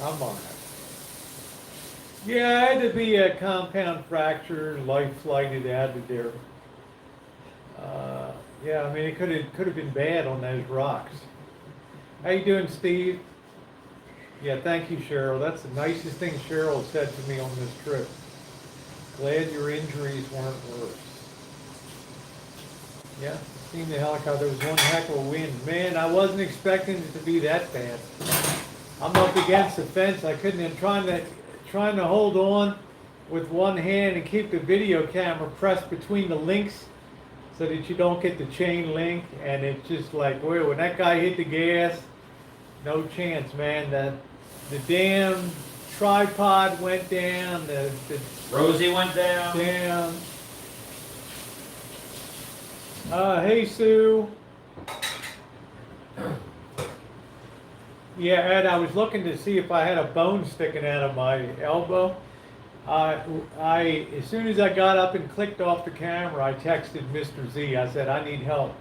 I'm all right. Yeah, I had to be a compound fracture, life flighted out of there. Yeah, I mean, it could have been bad on those rocks. How you doing, Steve? Yeah, thank you, Cheryl. That's the nicest thing Cheryl said to me on this trip. Glad your injuries weren't worse. Yeah, seen the helicopter. There was one heck of a wind. Man, I wasn't expecting it to be that bad. I'm up against the fence. I couldn't. I'm trying to hold on with one hand and keep the video camera pressed between the links so that you don't get the chain link. And it's just like, boy, when that guy hit the gas, no chance, man. The damn tripod went down. The Rosie went down. down. Hey, Sue. Yeah, Ed, I was looking to see if I had a bone sticking out of my elbow. As soon as I got up and clicked off the camera, I texted Mr. Z. I said, I need help.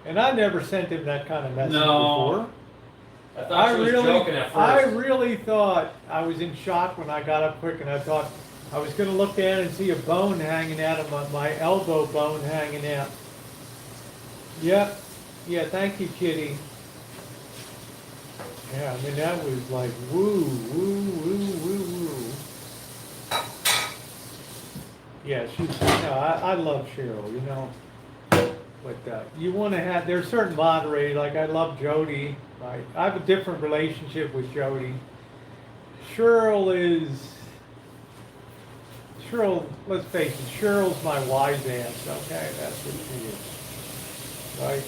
And I never sent him that kind of message before. I thought she was joking at first. I really thought I was in shock when I got up quick, and I thought I was going to look down and see a bone hanging out of my elbow bone hanging out. Yep. Yeah, thank you, Kitty. Yeah, I mean, that was like woo, woo, woo, woo, woo. Yeah, I love Cheryl, you know. But you want to have, there's certain moderators, like I love Jody, right? I have a different relationship with Jody. Cheryl, let's face it, Cheryl's my wise ass, okay? That's what she is, right?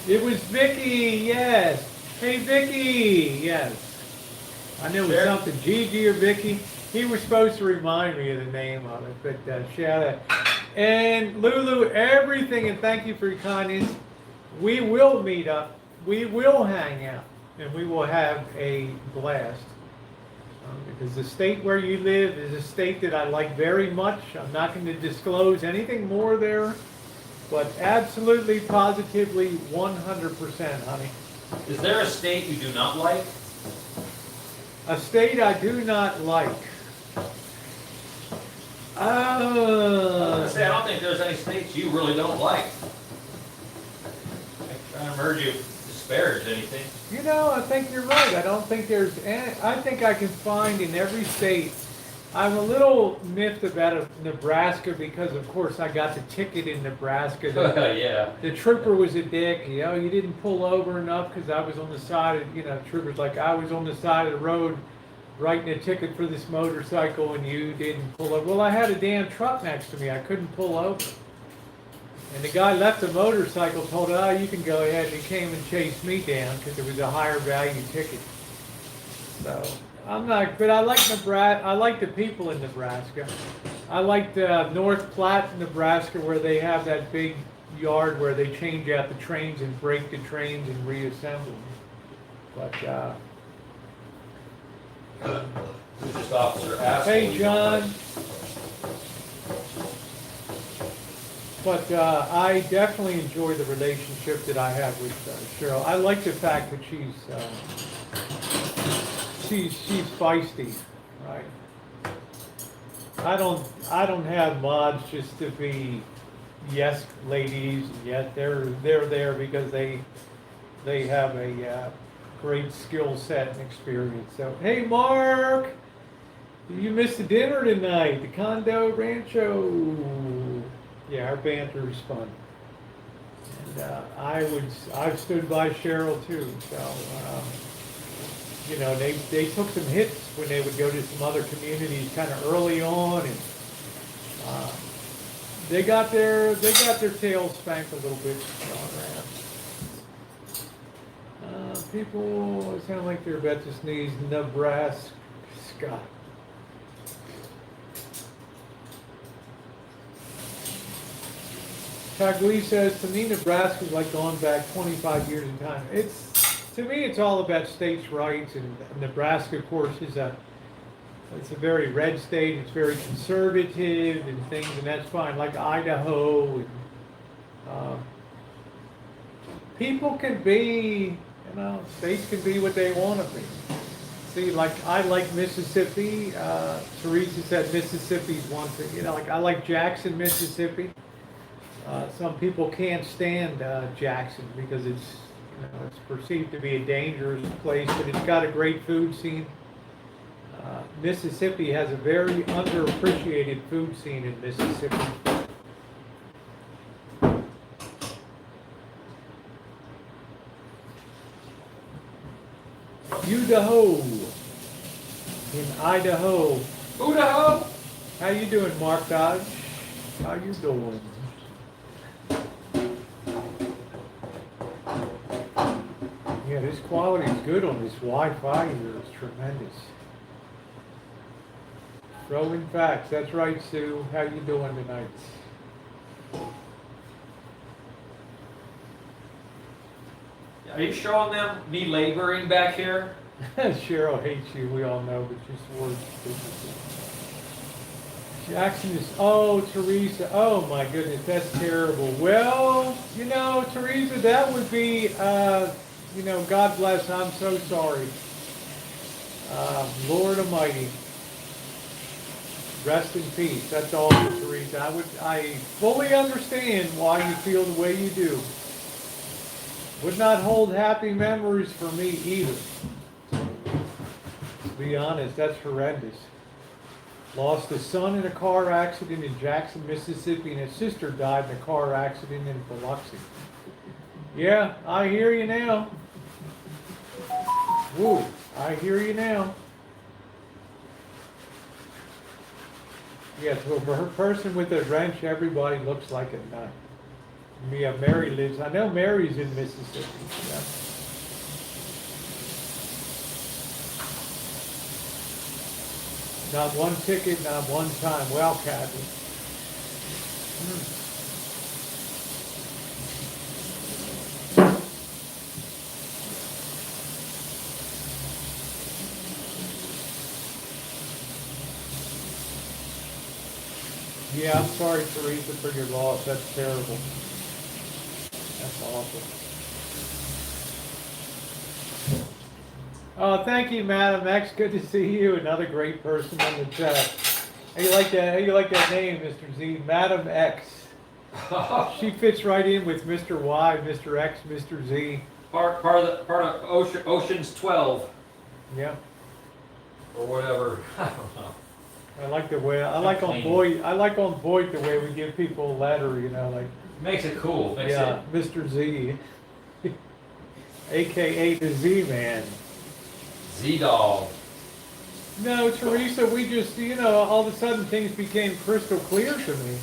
It was Vicky, yes. Hey, Vicky, yes. I knew it was something, Gigi or Vicky. He was supposed to remind me of the name of it, but shout out. And Lulu, everything, and thank you for your kindness. We will meet up. We will hang out, and we will have a blast. Because the state where you live is a state that I like very much. I'm not going to disclose anything more there, but absolutely, positively, 100%, honey. Is there a state you do not like? A state I do not like. I don't think there's any states you really don't like. I'm trying to heard you disparage anything. You know, I think you're right. I don't think there's any, I think I can find in every state. I'm a little miffed about Nebraska because, of course, I got the ticket in Nebraska. Yeah. The trooper was a dick. You know, you didn't pull over enough because I was on the side of, you know, trooper's like, I was on the side of the road writing a ticket for this motorcycle and you didn't pull over. Well, I had a damn truck next to me. I couldn't pull over. And the guy left the motorcycle, told it, oh, you can go ahead. And he came and chased me down because it was a higher value ticket. So I'm not, but I like Nebraska. I like the people in Nebraska. I like North Platte, Nebraska, where they have that big yard where they change out the trains and break the trains and reassemble them. But Who's just Officer Asshole? hey, John. But I definitely enjoy the relationship that I have with Cheryl. I like the fact that she's feisty, right? I don't have mods just to be yes ladies, and yet they're there because they have a great skill set and experience. So hey, Mark. You missed the dinner tonight, the condo Rancho. Yeah, our banter is fun. And I've stood by Cheryl too. So, you know, they took some hits when they would go to some other communities kind of early on, and they got their tails spanked a little bit on that. People sound like they're about to sneeze. Nebraska. Taglee says, to me, Nebraska's like going back 25 years in time. To me, it's all about states' rights, and Nebraska, of course, it's a very red state. It's very conservative and things, and that's fine. Like Idaho, and, people can be, states can be what they want to be. See, like I like Mississippi. Teresa said Mississippi's one thing. Like I like Jackson, Mississippi. Some people can't stand Jackson because it's perceived to be a dangerous place, but it's got a great food scene. Mississippi has a very underappreciated food scene in Mississippi. Idaho, in Idaho. Idaho. How you doing, Mark Dodge? How you doing? Yeah, this quality is good on this Wi-Fi here. It's tremendous. Throwing facts. That's right, Sue. How you doing tonight? Are you showing them me laboring back here? Cheryl hates you. We all know, but she's words. Jackson is, oh, Teresa, oh my goodness, that's terrible. Well, Teresa, that would be, God bless, I'm so sorry. Lord Almighty, rest in peace. That's all, Teresa. I fully understand why you feel the way you do. Would not hold happy memories for me either. To be honest, that's horrendous. Lost a son in a car accident in Jackson, Mississippi, and his sister died in a car accident in Biloxi. Yeah, I hear you now. Woo, I hear you now. Yeah, to a person with a wrench, everybody looks like a nut. Yeah, Mary lives. I know Mary's in Mississippi. Yeah. Not one ticket, not one time. Well, Kathy. Yeah, I'm sorry, Teresa, for your loss. That's terrible. That's awful. Oh, thank you, Madam X. Good to see you. Another great person on the chat. How you like that? How you like that name, Mr. Z? Madam X. She fits right in with Mr. Y, Mr. X, Mr. Z. Part of Ocean's 12 Yeah. or whatever. I don't know. I like the way on Voight. I like on Voight the way we give people a letter. Like Makes it cool. Mr. Z, AKA the Z Man. Z-Doll. No, Teresa, we just, all of a sudden things became crystal clear to me.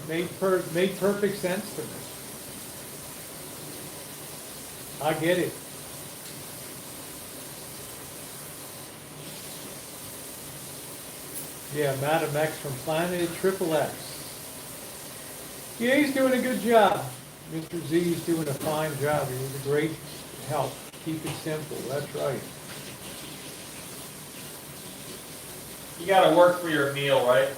It made perfect sense to me. I get it. Yeah, Madam X from Planet XXX. Yeah, he's doing a good job. Mr. Z is doing a fine job. He was a great help. Keep it simple. That's right. You gotta work for your meal, right?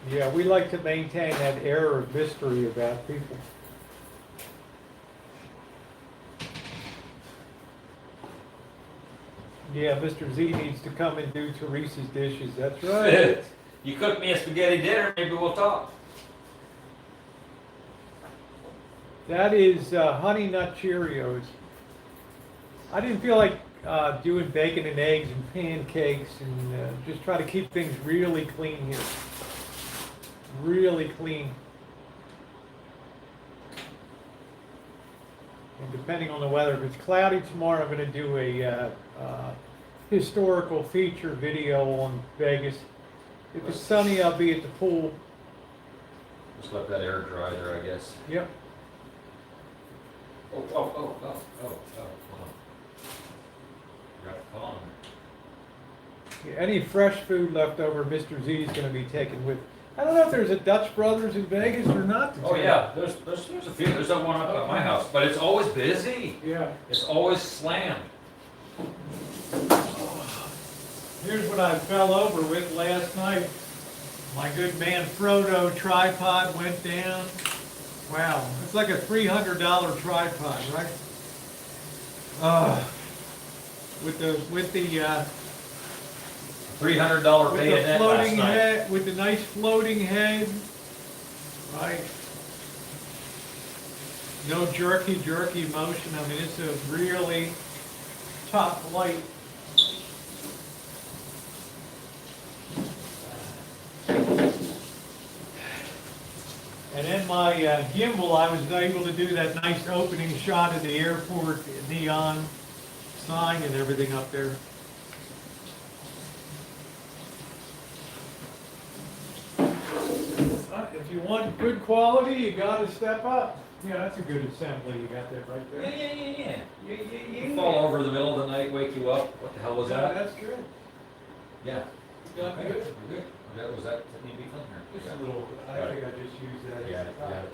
Yeah, we like to maintain that air of mystery about people. Yeah, Mr. Z needs to come and do Teresa's dishes. That's right. You cook me a spaghetti dinner, maybe we'll talk. That is Honey Nut Cheerios. I didn't feel like doing bacon and eggs and pancakes, and just try to keep things really clean here. Really clean. And depending on the weather, if it's cloudy tomorrow, I'm going to do a historical feature video on Vegas. If it's sunny, I'll be at the pool. Just let that air dry there, I guess. Yep. Oh. Got the phone. Yeah, any fresh food left over, Mr. Z is going to be taken with. I don't know if there's a Dutch Brothers in Vegas or not. Oh yeah, there's a few. There's one up at my house, but it's always busy. Yeah. It's always slammed. Here's what I fell over with last night. My good man Frodo tripod went down. Wow, it's like a $300 tripod, right? With the $300 with pay the net last floating night. head, with the nice floating head, right? No jerky motion. I mean, it's a really top flight. And then my gimbal, I was able to do that nice opening shot of the airport neon sign and everything up there. If you want good quality, you got to step up. Yeah, that's a good assembly you got there right there. Yeah. You fall over in the middle of the night, wake you up. What the hell was Yeah, that? that's good. Yeah. You got Okay, good. we're good. Was that need to be clean here? Just a little, I think I just used that. Got it.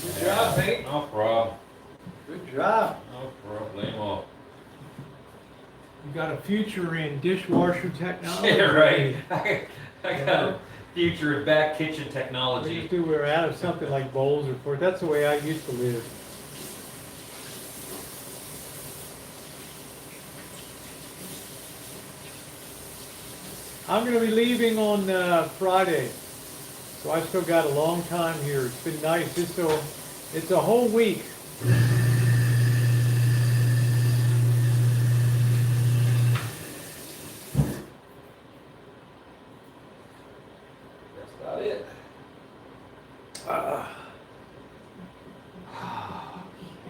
Good job, mate. No problem. Good job. No problemo. You got a future in dishwasher technology. Yeah, right. I got a future in back kitchen We technology. used to, we're out of something like bowls or forks. That's the way I used to live. I'm going to be leaving on Friday, so I still got a long time here. It's been nice. It's a whole week. That's about it.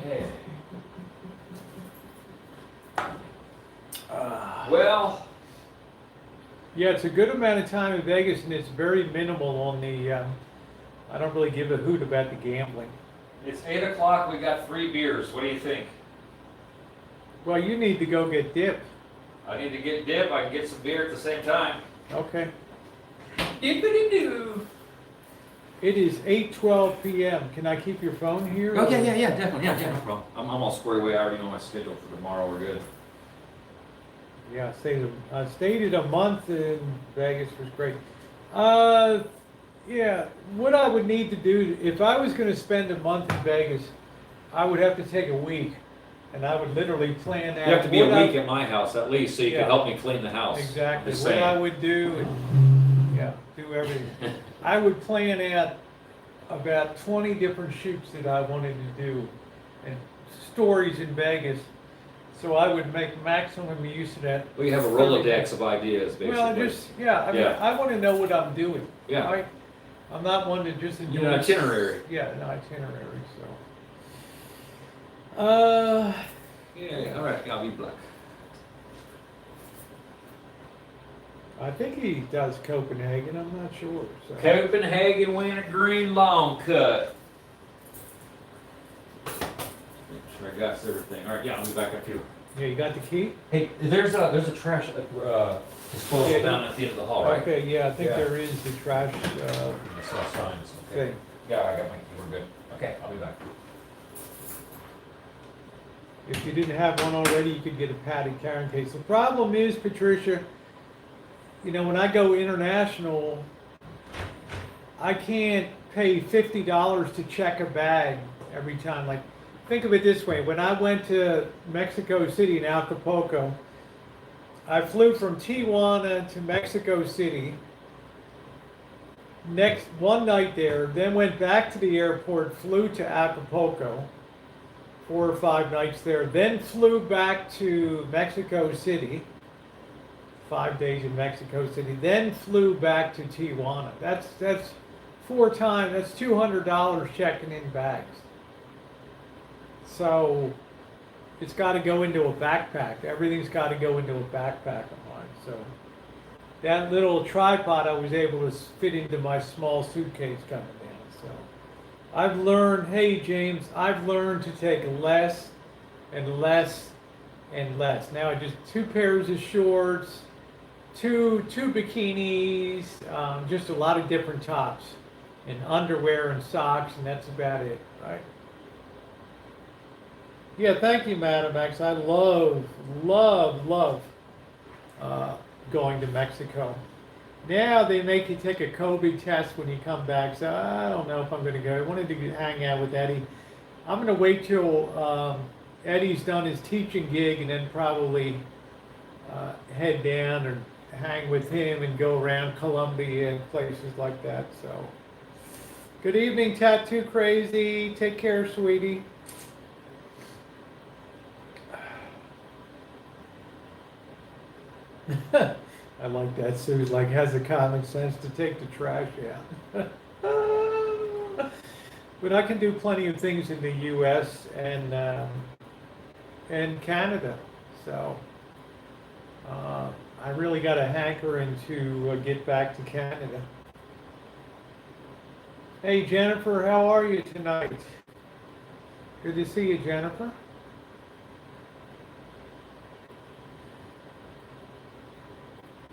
Okay. Well, Yeah, it's a good amount of time in Vegas, and it's very minimal on the. I don't really give a hoot about the gambling. it's 8 o'clock. We got 3 beers. What do you think? Well, you need to go get dip. I need to get dip. I can get some beer at the same time. Okay. Dippity-doo. It is 8:12 p.m. Can I keep your phone here? Oh, or- yeah, definitely. Yeah, no problem. I'm all squared away. I already know my schedule for tomorrow. We're good. Yeah, I stayed a month in Vegas. Was great. Yeah, what I would need to do, if I was going to spend a month in Vegas, I would have to take a week, and I would literally plan out. You have to be a what week at my house at least, so you Yeah. can help me clean the house. Exactly. Just What saying. I would do, and, yeah, do everything. I would plan out about 20 different shoots that I wanted to do, and stories in Vegas. So I would make maximum use of that. We have a Rolodex of ideas, basically. Well, I mean, Yeah. I want to know what I'm doing. Yeah. Right? I'm not one to just enjoy. You know, itinerary. Yeah, an itinerary. So. Yeah, all right, I'll be black. I think he does Copenhagen. I'm not sure. So. Copenhagen winter green long cut. Make sure I got everything. All right, yeah, I'll be back up here. Yeah, you got the key? Hey, there's a trash disposal Yeah, down at the end of the hall, right? Okay, yeah, I think Yeah. there is the trash I saw signs. Okay. thing. Yeah, I got my key. We're good. Okay, I'll be back. If you didn't have one already, you could get a padded carrying case. The problem is, Patricia, you know, when I go international, I can't pay $50 to check a bag every time. Like, think of it this way. When I went to Mexico City and Acapulco, I flew from Tijuana to Mexico City. Next, one night there, then went back to the airport, flew to Acapulco, 4 or 5 nights there, then flew back to Mexico City, 5 days in Mexico City, then flew back to Tijuana. That's 4 times, that's $200 checking in bags. So it's got to go into a backpack. Everything's got to go into a backpack of mine. So that little tripod I was able to fit into my small suitcase coming down. So I've learned, hey James, I've learned to take less and less and less. Now just 2 pairs of shorts, two bikinis, just a lot of different tops, and underwear and socks, and that's about it, right? Yeah, thank you, Madam X. I love going to Mexico. Now they make you take a COVID test when you come back, so I don't know if I'm going to go. I wanted to hang out with Eddie. I'm going to wait till Eddie's done his teaching gig and then probably head down and hang with him and go around Colombia and places like that. So, good evening, Tattoo Crazy. Take care, sweetie. I like that. Sue's like has the common sense to take the trash out. But I can do plenty of things in the U.S. and Canada. So I really got a hankering to get back to Canada. Hey Jennifer, how are you tonight? Good to see you, Jennifer.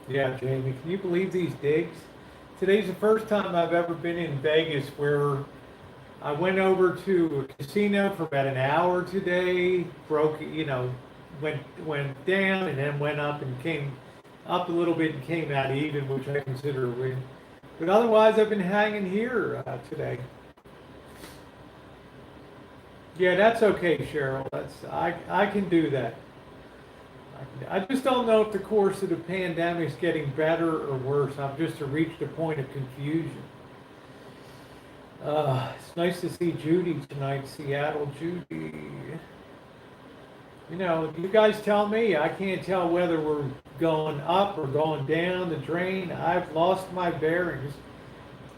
Yeah, Jamie, can you believe these digs? Today's the first time I've ever been in Vegas where I went over to a casino for about an hour today, went down and then went up and came up a little bit and came out even, which I consider a win. But otherwise, I've been hanging here today. Yeah, that's okay, Cheryl. I can do that. I just don't know if the course of the pandemic is getting better or worse. I've just reached a point of confusion. It's nice to see Judy tonight, Seattle Judy. You know, you guys tell me. I can't tell whether we're going up or going down the drain. I've lost my bearings.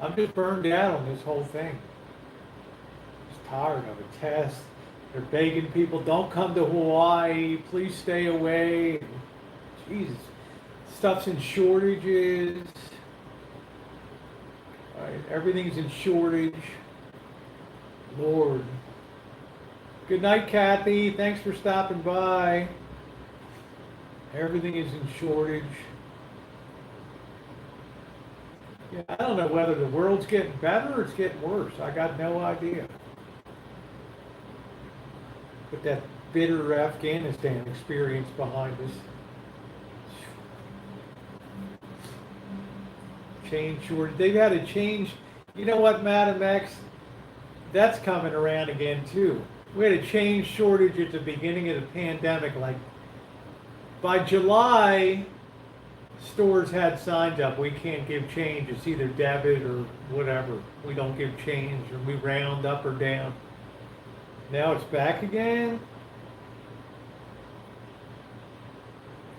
I'm just burned out on this whole thing. Just tired of a test. They're begging people, don't come to Hawaii, please stay away. Jesus, stuff's in shortages. Right, everything's in shortage. Lord. Good night, Kathy. Thanks for stopping by. Everything is in shortage. Yeah, I don't know whether the world's getting better or it's getting worse. I got no idea. Put that bitter Afghanistan experience behind us. Change shortage. They've had to change. You know what, Madam X? That's coming around again too. We had a change shortage at the beginning of the pandemic. Like by July, stores had signs up. We can't give change. It's either debit or whatever. We don't give change, or we round up or down. Now it's back again.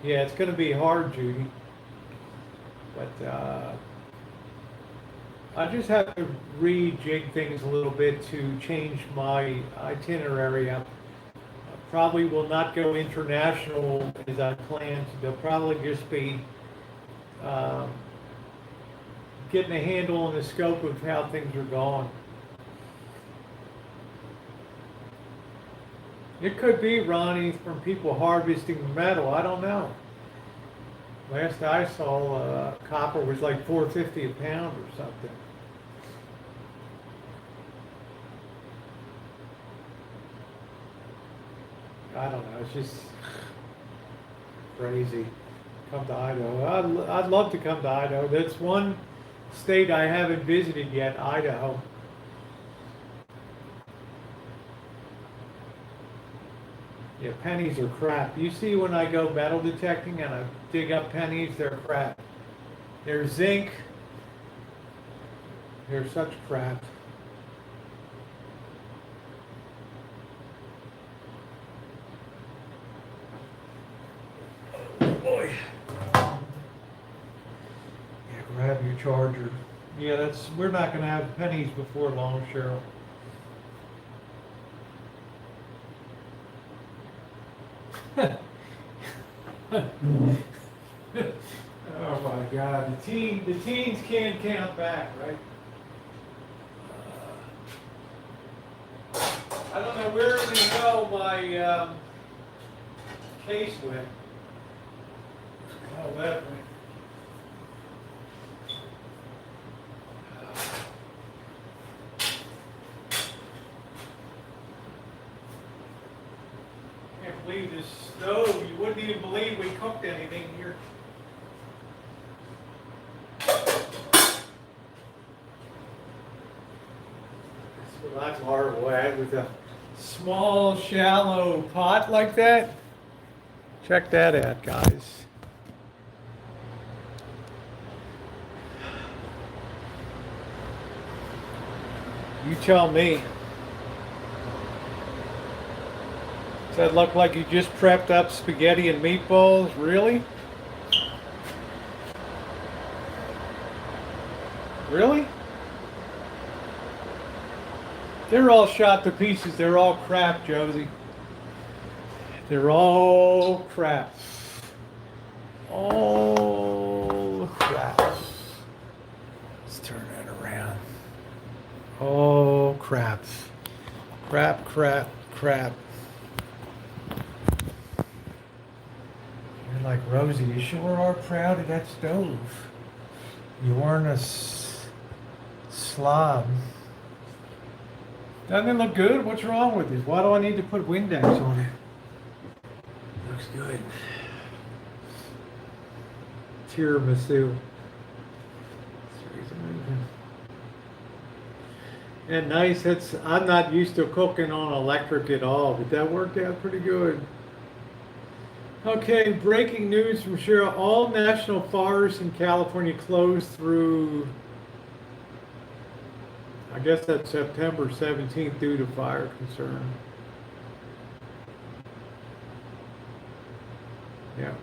Yeah, it's going to be hard, Judy. But I just have to rejig things a little bit to change my itinerary. I probably will not go international as I planned. They'll probably just be getting a handle on the scope of how things are going. It could be, Ronnie, from people harvesting metal. I don't know. Last I saw, copper was like $4.50 a pound or something. I don't know. It's just crazy. Come to Idaho. I'd love to come to Idaho. That's one state I haven't visited yet, Idaho. Yeah, pennies are crap. You see when I go metal detecting and I dig up pennies, they're crap. They're zinc. They're such crap. Oh boy. Yeah, grab your charger. Yeah, we're not gonna have pennies before long, Cheryl. Oh my God, the teens can't count back, right? I don't know where in the hell my case went. Oh, that went. Can't believe this stove. You wouldn't even believe we cooked anything here. Well, that's horrible. With a small, shallow pot like that. Check that out, guys. You tell me. Does that look like you just prepped up spaghetti and meatballs? Really? Really? They're all shot to pieces. They're all crap, Josie. They're all crap. All crap. Let's turn that around. Oh, crap. Crap, crap, crap. You're like, Rosie, you sure are proud of that stove. You weren't a slob. Doesn't it look good? What's wrong with it? Why do I need to put Windex on it? Looks good. Tiramisu. And nice. I'm not used to cooking on electric at all, but that worked out pretty good. Okay, breaking news from Cheryl. All national forests in California closed through, I guess that's September 17th due to fire concern. Yeah.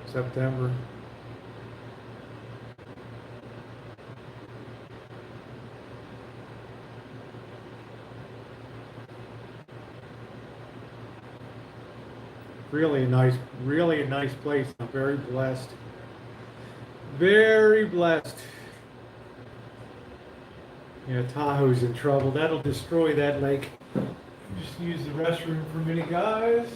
September. Really a nice place. I'm very blessed. Very blessed. Yeah, Tahoe's in trouble. That'll destroy that lake. Just use the restroom for a minute, guys.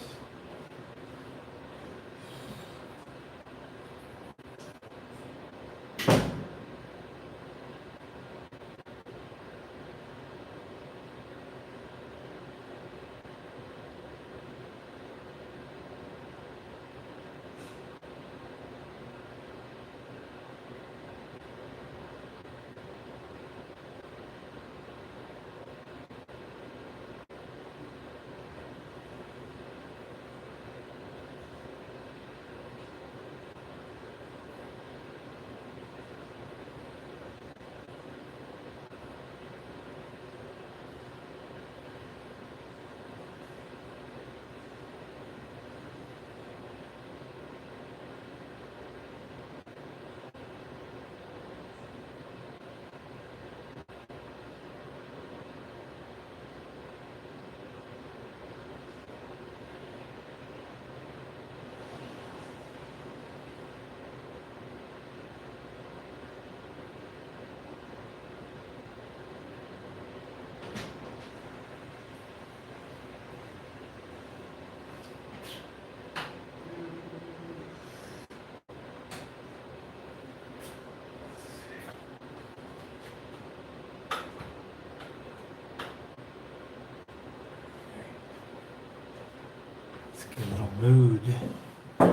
A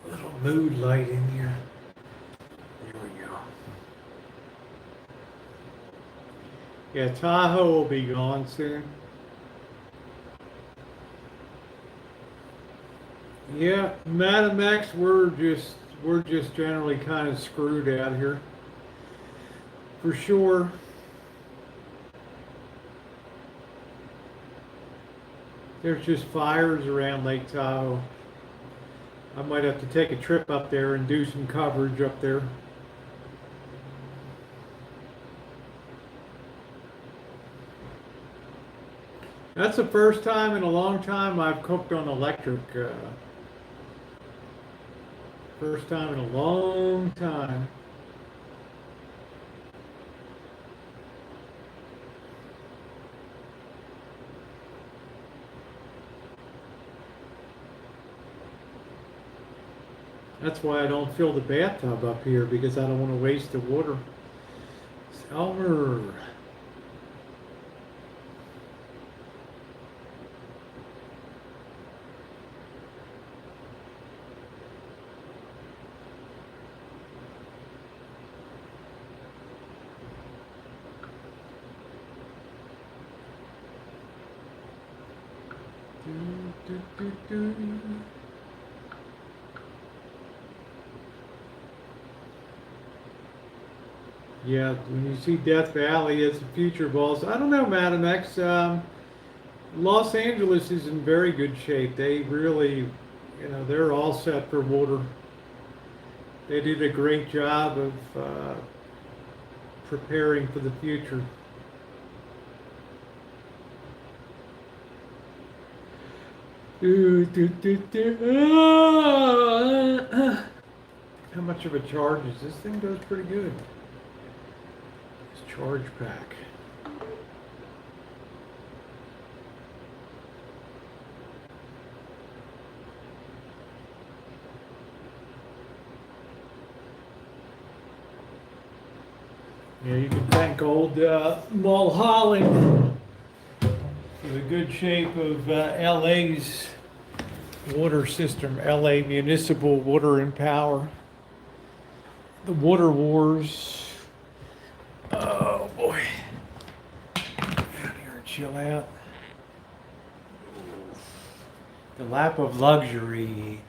little mood light in here. There we go. Yeah, Tahoe will be gone soon. Yeah, Madam X, we're just generally kind of screwed out here, for sure. There's just fires around Lake Tahoe. I might have to take a trip up there and do some coverage up there. That's the first time in a long time I've cooked on electric. First time in a long time. That's why I don't fill the bathtub up here, because I don't want to waste the water. Elmer. Yeah, when you see Death Valley, it's a future balls. I don't know, Madam X. Los Angeles is in very good shape. They really, they're all set for water. They did a great job of preparing for the future. How much of a charge is this thing? Goes pretty good. This charge pack. Yeah, you can thank old Mulholland for the good shape of LA's water system, LA Municipal Water and Power. The water wars. Oh boy. Get out here and chill out. The lap of luxury.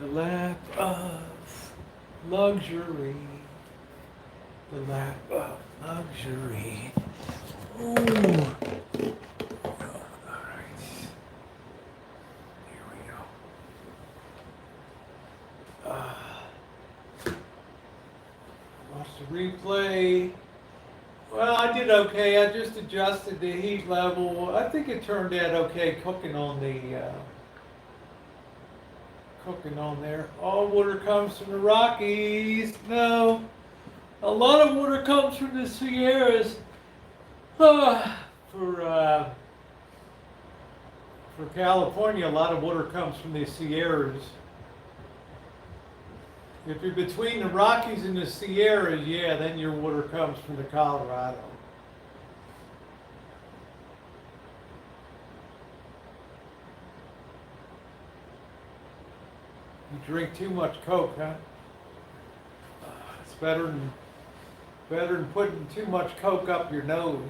The lap of luxury. The lap of luxury. Ooh. All right. Here we go. Watch the replay. Well, I did okay. I just adjusted the heat level. I think it turned out okay cooking on there. All water comes from the Rockies. No. A lot of water comes from the Sierras. For California, a lot of water comes from the Sierras. If you're between the Rockies and the Sierras, yeah, then your water comes from the Colorado. You drink too much Coke, huh? It's better than putting too much Coke up your nose.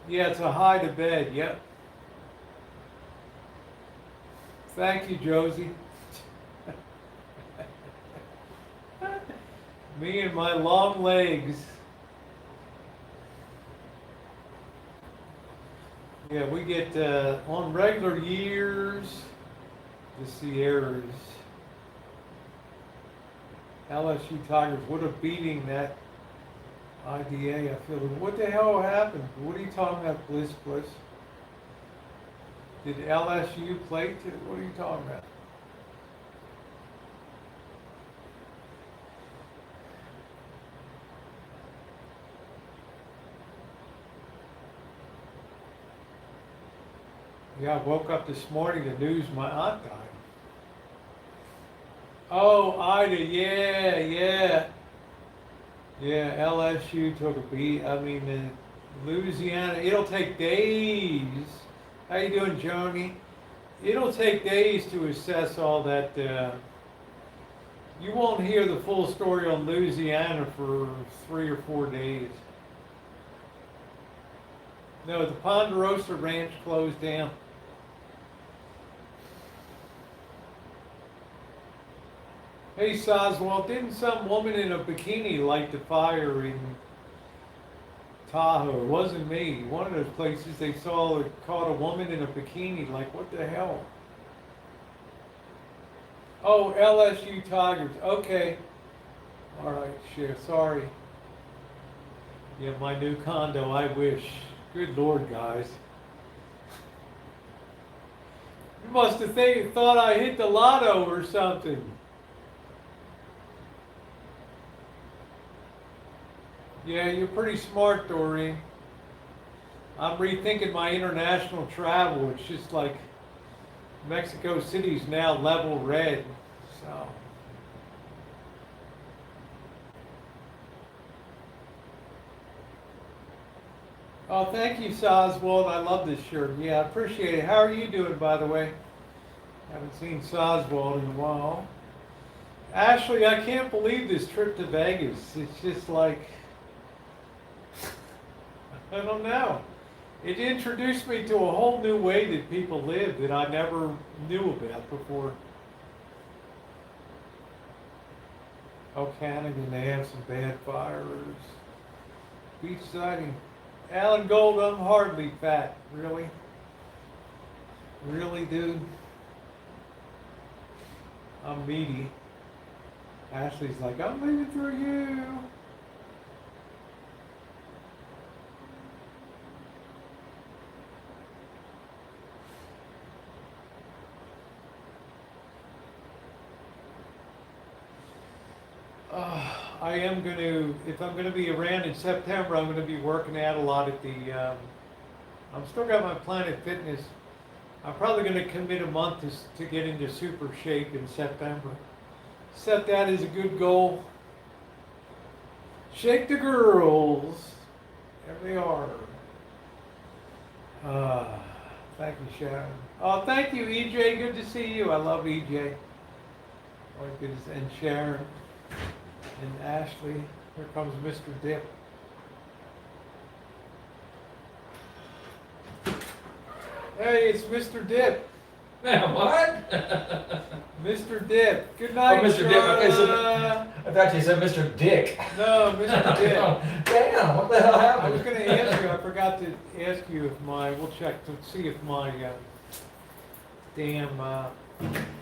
Yeah, it's a high to bed, yep. Thank you, Josie. Me and my long legs. Yeah, we get on regular years, the Sierras. LSU Tigers, what a beating that IDA, I feel. What the hell happened? What are you talking about, Bliss? Did LSU play to, what are you talking about? Yeah, I woke up this morning to news my aunt died. Oh, Ida, yeah. Yeah, LSU took a beat. I mean, Louisiana, it'll take days. How you doing, Joni? It'll take days to assess all that. You won't hear the full story on Louisiana for 3 or 4 days. No, the Ponderosa Ranch closed down. Hey Soswell, didn't some woman in a bikini light the fire in Tahoe? It wasn't me. One of those places they caught a woman in a bikini. Like, what the hell? Oh, LSU Tigers. Okay. All right, shit. Sorry. Yeah, my new condo. I wish. Good Lord, guys. You must have thought I hit the lotto or something. Yeah, you're pretty smart, Doreen. I'm rethinking my international travel. It's just like Mexico City's now level red. So. Oh, thank you, Soswald. I love this shirt. Yeah, I appreciate it. How are you doing, by the way? Haven't seen Soswald in a while. Ashley, I can't believe this trip to Vegas. It's just like, I don't know. It introduced me to a whole new way that people live that I never knew about before. Oh, Canada, they have some bad fires. Beach siding. Alan Gold, I'm hardly fat. Really? Really, dude? I'm meaty. Ashley's like, I'm leaving for you. I am going to, if I'm going to be around in September, I'm going to be working out a lot at the, I'm still got my Planet Fitness. I'm probably going to commit a month to get into super shape in September. Set that as a good goal. Shake the girls. There they are. Thank you, Sharon. Oh, thank you, EJ. Good to see you. I love EJ. Oh, goodness. And Sharon. And Ashley. Here comes Mr. Dip. Hey, it's Mr. Dip. What? Mr. Dip. Good night, Mr. Dip. Okay, so Charlotte. I thought you said Mr. Dick. No, Mr. Dip. Damn, what the hell happened? I was going to ask you, I forgot to ask you if we'll check to see if my damn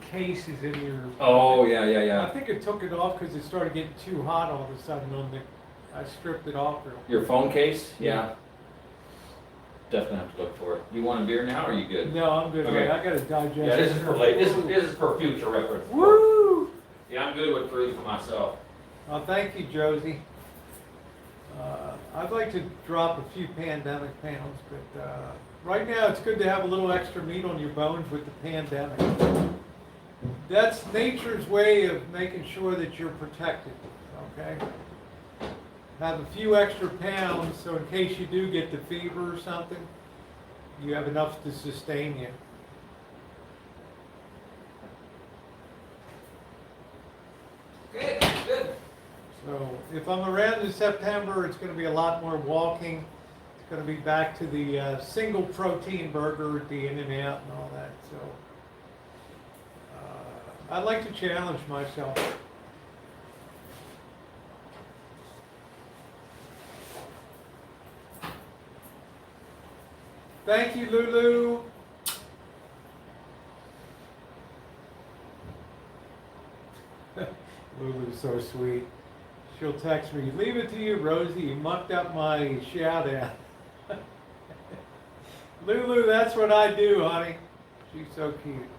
case is in your... Oh, yeah, I think it took it off because it started getting too hot all of a sudden I stripped it off. Your phone case? Yeah. Definitely have to look for it. You want a beer now, or are you good? No, I'm good. Okay. I got to digest Yeah, this is for late. This is for future reference. Woo! Yeah, I'm good with food for myself. Oh, thank you, Josie. I'd like to drop a few pandemic pounds, but right now it's good to have a little extra meat on your bones with the pandemic. That's nature's way of making sure that you're protected, okay? Have a few extra pounds so in case you do get the fever or something, you have enough to sustain you. Good, good. So if I'm around in September, it's going to be a lot more walking. It's going to be back to the single protein burger at the In-N-Out and all that. So I'd like to challenge myself. Thank you, Lulu. Lulu's so sweet. She'll text me, leave it to you, Rosie. You mucked up my shout out. Lulu, that's what I do, honey. She's so cute.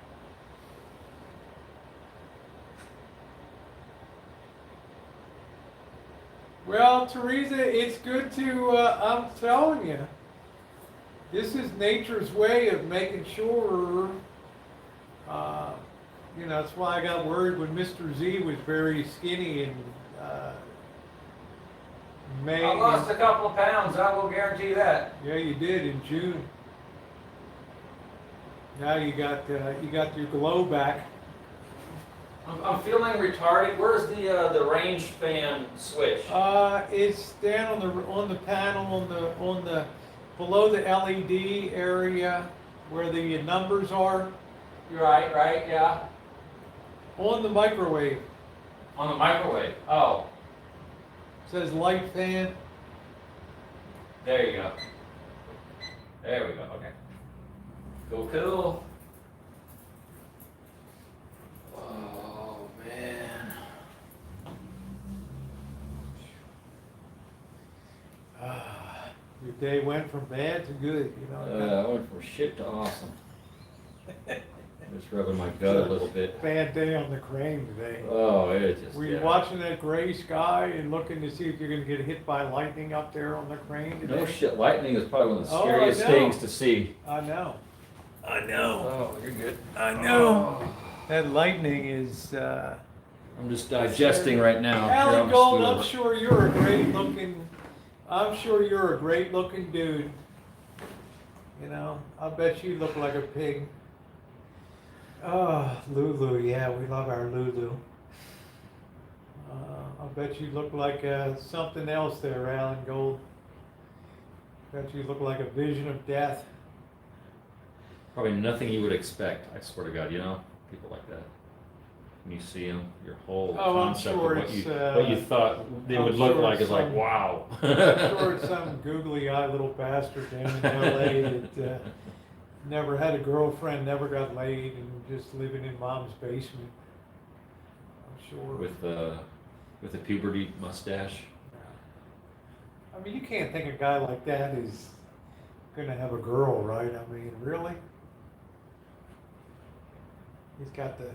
Well, Teresa, it's good to, I'm telling you, this is nature's way of making sure, you know, that's why I got worried when Mr. Z was very skinny in May. I lost a couple of pounds, I will guarantee that. Yeah, you did in June. Now you got your glow back. I'm feeling retarded. Where's the range fan switch? It's down on the panel on the below the LED area where the numbers are. You're right, yeah. On the microwave. On the microwave. Oh, Says light fan. there you go. There we go. Okay. Cool. Oh man. Your day went from bad to good, you know. I went from shit to awesome. Just rubbing my gut a little bit. Bad day on the crane today. Oh, it just. Were you yeah. watching that gray sky and looking to see if you're gonna get hit by lightning up there on the crane today? No shit. Lightning is probably one of the Oh, I scariest know. things to see. I know. I know. Oh, you're good. I know. That lightning is, I'm just digesting right now. Here, Alan I'm Gold, just I'm sure you're a great looking dude. You know, I bet you look like a pig. Oh, Lulu, yeah, we love our Lulu. I bet you look like something else there, Alan Gold. Bet you look like a vision of death. Probably nothing you would expect. I swear to God, you know, people like that. When you see them, your whole Oh, I'm concept sure of what it's, you thought they I'm would look sure like it's is like, some- wow. I'm sure it's some googly-eyed little bastard down in L.A. that never had a girlfriend, never got laid, and just living in mom's basement. I'm sure. With a puberty mustache. I mean, you can't think a guy like that is gonna have a girl, right? I mean, really? He's got the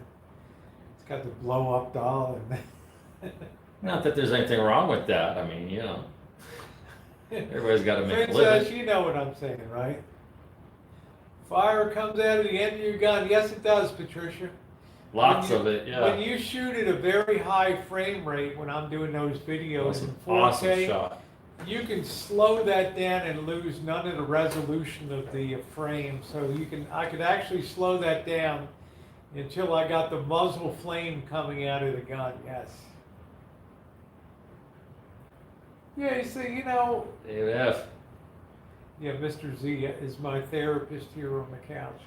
blow-up doll and. Not that there's anything wrong with that. I mean, you know, everybody's got to make a Princess, living. you know what I'm saying, right? Fire comes out of the end of your gun. Yes, it does, Patricia. Lots When of you- it, yeah. When you shoot at a very high frame rate, when I'm doing those videos That's in an 4K, awesome shot. you can slow that down and lose none of the resolution of the frame. So I could actually slow that down until I got the muzzle flame coming out of the gun. Yes. Yeah, you see, you know. Dave F. Yeah, Mr. Z is my therapist here on the couch.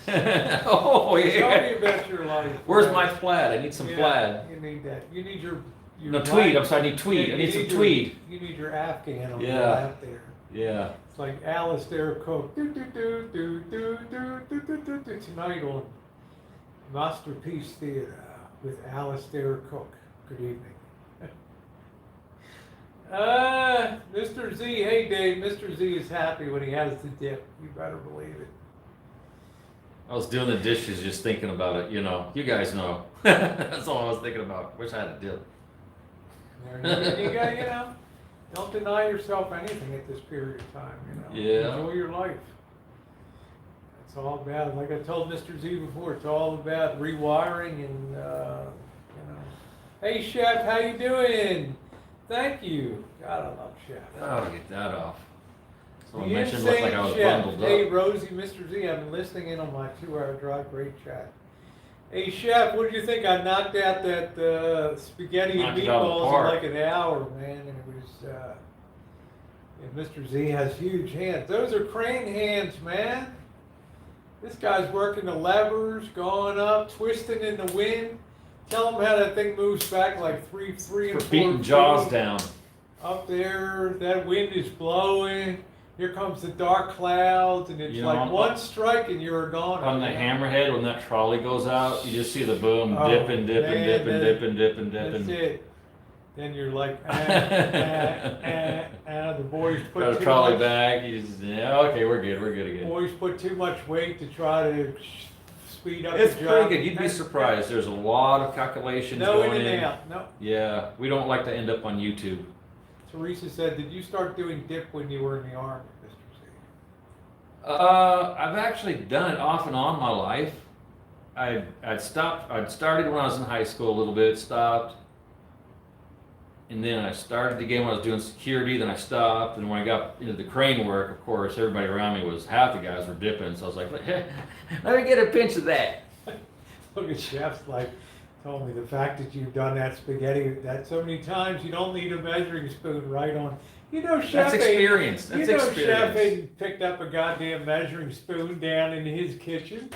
Yeah. Oh, Tell yeah. me about your life. Where's Yeah. my plaid? I need some Yeah, plaid. You need that. You need your No, life- tweed. I'm sorry, I need tweed. Yeah, I you need some your- tweed. You need your Afghan on your Yeah. lap there. Yeah. It's like Alistair Cook. Do, do, do, do, do, do, do, do, do, do. Tonight on Masterpiece Theater with Alistair Cook. Good evening. Mr. Z, hey Dave, Mr. Z is happy when he has the dip. You better believe it. I was doing the dishes just thinking about it, you know. You guys know. That's all I was thinking about. Wish I had a dip. You got, you know, don't deny yourself anything at this period of time, you know. Yeah. Enjoy your life. It's all about, like I told Mr. Z before, it's all about rewiring and, you know. Hey Chef, how you doing? Thank you. God, I love Chef. Oh, get that off. Someone The mentioned it looked like I was Insane Chef. bundled Hey up. Rosie, Mr. Z, I've been listening in on my 2-hour drive. Great chat. Hey Chef, what did you think? I knocked out that spaghetti and Knocked it out of the meatballs in park. like an hour, man, and it was. And Mr. Z has huge hands. Those are crane hands, man. This guy's working the levers, going up, twisting in the wind. Tell him how that thing moves back like three and For 4 beating jaws feet. down. Up there, that wind is blowing. Here comes the dark clouds, and it's You know, like on- one strike and you're gone. On the hammerhead, when that trolley goes out, you just see the boom Oh, dipping, dipping, man, dipping, that- dipping, dipping, That's dipping. it. Then you're like, the boys Got put a too trolley much. back. You just, yeah, okay, we're good again. Boys put too much weight to try to speed up It's the job. pretty good. You'd be surprised. There's a lot of calculations No going in and in. out. No. Yeah, we don't like to end up on YouTube. Teresa said, "Did you start doing dip when you were in the army, Mr. Z?" I've actually done it off and on my life. I'd started when I was in high school a little bit, stopped. And then I started again when I was doing security, then I stopped. And when I got into the crane work, of course, everybody around me half the guys were dipping. So I was like, let me get a pinch of that. Look at Chef's like, told me the fact that you've done that spaghetti that so many times, you don't need a measuring spoon right on. You know, Chef That's experience. ain't, That's you know, Chef experience. ain't picked up a goddamn measuring spoon down in his kitchen.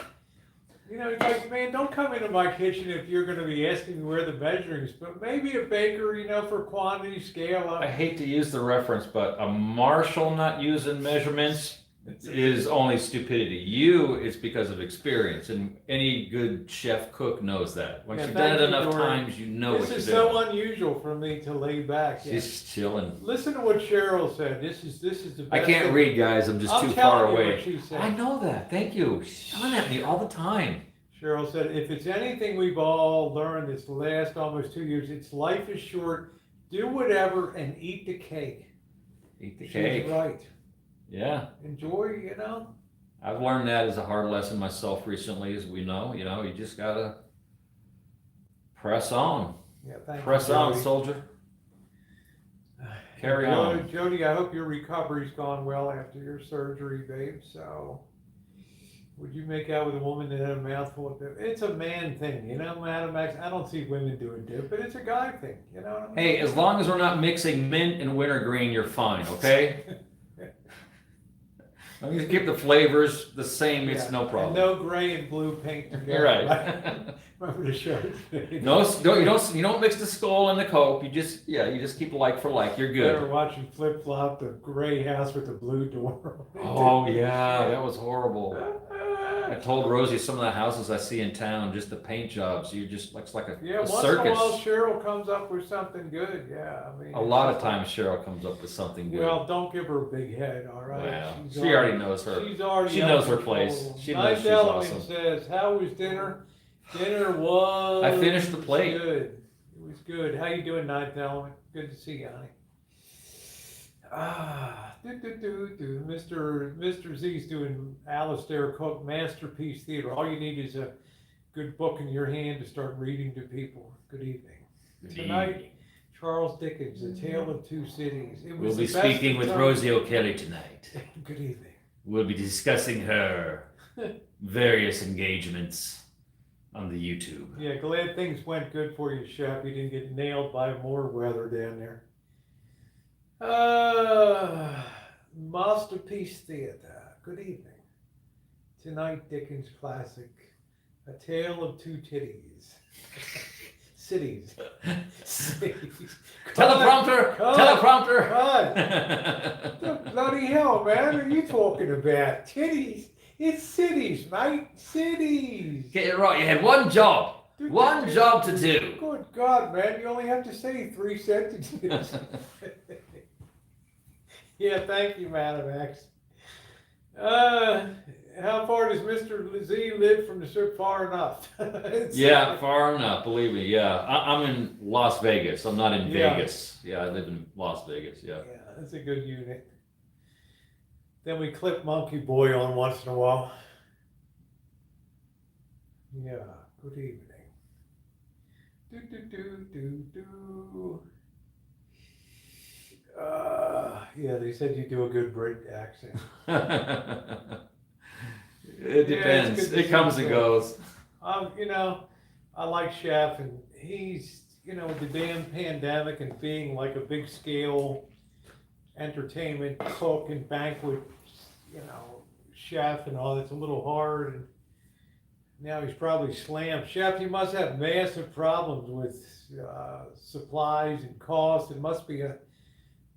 You know, it's like, man, don't come into my kitchen if you're going to be asking me where the measuring's, but maybe a baker, you know, for quantity, scale. I hate to use the reference, but a marshal not using measurements is only stupidity. You, it's because of experience, and any good chef cook knows that. Once Yeah, you've done it thank you, enough Dory. times, you know what This you're is doing. so unusual for me to lay back. Yeah. She's chilling. Listen to what Cheryl said. This is the best I can't thing. read, guys. I'm just I'm too telling far you away. what she said. I know that. Thank you. She's yelling at me all the time. Cheryl said, if it's anything we've all learned this last almost 2 years, it's life is short. Do whatever and eat the cake. Eat the She's cake. right. Yeah. Enjoy, you know. I've learned that as a hard lesson myself recently, as we know. You know, you just gotta press on. Yeah, thank Press you, on, Jody. soldier. Carry on. Jody, I hope your recovery's gone well after your surgery, babe. So, would you make out with a woman that had a mouthful of it? It's a man thing, you know, Madam X. I don't see women doing it, but it's a guy thing, you know what I mean? Hey, as long as we're not mixing mint and wintergreen, you're fine, okay? As long as you keep the flavors the same, it's Yeah, no and problem. no gray and blue paint together. You're right. Remember the show? No, you don't mix the skull and the coke. You just keep like for like. You're They were good. watching Flip Flop, the gray house with the blue door. Oh yeah, that was horrible. I told Rosie some of the houses I see in town, just the paint jobs. You just looks like Yeah, a once in a while circus. Cheryl comes up with something good. Yeah, I mean. A lot of times Cheryl comes up with something good. Well, don't give her a big head, all right? Well, She's she already knows her. She's already She out knows her control. place. She knows Nice she's Element awesome. says, how was dinner? Dinner was. I finished the plate. Good. It was good. How you doing, Ninth Element? Good to see you, honey. Mr. Z's doing Alistair Cook Masterpiece Theater. All you need is a good book in your hand to start reading to people. Good evening. Tonight, Charles Dickens, A Tale of Two Cities. It We'll was be the best speaking of with times. Rosie O'Kelly tonight. Good evening. We'll be discussing her various engagements on the YouTube. Yeah, glad things went good for you, Chef. You didn't get nailed by more weather down there. Masterpiece Theater. Good evening. Tonight, Dickens classic, A Tale of Two Titties. Cities. Cities. Teleprompter! Cut. Teleprompter! Cut. What the bloody hell, man, are you talking about? Titties. It's cities, mate. Cities. Get it right. You had one job. One job to do. Good God, man. You only have to say 3 sentences. Yeah, thank you, Madam X. How far does Mr. Z live from the strip? Far enough. Yeah, far enough. Believe me. Yeah, I'm in Las Vegas. I'm not in Yeah. Vegas. Yeah, I live in Las Vegas. Yeah. Yeah, that's a good unit. Then we clip Monkey Boy on once in a while. Yeah, good evening. Do. Yeah, they said you do a good Brit accent. It depends. good to It see comes you. and goes. You know, I like Chef, and he's, you know, with the damn pandemic and being like a big scale entertainment cook and banquet, you know, chef and all, it's a little hard. And now he's probably slammed. Chef, you must have massive problems with supplies and costs. It must be a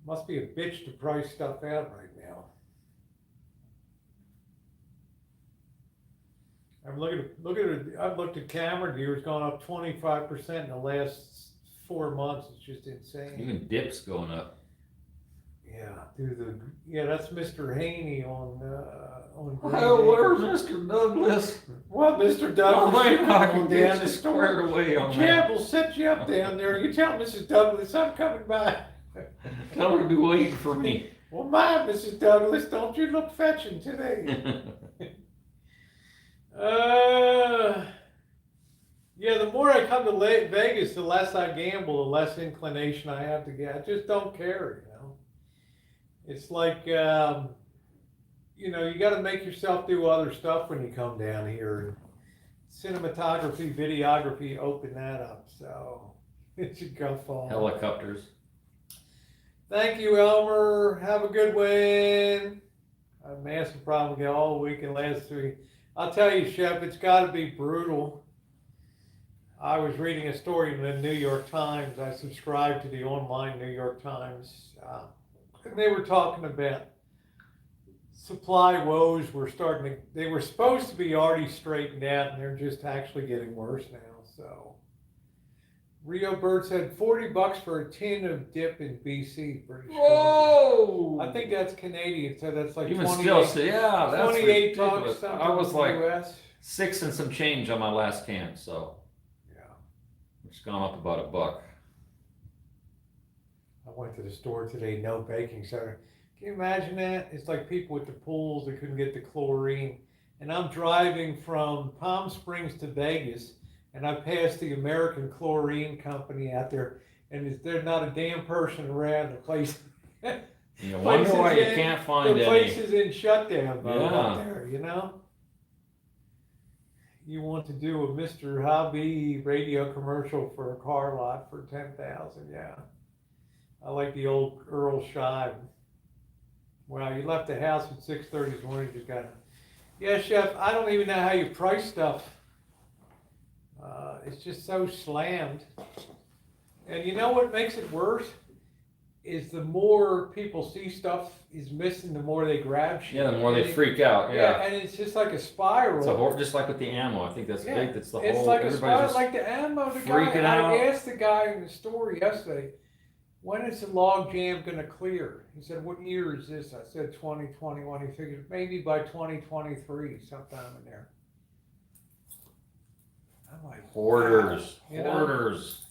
bitch to price stuff out right now. I'm look at it. I've looked at camera viewers gone up 25% in the last 4 months. It's just insane. Even dips going up. Yeah, that's Mr. Haney on Green Oh, where's Acres. Mr. Douglas? What, Mr. Douglas? Oh, wait, You're I going can get down you the squared away on Chad that. will set you up down there. You tell Mrs. Douglas I'm coming by. Tell her to be waiting for me. Well, my Mrs. Douglas, don't you look fetching today? Yeah, the more I come to Vegas, the less I gamble, the less inclination I have to get. I just don't care, you know. It's like, you know, you got to make yourself do other stuff when you come down here. Cinematography, videography, open that up. So it should go fall. Helicopters. Thank you, Elmer. Have a good one. A massive problem again all week and last 3. I'll tell you, Chef, it's got to be brutal. I was reading a story in the New York Times. I subscribe to the online New York Times. And they were talking about supply woes were starting to, they were supposed to be already straightened out, and they're just actually getting worse now. So, Rio Bird said $40 for a tin of dip in BC. British Whoa! Columbia. I think that's Canadian, so that's like Even 28, still, yeah, that's 28 bucks. ridiculous. Something I was in the like US. 6 and some change on my last can, so Yeah. it's gone up about $1. I went to the store today, no baking soda. Can you imagine that? It's like people with the pools that couldn't get the chlorine. And I'm driving from Palm Springs to Vegas, and I passed the American Chlorine Company out there, and there's not a damn person around. The place, You wonder why you can't find the place any. is in shutdown mode Yeah. up there, you know? You want to do a Mr. Hobby radio commercial for a car lot for $10,000, yeah. I like the old Earl Shive. Wow, you left the house at 6:30 this morning, you got it. Yeah, Chef, I don't even know how you price stuff. It's just so slammed. And you know what makes it worse? Is the more people see stuff is missing, the more they grab shit. Yeah, the more they freak out. Yeah. And it's just like a spiral. It's a just like with the ammo. I think that's big. That's the it's whole. like a Everybody's spiral, just like the ammo. The freaking guy, out. I asked the guy in the store yesterday, when is the log jam going to clear? He said, what year is this? I said 2021. He figured maybe by 2023, sometime in there. I'm like, hoarders. wow, you know? Hoarders.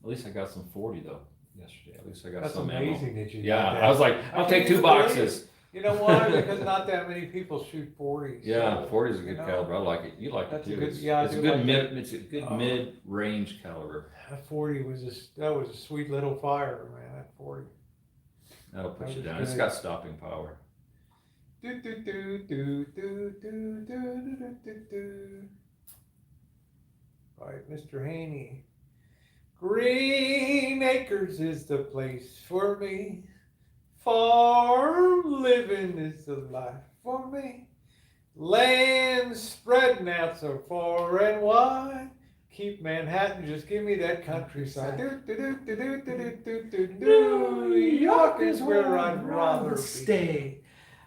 At least I got some 40 though yesterday. At least I got That's some amazing ammo. that you Yeah, did that. I was like, I'll take 2 boxes. You know why? Because not that many people shoot 40s. Yeah, so, 40 is a good you know, caliber. I like it. You like That's it a too. good- It's, yeah, I it's a do good like mid. It's a good Oh. mid-range caliber. That 40 was that was a sweet little fire, man. That 40. That'll put That you was down. It's good. got stopping power. Do, do, do, do, do, do, do, do, do, do. By Mr. Haney. Green Acres is the place for me. Farm living is the life for me. Land spreading out so far and wide. Keep Manhattan, just give me that countryside. Do, do, do, do, do, do, do, do, do. New York is where I'd rather stay.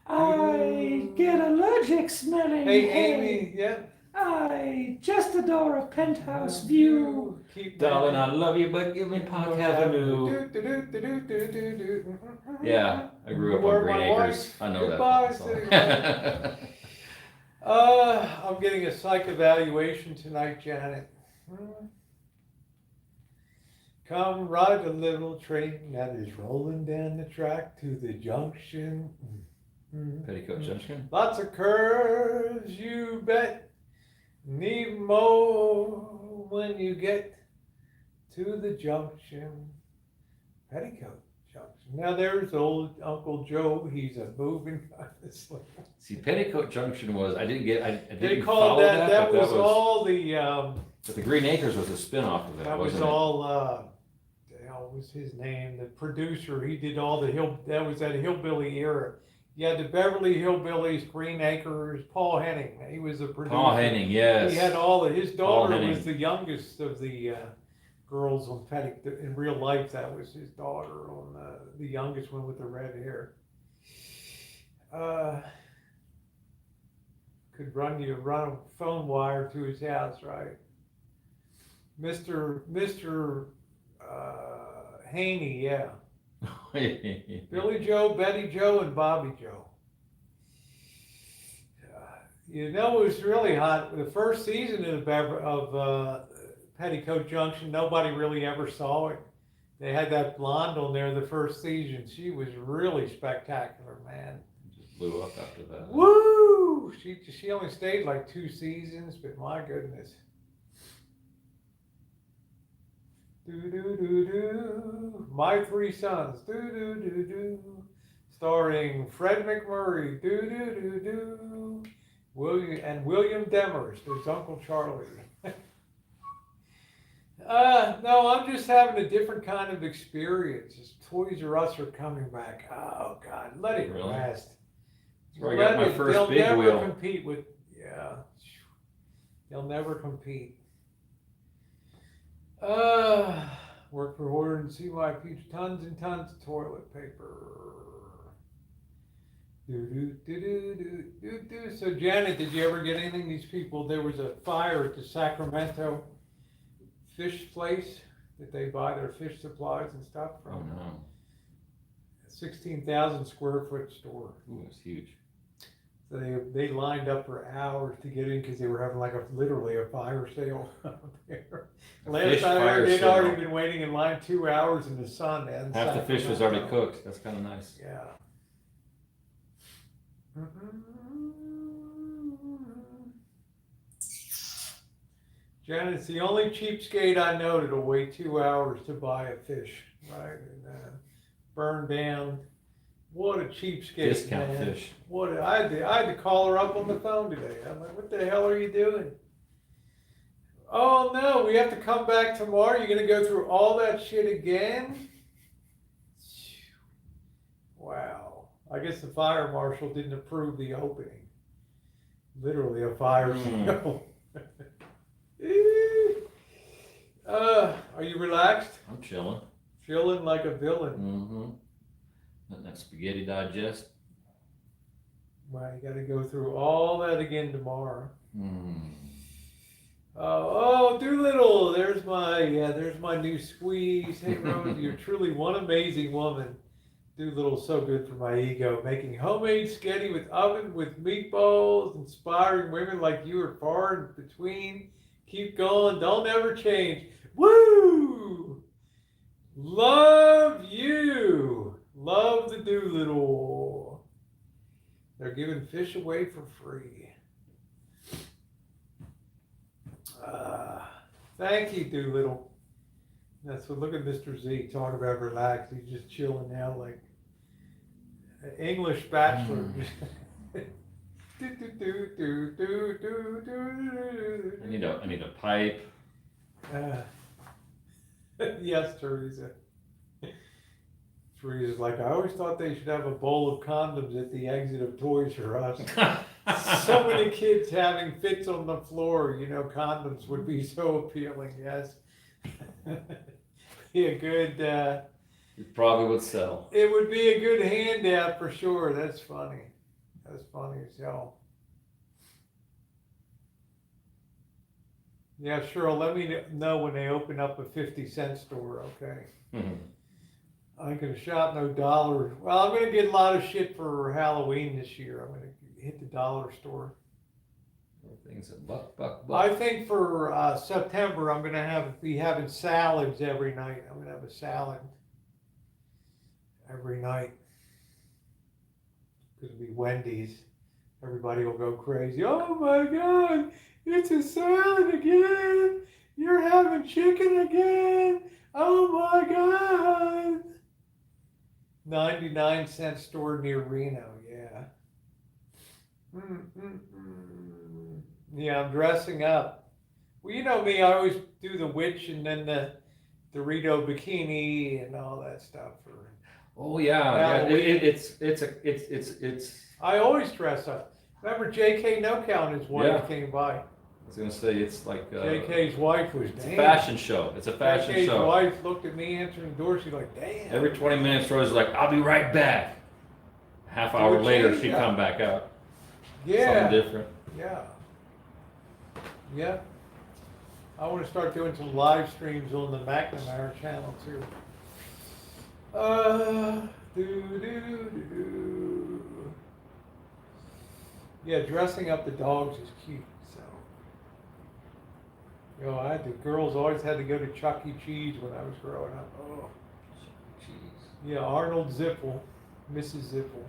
I get allergic smelling Hey, hay. Amy, yeah. I just adore a penthouse view. Keep Darling, I love you, but give me Park Avenue. Yeah, I grew up Where on Green my Acres. wife- I know Goodbye, that city fucking I'm getting a psych evaluation tonight, Janet. Come ride a little train that is rolling down the track to the junction. song. Petticoat Junction. Lots of curves, you bet. Need more when you get to the junction. Petticoat Junction. Now there's old Uncle Joe. He's a moving kind of slave. See, Petticoat Junction was, I didn't They follow called that. That but was all the. But the Green Acres was a spin-off of it, That was wasn't it? all. The hell was his name? The producer. He did all the hill. That was that hillbilly era. You had the Beverly Hillbillies, Green Acres, Paul Henning. He was the producer. Paul Henning, yes. He had all of his Paul daughter Henning. was the youngest of the girls on Petticoat. In real life, that was his daughter on the youngest one with the red hair. Could run a phone wire to his house, right? Mr. Haney, yeah. Billy Joe, Betty Joe, and Bobby Joe. You know, it was really hot. The first season of Petticoat Junction, nobody really ever saw it. They had that blonde on there the first season. She was really spectacular, man. Just blew up after that. Woo! She only stayed like 2 seasons, but my goodness. Do do do do. My Three Sons. Do do do do. Starring Fred McMurray. Do do do do. William Demers. There's Uncle Charlie. No, I'm just having a different kind of experience. Toys R Us are coming back. Oh God, let it Really? rest. That's where I got my first big never wheel. compete with, yeah. They'll never compete. Work for Hoarder and CY keeps tons and tons of toilet paper. So Janet, did you ever get anything? These people, there was a fire at the Sacramento fish place that they buy their fish supplies and stuff Oh from. no. 16,000 square foot store. Ooh, it's huge. So they lined up for hours to get in because they were having like literally a fire sale out there. Last fish time I fire heard, they'd sale. already been waiting in line 2 hours in the sun. Half the fish was already cooked. That's kind of nice. Yeah. Janet, it's the only cheapskate I know that'll wait 2 hours to buy a fish, right? And burn down. What a cheapskate, Discount man. fish. I had to call her up on the phone today. I'm like, what the hell are you doing? Oh no, we have to come back tomorrow. You're gonna go through all that shit again? Wow. I guess the fire marshal didn't approve the opening. Literally a fire sale. Are you relaxed? I'm chilling. Feeling like a villain. Mm-hmm. Letting that spaghetti digest. Wow, you gotta go through all that again tomorrow. Mm. Oh, Doolittle, there's my new squeeze. Hey, Rose, you're truly one amazing woman. Doolittle's so good for my ego. Making homemade spaghetti with oven with meatballs, inspiring women like you are far in between. Keep going, don't ever change. Woo! Love you. Love the Doolittle. They're giving fish away for free. Thank you, Doolittle. That's what, look at Mr. Z, talk about relaxed. He's just chilling now like an English bachelor. I need a pipe. Yes, Teresa. Teresa's like, I always thought they should have a bowl of condoms at the exit of Toys R Us. So many kids having fits on the floor, condoms would be so appealing, yes. Be a good, It probably would sell. it would be a good handout for sure. That's funny. That's funny as hell. Yeah, sure. Let me know when they open up a 50-cent store, okay? I ain't gonna shop no dollars. Well, I'm gonna get a lot of shit for Halloween this year. I'm gonna hit the dollar store. Everything's a buck. I think for September, I'm gonna be having salads every night. I'm gonna have a salad every night. It'll be Wendy's. Everybody will go crazy. Oh my God, it's a salad again. You're having chicken again. Oh my God. 99-cent store near Reno, yeah. Yeah, I'm dressing up. Well, you know me, I always do the witch and then the Dorito bikini and all that stuff. Oh yeah, it's. I always dress up. Remember J.K. No Count, his wife came by. I was gonna say it's like. J.K.'s wife was It's a fashion show. It's a fashion J.K.'s show. wife looked at me answering the door. She's like, damn. Every 20 minutes, Rose is like, "I'll be right back." Half hour later, she'd come back out. Yeah. Something different. Yeah. Yeah. I want to start doing some live streams on the McNamara channel too. Yeah, dressing up the dogs is cute. So, the girls always had to go to Chuck E. Cheese when I was growing up. Oh, Jeez. yeah, Arnold Ziffel, Mrs. Ziffel.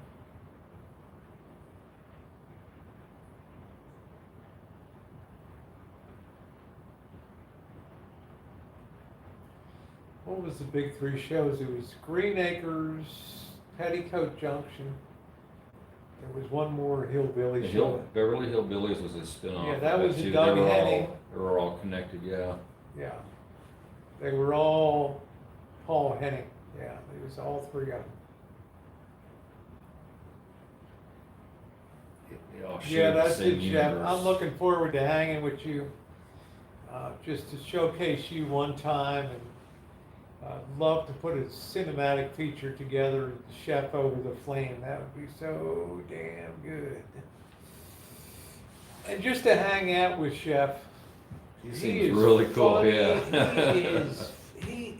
What was the big three shows? It was Green Acres, Petticoat Junction. There was one more hillbilly show. Beverly Hillbillies was a spin-off. Yeah, that was too. Doug Henning. They were all connected, yeah. Yeah. They were all Paul Henning. Yeah, it was all three of them. We all Yeah, share the that's same it, Chef. universe. I'm looking forward to hanging with you, just to showcase you one time, and I'd love to put a cinematic feature together, Chef Over the Flame. That would be so damn good. And just to hang out with Chef. He He seems is really cool, funny. yeah. He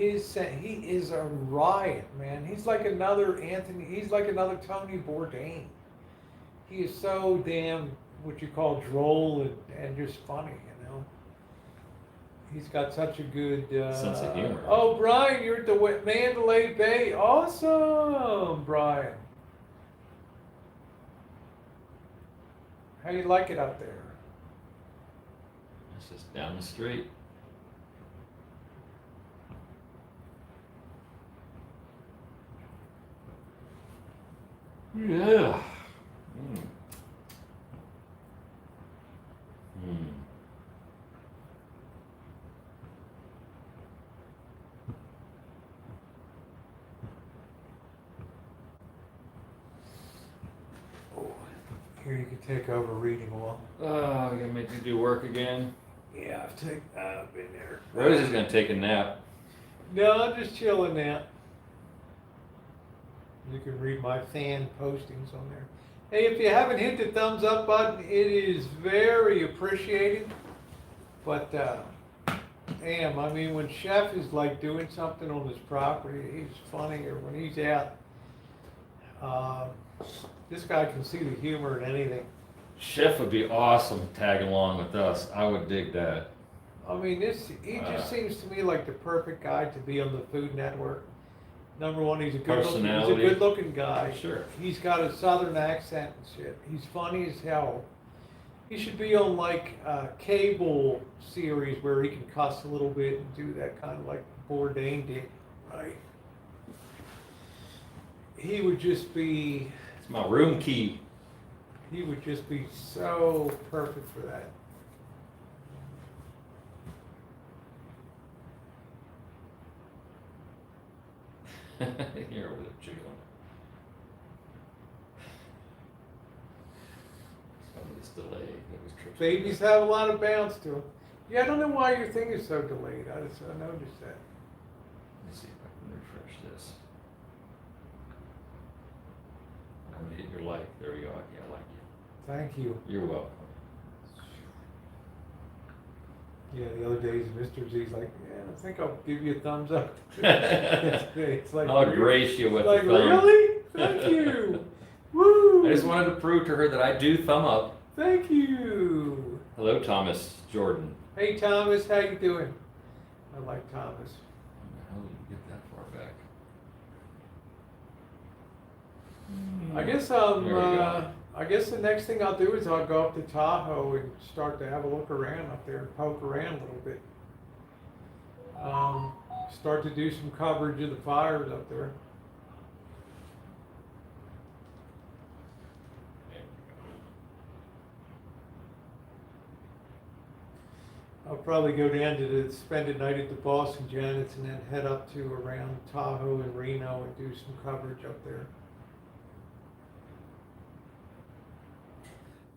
is a riot, man. He's like another Anthony, he's like another Tony Bourdain. He is so damn, what you call droll and just funny, you know. He's got such a good Sense of humor. Oh, Brian, you're at the Mandalay Bay. Awesome, Brian. How you like it out there? It's just down the street. Yeah. Mm. Mm. Here, you can take over reading while. Oh, we gotta make you do work again. Yeah, I've been there. Rosie's gonna take a nap. No, I'm just chilling now. You can read my fan postings on there. Hey, if you haven't hit the thumbs up button, it is very appreciated. But, damn, I mean, when Chef is like doing something on his property, he's funny, or when he's out, this guy can see the humor in anything. Chef would be awesome tagging along with us. I would dig that. I mean, he just seems to me like the perfect guy to be on the Food Network. Number one, he's a Personality. good looking guy. Sure. He's got a southern accent and shit. He's funny as hell. He should be on like a cable series where he can cuss a little bit and do that kind of like Bourdain did, right? He would just be. It's my room key. He would just be so perfect for that. Here with a chicken. Somebody's delayed. It was tricky. Babies have a lot of bounce to them. Yeah, I don't know why your thing is so delayed. I noticed that. Let me see if I can refresh this. I'm gonna hit your like. There you go. Yeah, I like you. Thank you. You're welcome. Yeah, the other days, Mr. Z's like, yeah, I think I'll give you a thumbs up. It's like, I'll grace you with like, the thumb. really? Thank you. Woo! I just wanted to prove to her that I do thumb up. Thank you. Hello, Thomas Jordan. Hey, Thomas, how you doing? I like Thomas. How did you get that far back? I guess There we go. I guess the next thing I'll do is I'll go up to Tahoe and start to have a look around up there and poke around a little bit. Start to do some coverage of the fires up there. I'll probably go down to spend a night at the Boston Janet's and then head up to around Tahoe and Reno and do some coverage up there.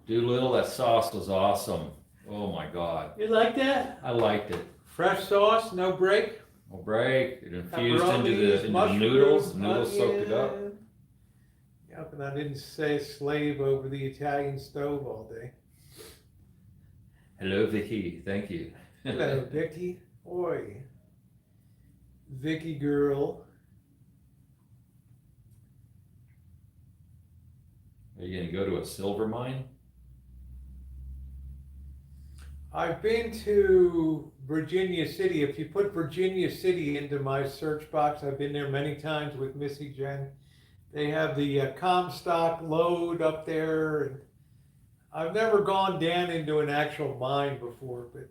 Doolittle, that sauce was awesome. Oh my God. You like that? I liked it. Fresh sauce, no break. No break. It infused into Pepperonis, the mushrooms, noodles. The noodles soaked it up. onion. Yep, and I didn't say slave over the Italian stove all day. Hello, Vicky. Thank you. Hello, Vicky. Oi. Vicky girl. Are you going to go to a silver mine? I've been to Virginia City. If you put Virginia City into my search box, I've been there many times with Missy Jen. They have the Comstock lode up there. And I've never gone down into an actual mine before, but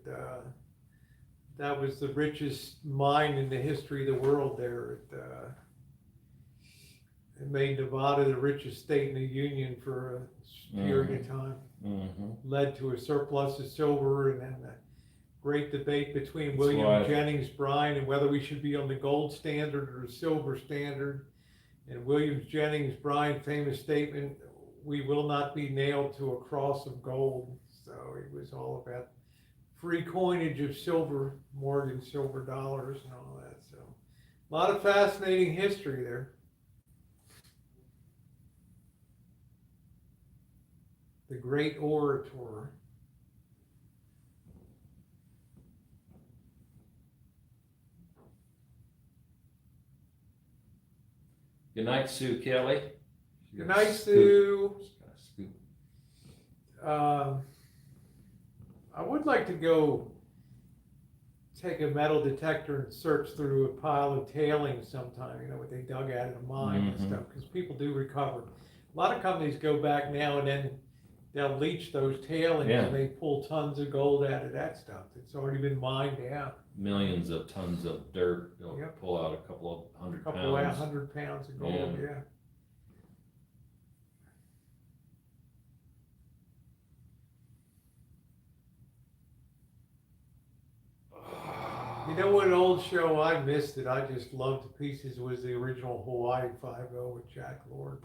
that was the richest mine in the history of the world there. It made Nevada the richest state in the Union for a period of time. Mm-hmm. Led to a surplus of silver, and then a great debate between That's William why- Jennings Bryan and whether we should be on the gold standard or the silver standard. And William Jennings Bryan famous statement, we will not be nailed to a cross of gold. So he was all about free coinage of silver, Morgan silver dollars and all that. So a lot of fascinating history there. The great orator. Good night, Sue Kelly. Good night, Sue. She's got a scoop. I would like to go take a metal detector and search through a pile of tailings sometime, you know, what they dug out of the mine and stuff, because people do recover. A lot of companies go back now and then they'll leach those tailings and they pull tons of gold out of that stuff. It's already been mined out. Millions of tons of dirt. They'll pull out a couple of hundred pounds. 100 pounds of gold, yeah. You know what old show I missed that I just loved to pieces was the original Hawaii Five-0 with Jack Lord.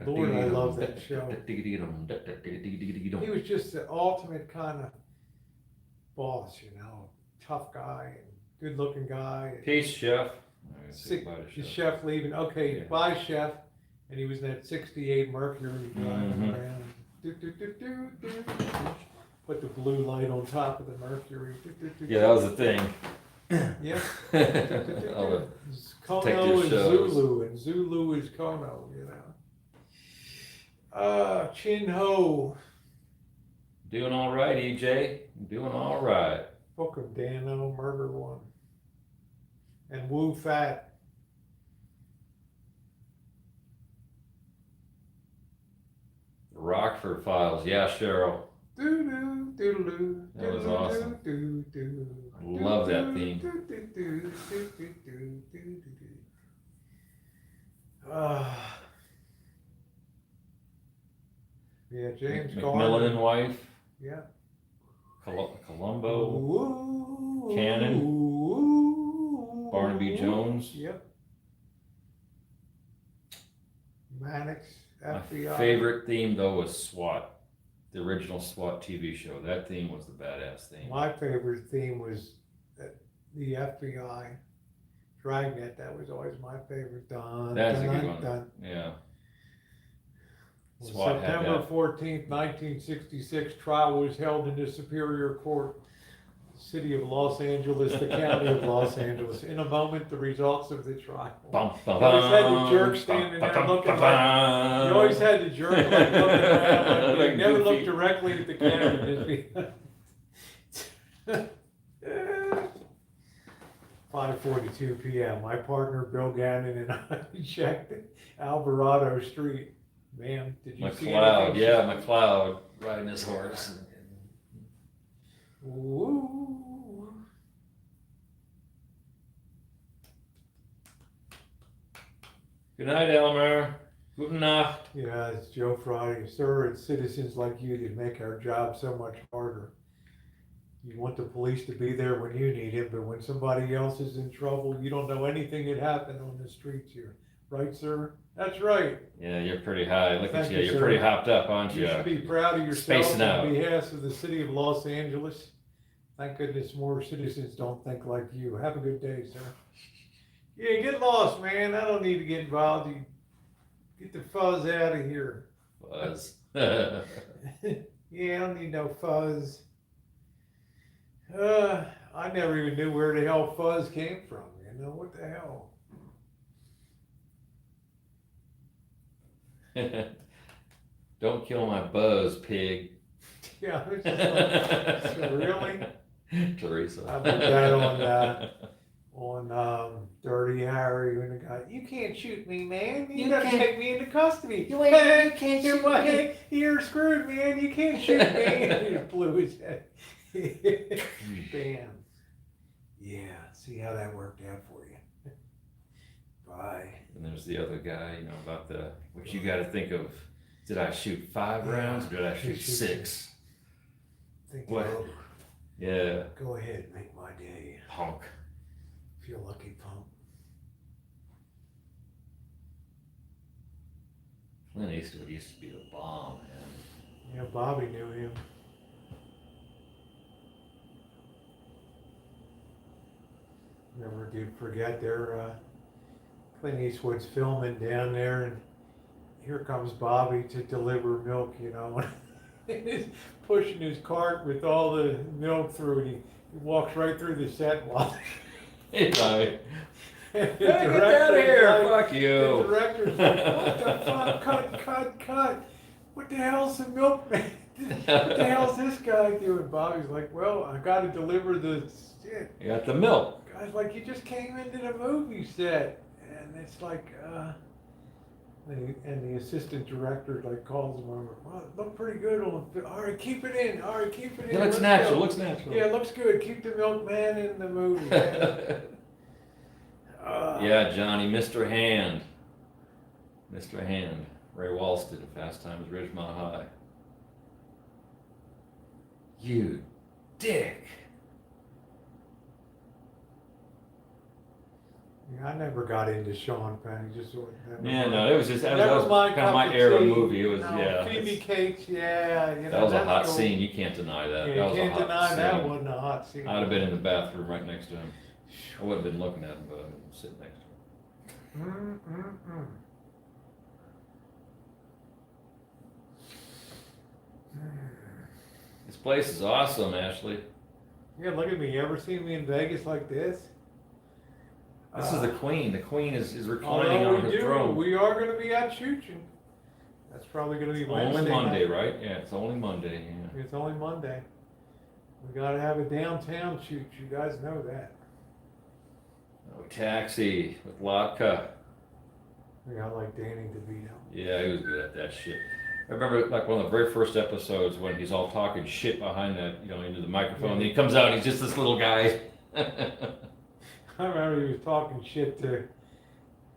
Lord, I love that show. He was just the ultimate kind of boss, you know, tough guy and good-looking guy. Peace, chef. The chef leaving. Okay, bye, chef. And he was in that '68 Mercury driving around. Put the blue light on top of the Mercury. Yeah, that was the thing. Yeah. All the Kono and shows. Zulu, and Zulu is Kono, you know. Chin Ho. Doing all right, EJ. Doing all right. Book of Dano, Murder One. And Wu Fat. The Rockford Files. Yeah, Cheryl. Doo-doo, doodle-doo, That was awesome. doo-doo-doo-doo, I love that theme. Yeah, James McMillan and Garner. wife. Yeah. Columbo. Ooh, Cannon. ooh, Barnaby Jones. Yep. Mannix, My FBI. favorite theme though was SWAT. The original SWAT TV show. That theme was the badass theme. My favorite theme was the FBI. Dragnet, that was always my favorite. Dun, That's a dun, good one. dun. Yeah. On SWAT had September that. 14th, 1966, trial was held in the Superior Court, City of Los Angeles, the County of Los Angeles. In a moment, the results of the trial. Bum, bum, You always had the bum, jerk standing there bum, looking bum, like, bum. you always had the jerk like looking around, like Like you never Goofy. looked directly at the camera. Just be 5:42 p.m. My partner Bill Gannon and I checked Alvarado Street. Ma'am, did you see McLeod, anything? yeah, McLeod riding his horse. Ooh. Good night, Elmer. Guten Nacht. Yeah, it's Joe Friday. Sir, it's citizens like you that make our job so much harder. You want the police to be there when you need it, but when somebody else is in trouble, you don't know anything that happened on the streets here. Right, sir? That's right. Yeah, you're pretty high. Look Thank at you, you. You're sir. pretty hopped up, aren't you? You should be proud of yourself Spacing out. on behalf of the city of Los Angeles. Thank goodness more citizens don't think like you. Have a good day, sir. Yeah, get lost, man. I don't need to get involved. You get the fuzz out of here. Buzz. Yeah, I don't need no fuzz. I never even knew where the hell fuzz came from. You know, what the hell? Don't kill my buzz, pig. Yeah, it's just like, so really? Teresa. I put that on Dirty Harry when the guy, you can't shoot me, man. You gotta take me into custody. You can't shoot me. You're screwed, man. You can't shoot me. And he blew his head. Bam. Yeah, see how that worked out for you. Bye. And there's the other guy, you know, about what you got to think of. Did I shoot 5 rounds or did I shoot 6? Think What? it over. Yeah, Go ahead, make my day. punk. Feel lucky, punk. Clint Eastwood used to be the bomb, man. Yeah, Bobby knew him. Never did forget their Clint Eastwood's filming down there, and here comes Bobby to deliver milk, you know. And he's pushing his cart with all the milk through, and he walks right through the set while. Hey, Bobby. Hey, Hey, get out of here! Fuck The you! director's like, what the fuck? Cut. What the hell's the milkman? What the hell's this guy doing? Bobby's like, well, I gotta deliver the shit. You got the milk. Guy's like, you just came into the movie set. And it's like, and the assistant director like calls him over. Well, it looked pretty good on the film. All right, keep it in. It looks natural. Looks natural. Yeah, it looks good. Keep the milkman in the movie. Man. Yeah, Johnny, Mr. Hand. Mr. Hand. Ray Walston, Fast Times at Ridgemont High. You dick. Yeah, I never got into Sean Penn. Just Yeah, no, it was just that never was my kind of my cup era tea. movie. It was No, yeah. Phoebe Cates, yeah. You know, That was a that's hot cool. scene. You can't deny that. Yeah, That you was can't a hot deny scene. that wasn't a hot scene. I'd have been in the bathroom right next to him. I would have been looking at him, but I'm sitting next to him. This place is awesome, Ashley. Yeah, look at me. You ever seen me in Vegas like this? This is the Queen. The Queen is reclining on her throne. We are going to be at Chooching. That's probably going to be Wednesday Only Monday, night. right? Yeah, it's only Monday. Yeah. It's only Monday. We got to have a downtown shoot. You guys know that. Oh, Taxi with Latka. Yeah, I like Danny DeVito. Yeah, he was good at that shit. I remember like one of the very first episodes when he's all talking shit behind that, you know, into the microphone. And he comes out and he's just this little guy. I remember he was talking shit to,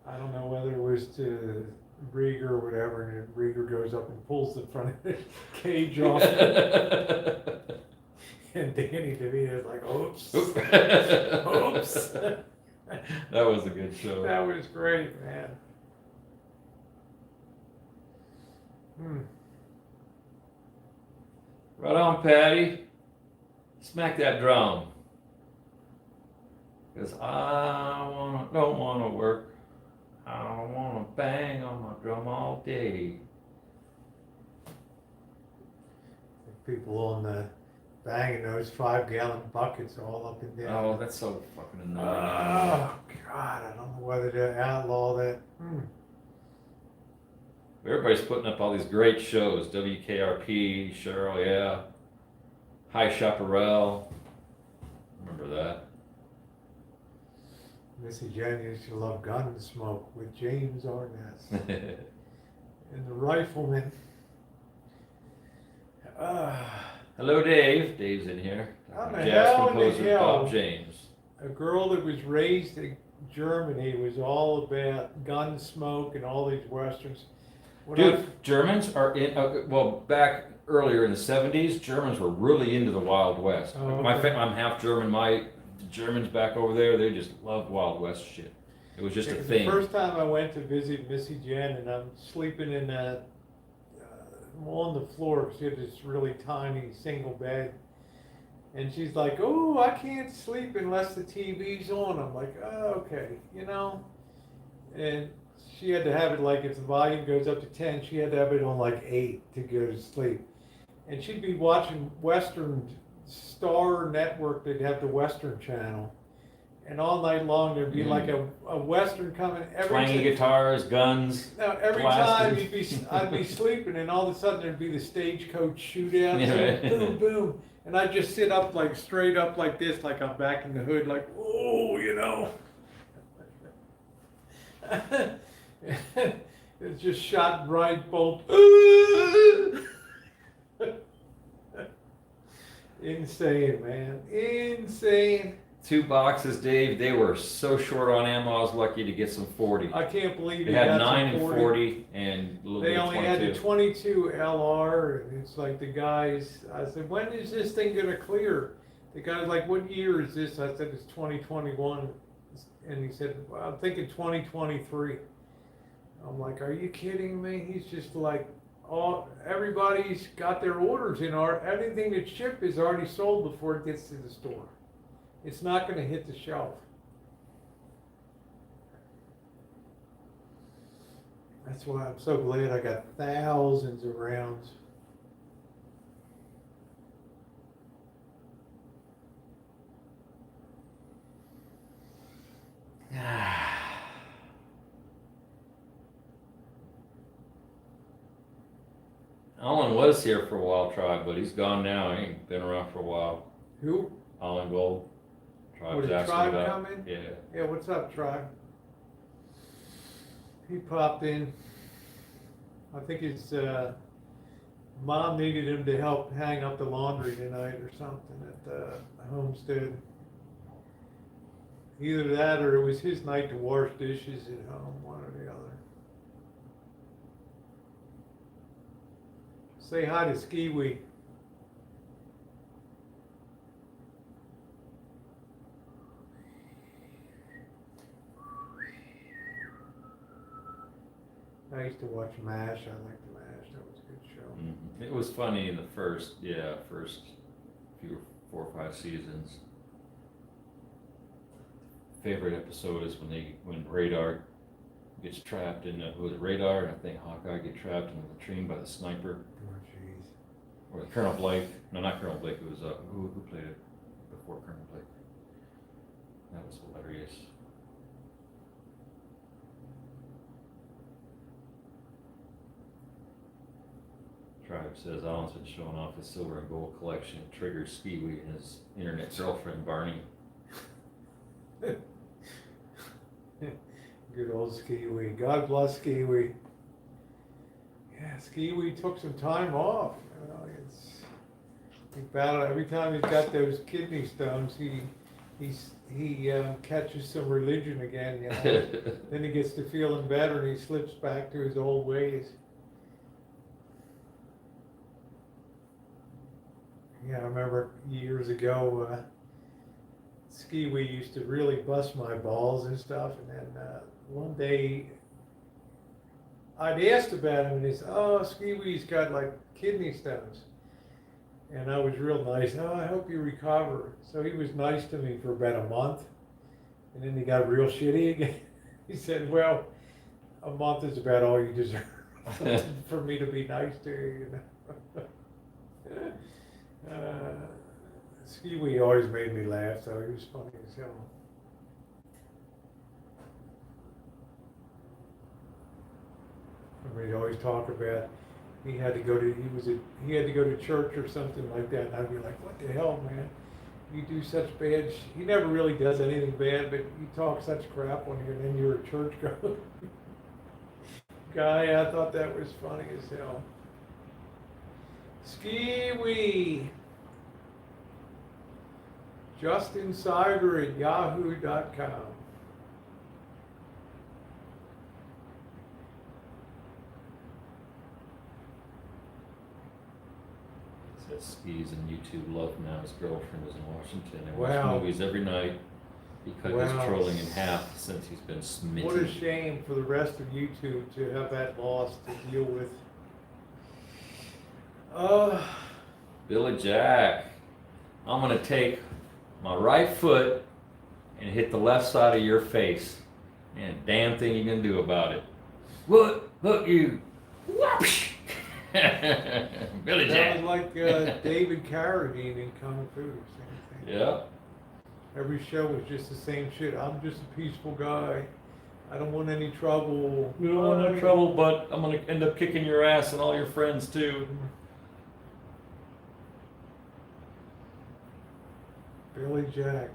I don't know whether it was to Rieger or whatever, and Rieger goes up and pulls the front of the cage off. And Danny DeVito's like, oops. Oops. That was a good show. That was great, man. Right on, Patty. Smack that drum. Because don't want to work. I don't want to bang on my drum all day. People on the banging those 5-gallon buckets all up and down. Oh, that's so fucking annoying. Oh, God, I don't know whether to outlaw that. Everybody's putting up all these great shows. WKRP, Cheryl, yeah. High Chaparral. Remember that. Missy Jane used to love Gunsmoke with James Arness. And the Rifleman. Hello, Dave. Dave's in here. How the Jazz hell in the composer hell? Bob James. A girl that was raised in Germany was all about Gunsmoke and all these westerns. When Dude, Germans are in, well, back earlier in the 70s, Germans were really into the Wild West. Oh, My okay. I'm half German. The Germans back over there, they just loved Wild West shit. It was just a thing. The first time I went to visit Missy Jen, and I'm sleeping in that, on the floor, because she had this really tiny single bed. And she's like, oh, I can't sleep unless the TV's on. I'm like, oh, okay, you know. And she had to have it like, if the volume goes up to 10, she had to have it on like 8 to go to sleep. And she'd be watching Western Star Network, they'd have the Western channel. And all night long there'd be like a Western coming. Twanging guitars, guns. Now, every blasters. time I'd be sleeping, and all of a sudden there'd be the stagecoach shootout. Yeah, right. Boom, boom. And I'd just sit up, like straight up like this, like I'm back in the hood, like, oh, you know. It's just shot right bolt. Insane, man. Insane. 2 boxes, Dave. They were so short on ammo. I was lucky to get some 40. I can't believe They you had got 9 some and 40 and a little They bit of only had the 22. 22 LR, and it's like the guys, I said, when is this thing gonna clear? The guy's like, what year is this? I said, it's 2021. And he said, well, I'm thinking 2023. I'm like, are you kidding me? He's just like, everybody's got their orders in. Everything that's shipped is already sold before it gets to the store. It's not going to hit the shelf. That's why I'm so glad I got thousands of rounds. Alan was here for a while, Tribe, but he's gone now. He ain't been around for a while. Who? Alan Gold. Oh, Tribe's did asking Tribe about. come in? Yeah. Yeah, what's up, Tribe? He popped in. I think his mom needed him to help hang up the laundry tonight or something at the homestead. Either that or it was his night to wash dishes at home, one or the other. Say hi to Skiwi. I used to watch MASH. I liked the MASH. That was a good show. Mm-hmm. It was funny in the first few 4 or 5 seasons. Favorite episode is when Radar gets trapped in Radar and I think Hawkeye get trapped in the latrine by the sniper. Oh, jeez. Or Colonel Blake. No, not Colonel Blake. It was who played it before Colonel Blake. That was hilarious. Tribe says Alan's been showing off his silver and gold collection. Triggers Skiwi and his internet girlfriend Barney. Good old Skiwi. God bless Skiwi. Yeah, Skiwi took some time off. You know, he battled every time he's got those kidney stones. He catches some religion again. You know? Then he gets to feeling better and he slips back to his old ways. Yeah, I remember years ago, Skiwi used to really bust my balls and stuff, and then one day I'd asked about him, and he said, "Oh, Skiwi's got like kidney stones," and I was real nice. "Oh, I hope you recover." So he was nice to me for about a month, and then he got real shitty again. He said, "Well, a month is about all you deserve for me to be nice to you." You know? Skiwi always made me laugh, so he was funny as hell. He'd always talk about he had to go to church or something like that, and I'd be like, "What the hell, man? You do such bad." He never really does anything bad, but you talk such crap on here, and then you're a church goer. Guy, I thought that was funny as hell. Skiwi. Justin Cyber at yahoo.com. Says Skis and YouTube love now. His girlfriend is in Washington and Wow. watch movies every night. He cut his Wow. trolling in half since he's been smitten. What a shame for the rest of YouTube to have that loss to deal with. Billy Jack, I'm gonna take my right foot and hit the left side of your face. And damn thing you can do about it. What? Look you. Whoopsh. Billy That Jack. was like David Carradine in Kung Fu. Same thing. Yeah. Every show was just the same shit. I'm just a peaceful guy. I don't want any trouble. We don't want no trouble, but I'm gonna end up kicking your ass and all your friends too. Billy Jack.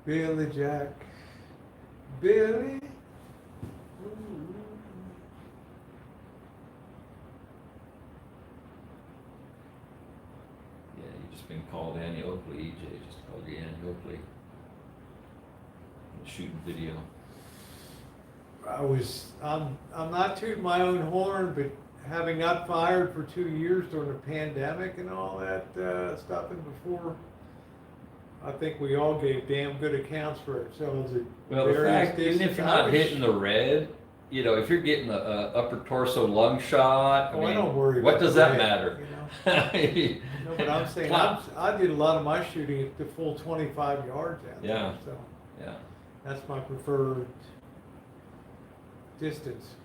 Billy Jack. Billy. Yeah, you just been called Annie Oakley. EJ just called you Annie Oakley. Shooting video. I'm not tooting my own horn, but having got fired for 2 years during the pandemic and all that stuff, and before I think we all gave damn good accounts for ourselves at Well, the various fact, even if distances. you're I not was- hitting the red, you know, if you're getting a upper torso lung shot, Oh, I don't worry what about does the that red, matter? you know? No, but I'm saying, I did a lot of my shooting at the full 25 yards out Yeah. there, so Yeah. that's my preferred distance.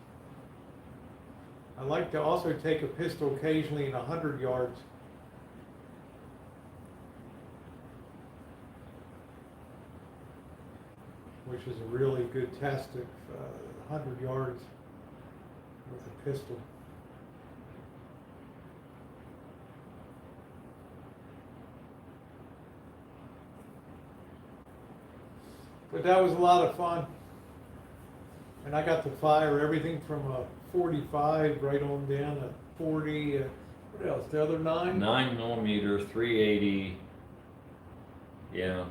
I like to also take a pistol occasionally in 100 yards. Which is a really good test of 100 yards with a pistol. But that was a lot of fun. And I got to fire everything from a 45 right on down to 40. What else? The other 9? 9mm, 380. Yeah.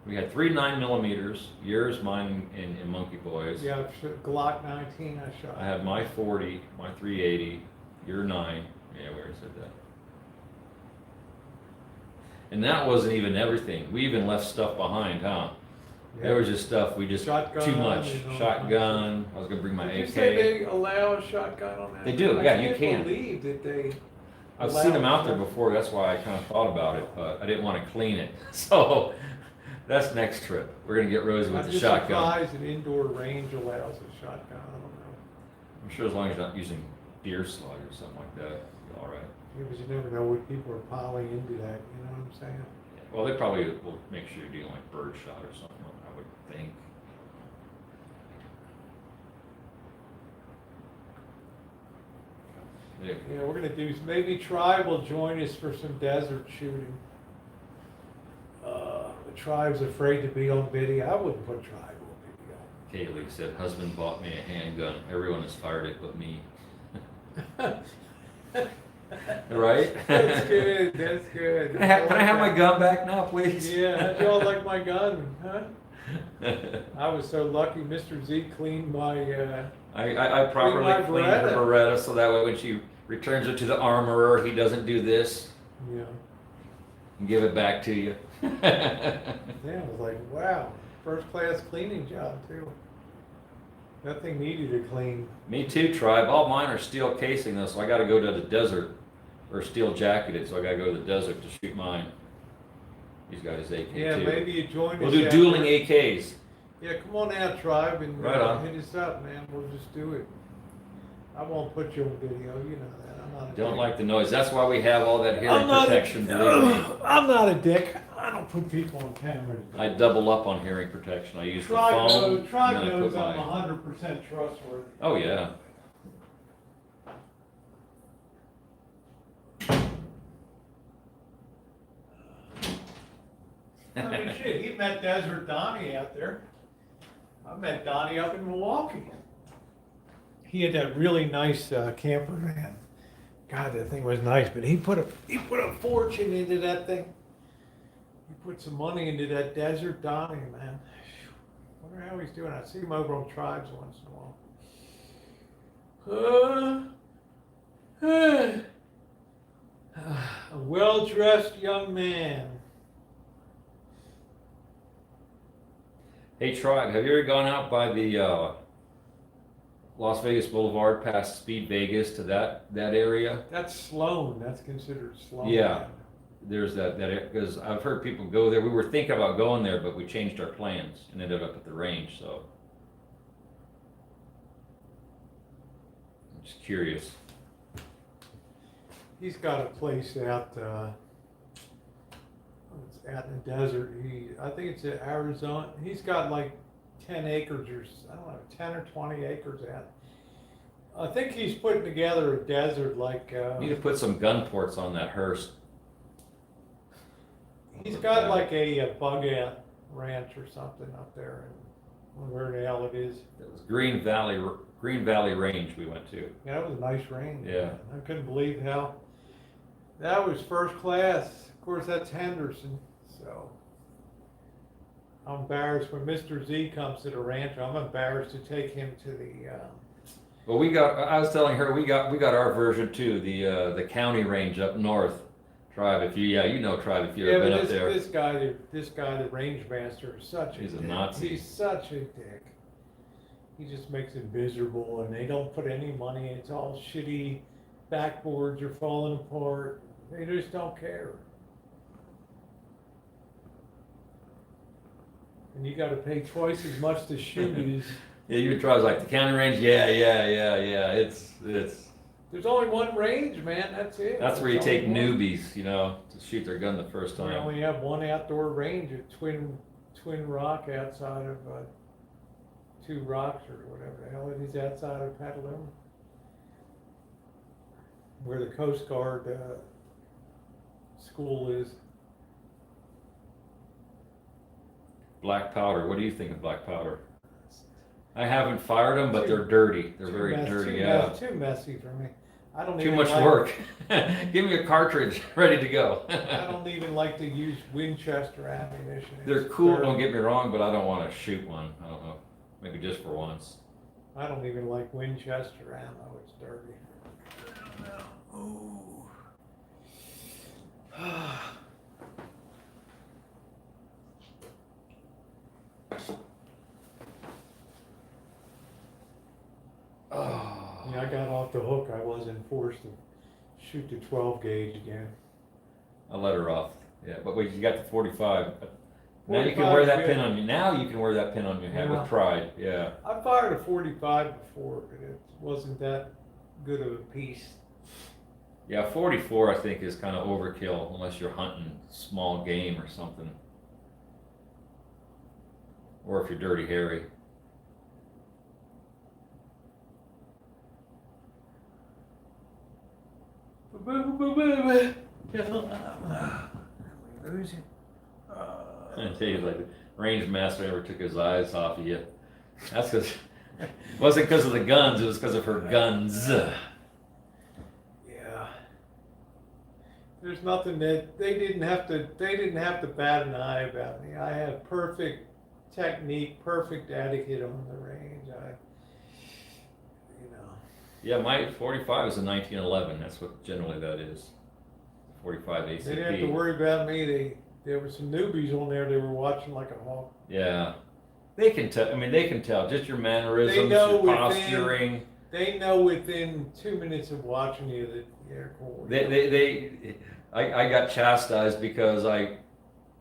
We had 3 9mm, yours, mine, and Monkey Boys. Yeah, Glock 19 I shot. I had my 40, my 380, your 9. Yeah, we already said that. And that wasn't even everything. We even left stuff behind, huh? Yeah. There was just stuff we just, Shotgun too much. and all Shotgun, I was gonna bring my Did you AK. say they allow a shotgun on that? They do, yeah, you I can. can't believe that they. I've allow seen them out there shotgun. before, that's why I kind of thought about it, but I didn't want to clean it. So, that's next trip. We're gonna get Rosie with I'm the just shotgun. surprised an indoor range allows a shotgun, I don't know. I'm sure as long as you're not using deer slug or something like that, you're all right. Yeah, but you never know what people are piling into that, you know what I'm saying? Well, they probably will make sure you're dealing like bird shot or something, I would think. Yeah. Yeah, we're gonna do, maybe Tribe will join us for some desert shooting. The Tribe's afraid to be on video. I wouldn't put Tribe on video. Kaylee said, husband bought me a handgun. Everyone has fired it but me. Right? That's good, that's good. Can I have my gun back now, please? Yeah, how'd y'all like my gun, huh? I was so lucky, Mr. Z cleaned my, I properly my cleaned her Beretta. Beretta so that way when she returns it to the armorer, he doesn't do this yeah. and give it back to you. Yeah, I was like, wow, first class cleaning job too. That thing needed a clean. Me too, Tribe. All mine are steel casing though, so I gotta go to the desert, or steel jacketed, so I gotta go to the desert to shoot mine. He's got his AK Yeah, too. maybe you join us. We'll do out dueling there. AKs. Yeah, come on out, Tribe, and Right on. hit us up, man. We'll just do it. I won't put you on video, you know that. I'm not a Don't dick. like the noise. That's why we have all that hearing I'm not protection, a, believe me. I'm not a dick. I don't put people on camera. I double up on hearing protection. I use the Tribe phone, knows, and Tribe then I knows put I'm my... 100% trustworthy. Oh, yeah. I mean, shit, he met Desert Donnie out there. I met Donnie up in Milwaukee. He had that really nice camper van. God, that thing was nice, but he put a fortune into that thing. He put some money into that Desert Donnie, man. Wonder how he's doing. I see him over on Tribes once in a while. A well-dressed young man. Hey, Tribe, have you ever gone out by the Las Vegas Boulevard past Speed Vegas to that area? That's Sloan. That's considered Sloan. Yeah. There's that because I've heard people go there. We were thinking about going there, but we changed our plans and ended up at the range. So I'm just curious. He's got a place out. It's out in the desert. I think it's in Arizona. He's got like 10 acres or I don't know, 10 or 20 acres out. I think he's putting together a desert like. Need to put some gun ports on that hearse. He's got like a bug out ranch or something up there, and where the hell it is. It was Green Valley Range we went to. Yeah, that was a nice range. Yeah. Man. I couldn't believe how that was first class. Of course, that's Henderson. So I'm embarrassed when Mr. Z comes to the ranch. I'm embarrassed to take him to the. Well, I was telling her we got our version too, the county range up north. Tribe, if you, yeah, you know Tribe if you've Yeah, ever been but up there. this guy, the range master, is such a He's a dick. Nazi. He's such a dick. He just makes it miserable, and they don't put any money. It's all shitty. Backboards are falling apart. They just don't care. And you got to pay twice as much to shoot as. Yeah, your Tribe's like the county range. Yeah. It's There's only one range, man. That's it. that's where you There's take only one. newbies, you know, to shoot their gun the first We time. only have one outdoor range at Twin Rock outside of Two Rocks or whatever the hell it is outside of Petaluma, where the Coast Guard school is. Black powder. What do you think of black powder? I haven't fired them, but they're dirty. They're very dirty. Yeah. Too messy for me. I don't Too even much like, work. Give me a cartridge ready to go. I don't even like to use Winchester ammunition. They're It's cool, dirty. don't get me wrong, but I don't want to shoot one. I don't know. Maybe just for once. I don't even like Winchester ammo. It's dirty. Ooh. Oh. Yeah, I got off the hook. I wasn't forced to shoot the 12 gauge again. I let her off. Yeah, but wait, you got the 45. Now you can 45 wear that is pin good. on you. Now you can wear that pin on your head Yeah. with pride. Yeah. I fired a 45 before, but it wasn't that good of a piece. Yeah, 44 I think is kind of overkill unless you're hunting small game or something. Or if you're Dirty Harry. I tell you, like, the range master ever took his eyes off of you. That's because it wasn't because of the guns, it was because of her guns. Yeah. There's nothing that they didn't have to bat an eye about me. I have perfect technique, perfect etiquette on the range. Yeah, my 45 is a 1911. That's what generally that is. 45 ACP. They didn't have to worry about me. There were some newbies on there. They were watching like a hawk. Yeah. They can tell. I mean, they can tell. Just your mannerisms, They know your within- posturing. They know within 2 minutes of watching you that they're cool. I got chastised because I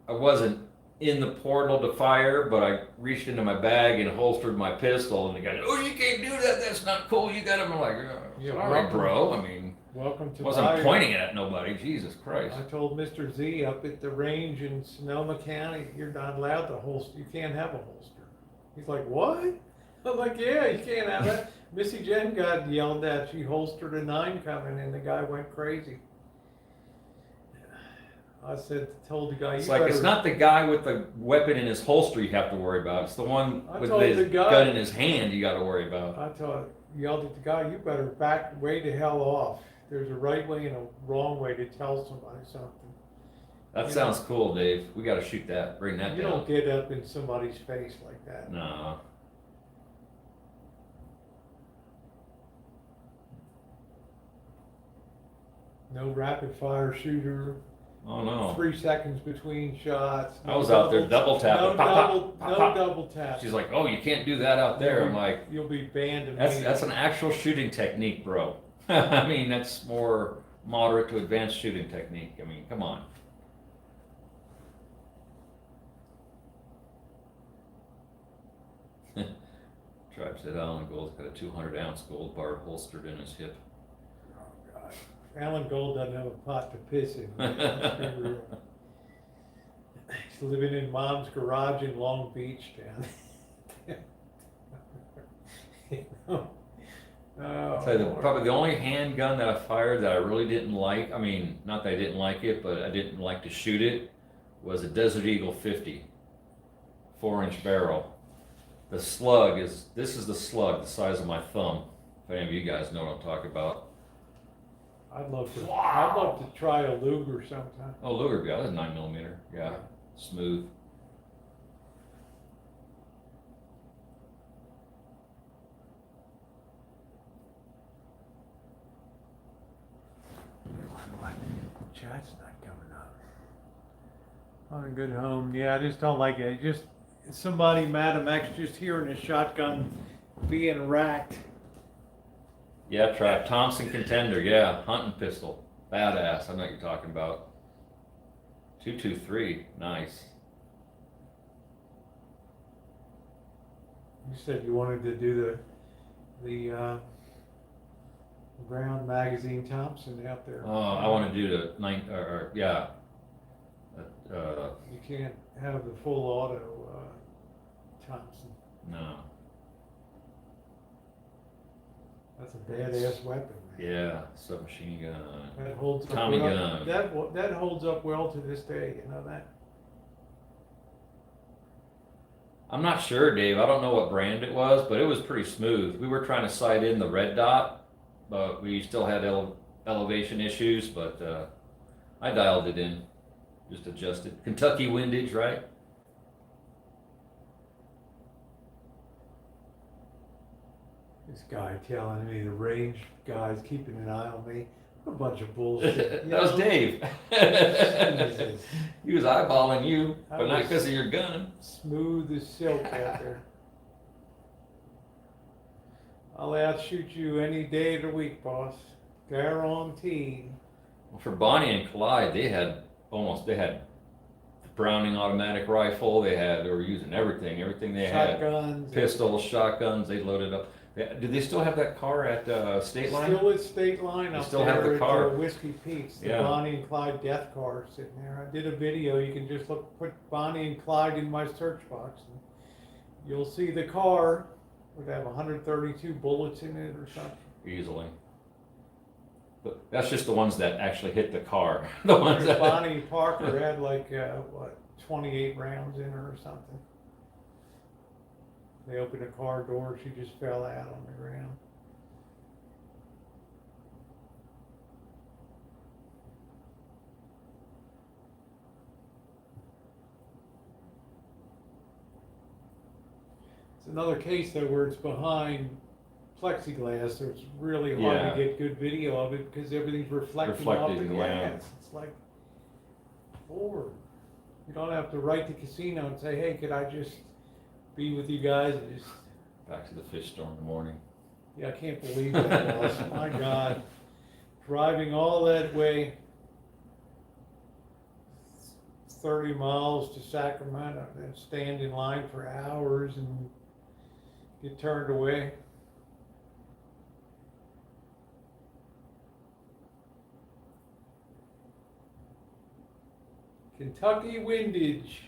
wasn't in the portal to fire, but I reached into my bag and holstered my pistol, and the guy, oh, you can't do that. That's not cool. You got him. I'm like, Yeah, sorry, welcome. bro. I mean, Welcome to wasn't Fire. pointing it at nobody. Jesus Christ. I told Mr. Z up at the range in Sonoma County, you're not allowed to holster. You can't have a holster. He's like, what? I'm like, yeah, you can't have that. Missy Jen got yelled at. She holstered a 9 coming, and the guy went crazy. I told the guy, It's you like better, it's not the guy with the weapon in his holster you have to worry about. It's the one I with told the the guy- gun in his hand you got to worry about. yelled at the guy, you better back way the hell off. There's a right way and a wrong way to tell somebody something. That You sounds cool, Dave. We got to shoot that. Bring that You down. don't get up in somebody's face like that. No. No rapid fire shooter. Oh no. 3 seconds between shots. I was out there double tapping. No Pop, pop, double, pop, no pop. double tap. She's like, oh, you can't do that out there. I'm like, You'll be banned. that's an actual shooting technique, bro. I mean, that's more moderate to advanced shooting technique. I mean, come on. Tribe said Alan Gold's got a 200-ounce gold bar holstered in his hip. Oh, God. Alan Gold doesn't have a pot to piss in. He's living in Mom's garage in Long Beach down. I'll tell you, probably the only handgun that I fired that I really didn't like, I mean, not that I didn't like it, but I didn't like to shoot it, was a Desert Eagle 50, 4-inch barrel. The slug this is the slug, the size of my thumb. If any of you guys know what I'm talking about. I'd love to try a Luger sometime. Oh, Luger, yeah, that's 9mm. Yeah, smooth. Chat's not On a good home. Yeah, I just don't like it. Just somebody, Madam X, just hearing a shotgun being racked. Yeah, trap. Thompson Contender, yeah. Hunting pistol. Badass. I know what you're talking about. 223. Nice. You said you wanted to do the Brown Magazine Thompson out there. Oh, I want to do the yeah. You can't have the full auto Thompson. No. That's a badass weapon. Man. Yeah, submachine gun. That holds Tommy up well. gun. That holds up well to this day. You know that. I'm not sure, Dave. I don't know what brand it was, but it was pretty smooth. We were trying to sight in the red dot, but we still had elevation issues, but I dialed it in. Just adjusted. Kentucky windage, right? This guy telling me the range guy's keeping an eye on me. What a bunch of bullshit. That was Dave. Jesus. He was eyeballing you, I but not was- because of your gun. Smooth as silk out there. I'll outshoot you any day of the week, boss. Guaranteed. Well, for Bonnie and Clyde, they had the Browning automatic rifle. They were using everything they had. Shotguns. Pistols, shotguns. They loaded up. Did they still have that car at State Line? Still at State Line They up still there have the car. at Whiskey Pete's, the Yeah. Bonnie and Clyde death car sitting there. I did a video. You can just put Bonnie and Clyde in my search box, and you'll see the car would have 132 bullets in it or something. Easily. But that's just the ones that actually hit the car. The ones that Bonnie Parker had like 28 rounds in her or something. They opened a car door, she just fell out on the ground. It's another case though where it's behind plexiglass, so it's really hard Yeah. to get good video of it because everything's reflecting off the Reflecting, glass. yeah. It's like, Lord, you don't have to write the casino and say, hey, could I just be with you guys and just, back to the fish store in the morning. yeah, I can't believe that, boss. My God. Driving all that way, 30 miles to Sacramento, and stand in line for hours and get turned away. Kentucky windage.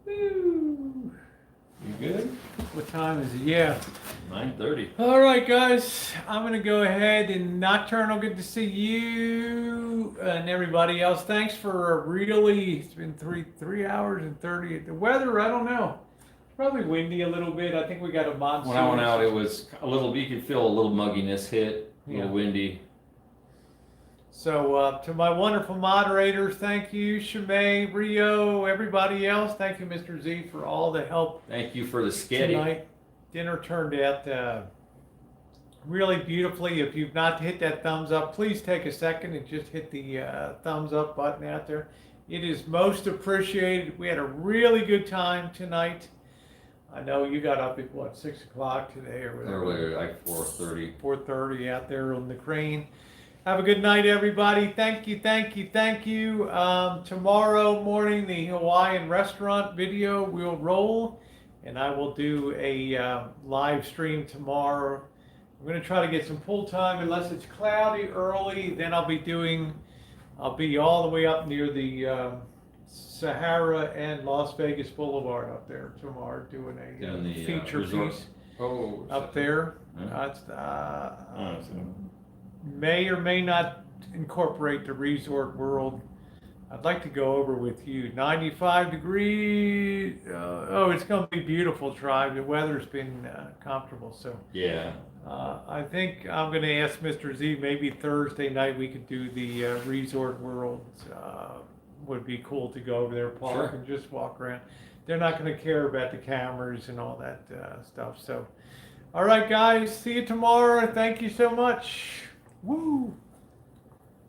Woo. You good? What time is it? Yeah. 9:30. All right, guys. I'm gonna go ahead and Nocturnal. Good to see you and everybody else. Thanks for it's been three hours and 30. The weather, I don't know. Probably windy a little bit. I think we got a monsoon. When I went out, it was a little. You could feel a little mugginess hit. A little Yeah. windy. So to my wonderful moderators, thank you, Shimei, Rio, everybody else. Thank you, Mr. Z, for all the help Thank you for the sketty. tonight. Dinner turned out really beautifully. If you've not hit that thumbs up, please take a second and just hit the thumbs up button out there. It is most appreciated. We had a really good time tonight. I know you got up at what, 6 o'clock today or whatever. Earlier, like 4:30. 4:30 out there on the crane. Have a good night, everybody. Thank you, thank you, thank you. Tomorrow morning, the Hawaiian restaurant video will roll, and I will do a live stream tomorrow. I'm going to try to get some pool time, unless it's cloudy early. Then I'll be all the way up near the Sahara and Las Vegas Boulevard up there tomorrow, doing a Doing the, feature resort. piece Oh. up there. Huh? May or may not incorporate the Resort World. I'd like to go over with you. 95 degrees. It's going to be beautiful, Tribe. The weather's been comfortable. So Yeah. I think I'm going to ask Mr. Z, maybe Thursday night we could do the Resort World would be cool to go over there, park, Sure. and just walk around. They're not going to care about the cameras and all that stuff. So, all right, guys, see you tomorrow. Thank you so much. Woo!